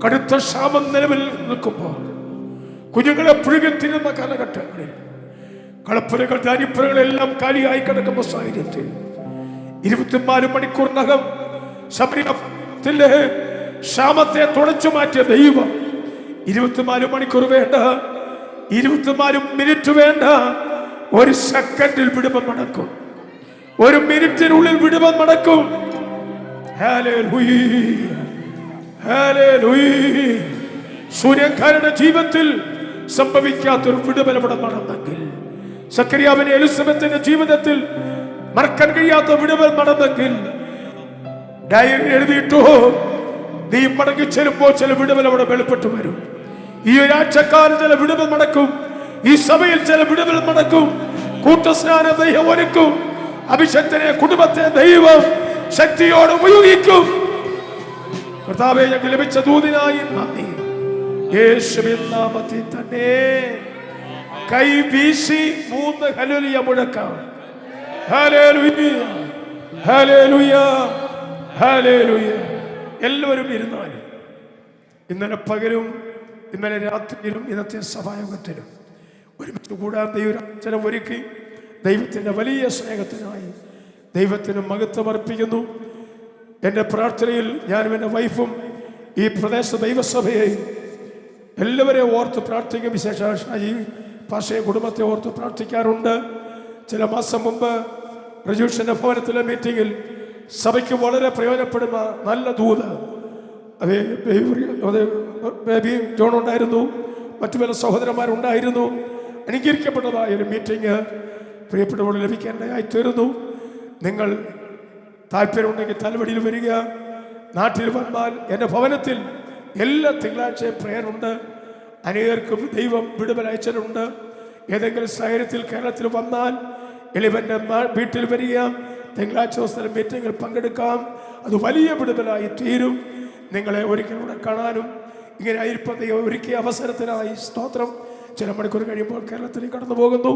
കടുത്ത ക്ഷാമം നിലവിൽ നിൽക്കുമ്പോൾ കുഞ്ഞുങ്ങളെ പുഴുകി തിന്നുന്ന കാലഘട്ടങ്ങളിൽ കളപ്പുരകൾ ധാന്യപ്പുരകളെല്ലാം കാലിയായി കിടക്കുന്ന സാഹചര്യത്തിൽ 24 മണിക്കൂറിനകം ശബരിമലത്തിലെ ക്ഷാമത്തെ തുടച്ചു മാറ്റിയ ദൈവം 24 മണിക്കൂർ വേണ്ട, 24 മിനിറ്റ് വേണ്ട, ഒരു സെക്കൻഡിൽ വിടുതൽ നടക്കും, ഒരു മിനിറ്റിനുള്ളിൽ വിടുതൽ നടക്കും. Hallelujah, hallelujah. സൂര്യക്കാരുടെ ജീവിതത്തിൽ സംഭവിക്കാത്തൊരു വിടുതൽ ഇവിടെ നടന്നെങ്കിൽ, സക്കറിയാവിന്റെ എലിസബത്തിന്റെ ജീവിതത്തിൽ മറക്കാൻ കഴിയാത്ത വിടുതൽ നടന്നെങ്കിൽ, ഡയറി എഴുതിയിട്ടോ നീ മടങ്ങി ചെല്ലുമ്പോൾ ചില വിടുതൽ അവിടെ വെളിപ്പെട്ടു വരും. ഈ ഒരാഴ്ചക്കാലം ചില വിടുതൽ നടക്കും, ഈ സഭയിൽ ചില വിടുതൽ നടക്കും. കൂട്ടസ്നാന ദൈവം ഒരുക്കും, അഭിഷക്തനെ കുടുംബത്തെ ദൈവം ശക്തിയോടെ ഉപയോഗിക്കും. കർത്താവേ, ഞങ്ങൾക്ക് ലഭിച്ച ദൂതിനായി നന്ദി. യേശുവിൻ നാമത്തിൽ തന്നെ കൈ വീശി 3 ഹല്ലേലൂയ മുഴക്കാം. ഹല്ലേലൂയ, ഹല്ലേലൂയ, ഹല്ലേലൂയ. എല്ലാവരും ഇരുന്നാലും ഇന്നലെ പകലും ഇന്നലെ രാത്രിയിലും ഇന്നത്തെ സഭായോഗത്തിലും ഒരുമിച്ച് കൂടാൻ ദൈവം ഒരുക്കി ദൈവത്തിൻ്റെ വലിയ സ്നേഹത്തിനായി ദൈവത്തിന് മഹത്വം അർപ്പിക്കുന്നു. എൻ്റെ പ്രാർത്ഥനയിൽ ഞാനും എൻ്റെ വൈഫും ഈ പ്രദേശ ദൈവസഭയെയും എല്ലാവരെയും ഓർത്ത് പ്രാർത്ഥിക്കും. വിശേഷാൽ പാഷയെ കുടുംബത്തെ ഓർത്ത് പ്രാർത്ഥിക്കാറുണ്ട്. ചില മാസം മുമ്പ് റജൂഷൻ്റെ ഭവനത്തിലെ മീറ്റിങ്ങിൽ സഭയ്ക്ക് വളരെ പ്രയോജനപ്പെടുന്ന നല്ല ദൂത് അത് ബേബി ജോൺ ഉണ്ടായിരുന്നു, മറ്റു പല സഹോദരന്മാരുണ്ടായിരുന്നു. അനുകരിക്കപ്പെട്ടതായ ഒരു മീറ്റിംഗ് പ്രിയപ്പെട്ടവരോട് ലഭിക്കേണ്ടതായി തീർന്നു. നിങ്ങൾ താല്പര്യമുണ്ടെങ്കിൽ തലവടിയിൽ വരിക. നാട്ടിൽ വന്നാൽ എൻ്റെ ഭവനത്തിൽ എല്ലാ തിങ്കളാഴ്ചയും പ്രേയറുണ്ട്. അനേകർക്കും ദൈവം വിടുതൽ അയച്ചിട്ടുണ്ട്. ഏതെങ്കിലും സാഹചര്യത്തിൽ കേരളത്തിൽ വന്നാൽ എളിവൻ്റെ വീട്ടിൽ വരിക. തിങ്കളാഴ്ച ദിവസത്തിൽ മീറ്റിങ്ങിൽ പങ്കെടുക്കാം. അത് വലിയ വിടുതലായി തീരും. നിങ്ങളെ ഒരിക്കലൂടെ കാണാനും ഇങ്ങനെ ആയിരിക്കും ദൈവം ഒരുക്കിയ അവസരത്തിനായി സ്തോത്രം. ചില മണിക്കൂർ കഴിയുമ്പോൾ കേരളത്തിലേക്ക് കടന്നു പോകുന്നു.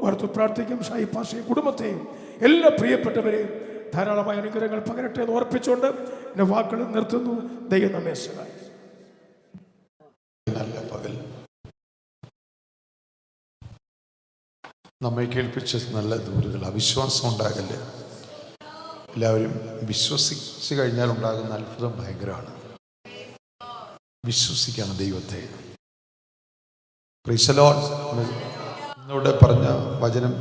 ഓർത്ത് പ്രാർത്ഥിക്കും. ഷായി പാഷയെ കുടുംബത്തെയും എല്ലാ പ്രിയപ്പെട്ടവരെയും ധാരാളമായ അനുഗ്രഹങ്ങൾ പകരട്ടെ എന്ന് ഓർപ്പിച്ചുകൊണ്ട് എൻ്റെ വാക്കുകൾ നിർത്തുന്നു. ദൈവം നമ്മെ സഹായിക്കും. നല്ല പകൽ നമ്മെ കേൾപ്പിച്ച നല്ല ദൂരുകൾ. അവിശ്വാസം ഉണ്ടാകല്ലേ. എല്ലാവരും വിശ്വസിച്ച് കഴിഞ്ഞാൽ ഉണ്ടാകുന്ന അത്ഭുതം ഭയങ്കരമാണ്. വിശ്വസിക്കണം ദൈവത്തെ. Price the Lord. എന്നോട് പറഞ്ഞ വചനം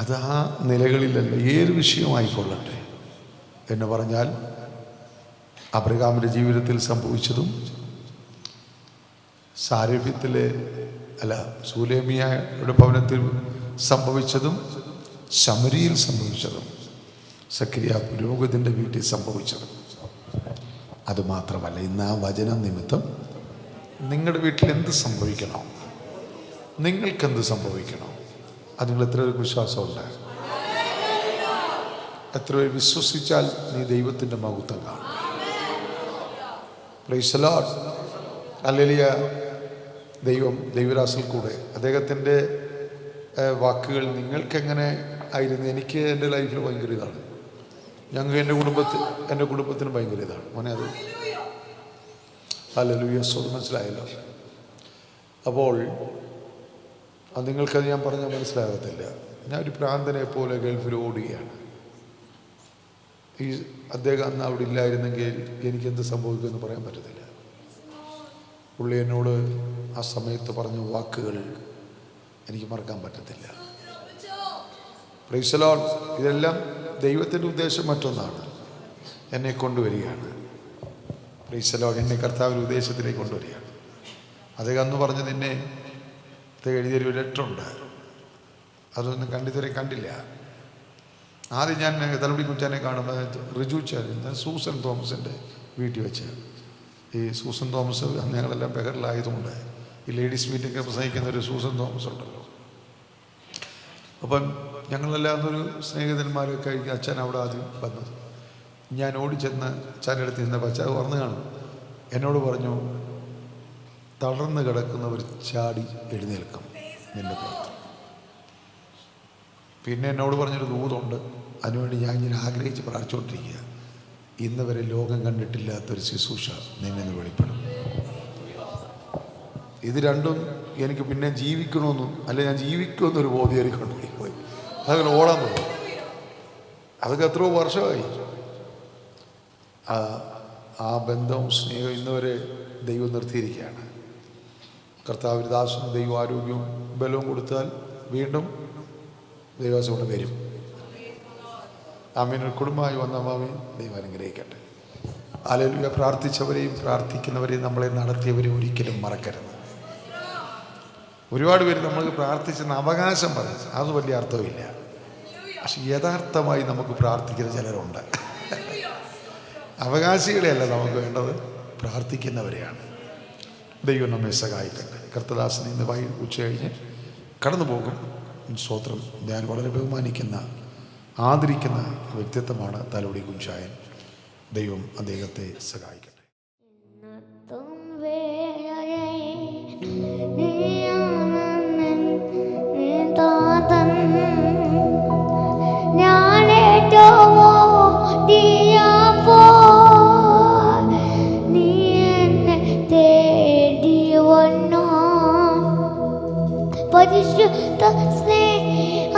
അത് ആ നിലകളിലല്ല, ഏത് വിഷയമായിക്കൊള്ളട്ടെ എന്ന് പറഞ്ഞാൽ അബ്രഹാമിൻ്റെ ജീവിതത്തിൽ സംഭവിച്ചതും സാരഫ്യത്തിലെ സൂലേമിയയുടെ ഭവനത്തിൽ സംഭവിച്ചതും ശമരിയിൽ സംഭവിച്ചതും സക്രിയ പുരോഹിതൻ്റെ വീട്ടിൽ സംഭവിച്ചതും അതുമാത്രമല്ല, ഇന്ന് ആ വചനം നിമിത്തം നിങ്ങളുടെ വീട്ടിൽ എന്ത് സംഭവിക്കണോ, നിങ്ങൾക്കെന്ത് സംഭവിക്കണോ, അത് നിങ്ങൾ എത്ര പേർക്ക് വിശ്വാസമുണ്ട്? എത്ര പേർ വിശ്വസിച്ചാൽ നീ ദൈവത്തിൻ്റെ മഹത്വം കാണും. Price the Lord. ഹല്ലേലൂയ. ദൈവരാസിൽ കൂടെ അദ്ദേഹത്തിൻ്റെ വാക്കുകൾ നിങ്ങൾക്കെങ്ങനെ ആയിരുന്നു? എനിക്ക് എൻ്റെ ലൈഫിൽ ഭയങ്കര ഇതാണ്. ഞങ്ങൾക്ക് എൻ്റെ കുടുംബത്തിന് ഭയങ്കര ഇതാണ് മോനെ. അത് ഹല്ലേലൂയ. സ്വന്തം മനസ്സിലായല്ലോ. അപ്പോൾ അത് നിങ്ങൾക്കത് ഞാൻ പറഞ്ഞാൽ മനസ്സിലാകത്തില്ല. ഞാൻ ഒരു പ്രാന്തനെ പോലെ ഗൾഫിൽ ഓടുകയാണ്. അദ്ദേഹം അന്ന് അവിടെ ഇല്ലായിരുന്നെങ്കിൽ എനിക്കെന്ത് സംഭവിക്കുമെന്ന് പറയാൻ പറ്റത്തില്ല. പുള്ളി എന്നോട് ആ സമയത്ത് പറഞ്ഞ വാക്കുകൾ എനിക്ക് മറക്കാൻ പറ്റത്തില്ല. Price the Lord. ഇതെല്ലാം ദൈവത്തിൻ്റെ ഉദ്ദേശം മറ്റൊന്നാണ്. എന്നെ കൊണ്ടുവരികയാണ്. Price the Lord. എന്നെ കർത്താവിൻ്റെ ഉദ്ദേശത്തിലേക്ക് കൊണ്ടുവരികയാണ്. അദ്ദേഹം അന്ന് പറഞ്ഞ് നിന്നെ എഴുതിയൊരു ലെറ്ററുണ്ട്, അതൊന്നും കണ്ടില്ല. ആദ്യം ഞാൻ തലമുടി കുറ്റാനെ കാണുമ്പോൾ റിജു ചാൻ സൂസൻ തോമസിൻ്റെ വീട്ടിൽ വെച്ച്, ഈ സൂസൻ തോമസ് ഞങ്ങളെല്ലാം ബഹറിലായതുകൊണ്ട് ഈ ലേഡീസ് മീറ്റിംഗ് പ്രസംഗിക്കുന്ന ഒരു സൂസൻ തോമസ് ഉണ്ടല്ലോ. അപ്പം ഞങ്ങളെല്ലാം ഒരു സ്നേഹിതന്മാരൊക്കെ ആയിരിക്കും. അച്ഛൻ അവിടെ ആദ്യം വന്നത്. ഞാൻ ഓടിച്ചെന്ന് അച്ഛൻ്റെ അടുത്ത് നിന്നപ്പോൾ അച്ഛൻ വന്നു കാണും. എന്നോട് പറഞ്ഞു, തളർന്ന് കിടക്കുന്നവർ ചാടി എഴുന്നേൽക്കും നിന്റെ പ്രാർത്ഥന. പിന്നെ എന്നോട് പറഞ്ഞൊരു ദൂതുണ്ട്. അതിനുവേണ്ടി ഞാൻ ഇങ്ങനെ ആഗ്രഹിച്ച് പ്രാർത്ഥിച്ചുകൊണ്ടിരിക്കുക. ഇന്ന് വരെ ലോകം കണ്ടിട്ടില്ലാത്തൊരു ശുശ്രൂഷ നിന്നെ വെളിപ്പെടും. ഇത് രണ്ടും എനിക്ക് പിന്നെ ജീവിക്കണമെന്നും ഞാൻ ജീവിക്കുമെന്നൊരു ബോധ്യം എനിക്കുണ്ടായി പോയി. അതങ്ങനെ ഓടാൻ തോന്നും. അതൊക്കെ എത്രയോ വർഷമായി. ആ ബന്ധവും സ്നേഹവും ഇന്നുവരെ ദൈവം നിർത്തിയിരിക്കുകയാണ്. കർത്താവിന് ദാസനും ദൈവം ആരോഗ്യവും ബലവും കൊടുത്താൽ വീണ്ടും ദൈവദാസൻ കൊണ്ട് വരും. ആമേൻ. കുടുംബമായി വന്ന മാമി ദൈവം അനുഗ്രഹിക്കട്ടെ. ഹല്ലേലൂയ. പ്രാർത്ഥിച്ചവരെയും പ്രാർത്ഥിക്കുന്നവരെയും നമ്മളെ നടത്തിയവരെയും ഒരിക്കലും മറക്കരുത്. ഒരുപാട് പേര് നമ്മൾക്ക് പ്രാർത്ഥിച്ചെന്ന് അവകാശം പറയും, അത് വലിയ അർത്ഥമില്ല. പക്ഷെ യഥാർത്ഥമായി നമുക്ക് പ്രാർത്ഥിക്കുന്ന ചിലരുണ്ട്. അവകാശികളെയല്ല നമുക്ക് വേണ്ടത്, പ്രാർത്ഥിക്കുന്നവരെയാണ്. ദൈവം നമ്മെ സഹായിക്കട്ടെ. കർത്തദാസൻ ഇന്ന് ഉച്ച കഴിഞ്ഞ് കടന്നു പോകും. സ്തോത്രം. ഞാൻ വളരെ ബഹുമാനിക്കുന്ന ആദരിക്കുന്ന വ്യക്തിത്വമാണ് തലോടി കുഞ്ചായൻ. ദൈവം അദ്ദേഹത്തെ സഹായിക്കട്ടെ. പരിശുദ്ധ സ്നേഹത്താഴേ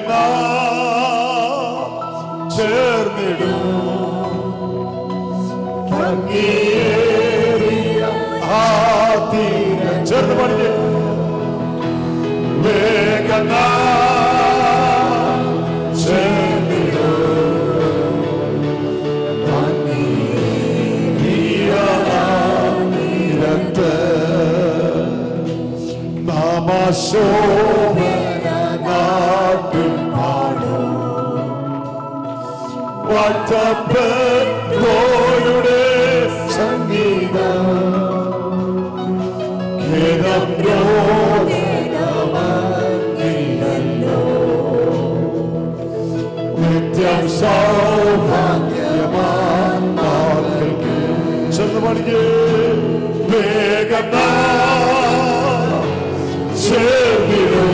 വേഗം ചേർന്നിടും ചേർന്ന് പഠിച്ച് വേഗം വാഴ്ത്തപ്പെട്ടോരുടെ സംഗീതം നിത്യം സൗഭാഗ്യമാക്കൾക്ക് ചെന്ന് പഠിക്കേ വേഗം ചേർന്നിടൂ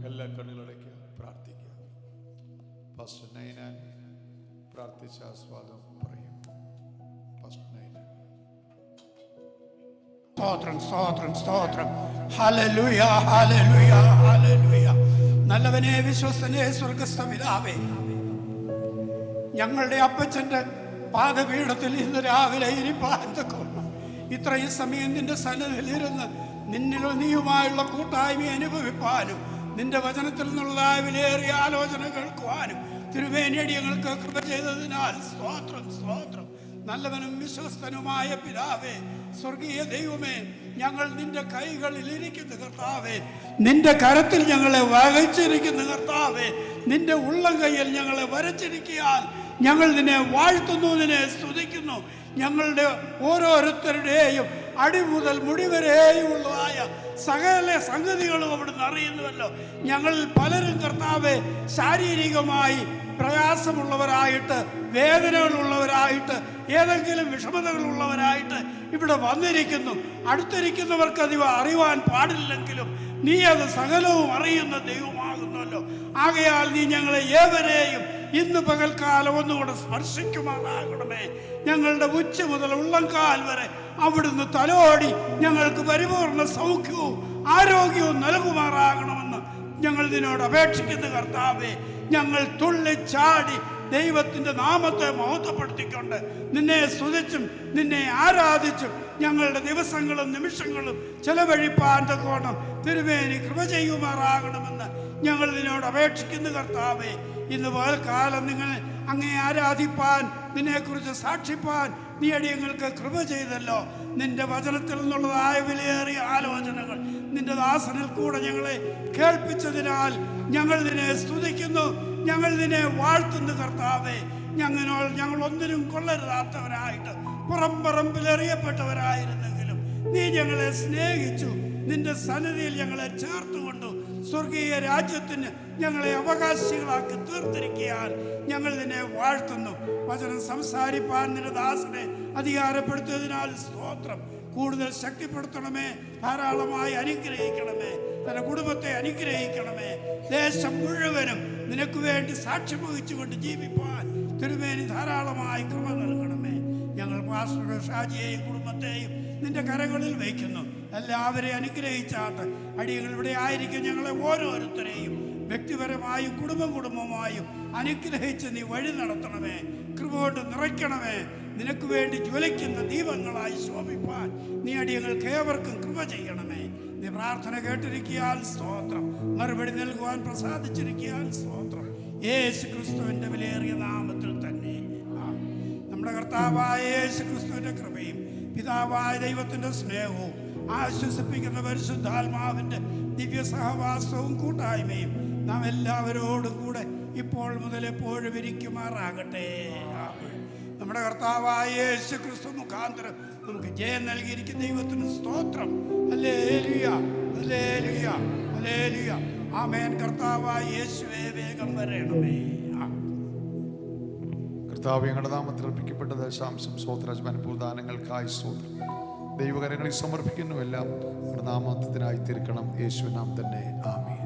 എല്ലാ കണ്ണുകളടയ്ക്ക് പ്രാർത്ഥിക്കുക. ഫസ്റ്റ് നൈനാൻ പ്രാർത്ഥിച്ച ആസ്വാദം പറയും. സ്തോത്രം സ്തോത്രം സ്തോത്രം. ഹല്ലേലൂയ ഹല്ലേലൂയ ഹല്ലേലൂയ. നല്ലവനെ, വിശ്വസ്തനെ, സ്വർഗസ്ഥ പിതാവേ, ഞങ്ങളുടെ അപ്പച്ചന്റെ പാദപീഠത്തിൽ ഇന്ന് രാവിലെ ഇരിപ്പാൻ തക്കവണ്ണം ഇത്രയും സമയം നിന്റെ സന്നിധിയിലിരുന്ന് നിന്നിലും നീയുമായുള്ള കൂട്ടായ്മ അനുഭവിപ്പാനും നിന്റെ വചനത്തിൽ നിന്നുള്ളതായ വിലയേറിയ ആലോചന കേൾക്കുവാനും തിരുവേനിയടി ഞങ്ങൾക്ക് കൃപ ചെയ്തതിനാൽ സ്തോത്രം സ്തോത്രം. നല്ലവനും വിശ്വസ്തനുമായ പിതാവേ, സ്വർഗീയ ദൈവമേ, ഞങ്ങൾ നിന്റെ കൈകളിൽ ഇരിക്കുന്ന കർത്താവേ, നിന്റെ കരത്തിൽ ഞങ്ങളെ വഹിച്ചിരിക്കുന്ന കർത്താവേ, നിന്റെ ഉള്ളം കൈയിൽ ഞങ്ങളെ വരച്ചിരിക്കാൻ ഞങ്ങൾ നിന്നെ വാഴ്ത്തുന്നു, നിന്നെ സ്തുതിക്കുന്നു. ഞങ്ങളുടെ ഓരോരുത്തരുടെയും അടി മുതൽ മുടി വരെയുള്ളതായ സകല സംഗതികളും അവിടുന്ന് അറിയുന്നുവല്ലോ. ഞങ്ങളിൽ പലരും കർത്താവെ ശാരീരികമായി പ്രയാസമുള്ളവരായിട്ട്, വേദനകളുള്ളവരായിട്ട്, ഏതെങ്കിലും വിഷമതകളുള്ളവരായിട്ട് ഇവിടെ വന്നിരിക്കുന്നു. അടുത്തിരിക്കുന്നവർക്ക് അത് അറിയുവാൻ പാടില്ലെങ്കിലും നീ അത് സകലവും അറിയുന്ന ദൈവമാകുന്നല്ലോ. ആകയാൽ നീ ഞങ്ങളെ ഏവരെയും ഇന്ന് പകൽക്കാലം ഒന്നുകൂടെ സ്പർശിക്കുമാറാകണമേ. ഞങ്ങളുടെ ഉച്ച മുതൽ ഉള്ളംകാൽ വരെ അവിടുന്ന് തലോടി ഞങ്ങൾക്ക് പരിപൂർണ സൗഖ്യവും ആരോഗ്യവും നൽകുമാറാകണമെന്ന് ഞങ്ങൾ നിന്നോട് അപേക്ഷിക്കുന്ന കർത്താവേ, ഞങ്ങൾ തുള്ളിച്ചാടി ദൈവത്തിൻ്റെ നാമത്തെ മഹത്വപ്പെടുത്തിക്കൊണ്ട് നിന്നെ സ്തുതിച്ചും നിന്നെ ആരാധിച്ചും ഞങ്ങളുടെ ദിവസങ്ങളും നിമിഷങ്ങളും ചെലവഴിപ്പാൻ തക്കോണം തിരുമേനി കൃപ ചെയ്യുമാറാകണമെന്ന് ഞങ്ങൾ നിന്നോട് അപേക്ഷിക്കുന്നു കർത്താവേ. ഇന്ന് പകൽക്കാലം നിങ്ങൾ അങ്ങേ ആരാധിപ്പാൻ, നിന്നെക്കുറിച്ച് സാക്ഷിപ്പാൻ നീ അടിയങ്ങൾക്ക് കൃപ ചെയ്തല്ലോ. നിന്റെ വചനത്തിൽ നിന്നുള്ളതായ വിലയേറിയ ആലോചനകൾ നിന്റെ ദാസനിൽ കൂടെ ഞങ്ങളെ കേൾപ്പിച്ചതിനാൽ ഞങ്ങൾ നിന്നെ സ്തുതിക്കുന്നു, ഞങ്ങൾ നിന്നെ വാഴ്ത്തുന്നു കർത്താവേ. ഞങ്ങൾ ഒന്നിനും കൊള്ളരുതാത്തവരായിട്ട് പുറംപറമ്പിലെറിയപ്പെട്ടവരായിരുന്നെങ്കിലും നീ ഞങ്ങളെ സ്നേഹിച്ചു, നിന്റെ സന്നിധിയിൽ ഞങ്ങളെ ചേർത്തുകൊണ്ടു സ്വർഗീയ രാജ്യത്തിന് ഞങ്ങളെ അവകാശികളാക്കി തീർത്തിരിക്കാൻ ഞങ്ങൾ നിന്നെ വാഴ്ത്തുന്നു. വചനം സംസാരിപ്പാൻ നിന്റെ ദാസനെ അധികാരപ്പെടുത്തിയതിനാൽ സ്തോത്രം. കൂടുതൽ ശക്തിപ്പെടുത്തണമേ, ധാരാളമായി അനുഗ്രഹിക്കണമേ, തന്റെ കുടുംബത്തെ അനുഗ്രഹിക്കണമേ. ദേശം മുഴുവനും നിനക്ക് വേണ്ടി സാക്ഷ്യം വഹിച്ചുകൊണ്ട് ജീവിപ്പാൻ തിരുമേനി ധാരാളമായി കൃപ നൽകണമേ. ഞങ്ങൾ പാസ്റ്റർ ഷാജിയെയും കുടുംബത്തെയും നിന്റെ കരങ്ങളിൽ വയ്ക്കുന്നു. എല്ലാവരെയും അനുഗ്രഹിച്ചാട്ട് അടിയങ്ങൾ ഇവിടെ ആയിരിക്കും ഞങ്ങളെ ഓരോരുത്തരെയും വ്യക്തിപരമായും കുടുംബമായും അനുഗ്രഹിച്ച് നീ വഴി നടത്തണമേ. കൃപ കൊണ്ട് നിറയ്ക്കണമേ. നിനക്ക് വേണ്ടി ജ്വലിക്കുന്ന ദീപങ്ങളായി ശോഭിപ്പാൻ നീ അടിയങ്ങൾക്ക് ഏവർക്കും കൃപ ചെയ്യണമേ. നീ പ്രാർത്ഥന കേട്ടിരിക്കാൻ സ്തോത്രം, മറുപടി നൽകുവാൻ പ്രസാദിച്ചിരിക്കാൻ സ്തോത്രം. യേശു ക്രിസ്തുവിൻ്റെ വിലയേറിയ നാമത്തിൽ തന്നെ നമ്മുടെ കർത്താവായ യേശു ക്രിസ്തുവിൻ്റെ കൃപയും പിതാവായ ദൈവത്തിൻ്റെ സ്നേഹവും ആശ്വസിപ്പിക്കുന്ന പരിശുദ്ധാത്മാവിൻ്റെ ദിവ്യ സഹവാസവും കൂട്ടായ്മയും നാം എല്ലാവരോടും കൂടെ ഇപ്പോൾ മുതൽ എപ്പോഴും ഇരിക്കുമാറാകട്ടെ. നമ്മുടെ കർത്താവായ യേശു ക്രിസ്തു മുഖാന്തരം നമുക്ക് ജയം നൽകിയിരിക്കുന്ന ദൈവത്തിന് സ്തോത്രം. ഹല്ലേലൂയ, ഹല്ലേലൂയ, ഹല്ലേലൂയ. ആമേൻ. കർത്താവായ യേശുവേ വേഗം വരണമേ. കർത്താവ് ഞങ്ങളുടെ നാമത്തിൽ അർപ്പിക്കപ്പെട്ട ദശാംശം സ്വോത്രജമനുഭൂദാനങ്ങൾക്കായി സ്തോത്രം. ദൈവകരങ്ങളിൽ സമർപ്പിക്കുന്നുവെല്ലാം നമ്മുടെ നാമത്തിനായി തീർക്കണം. യേശുവിനാം തന്നെ ആമേൻ.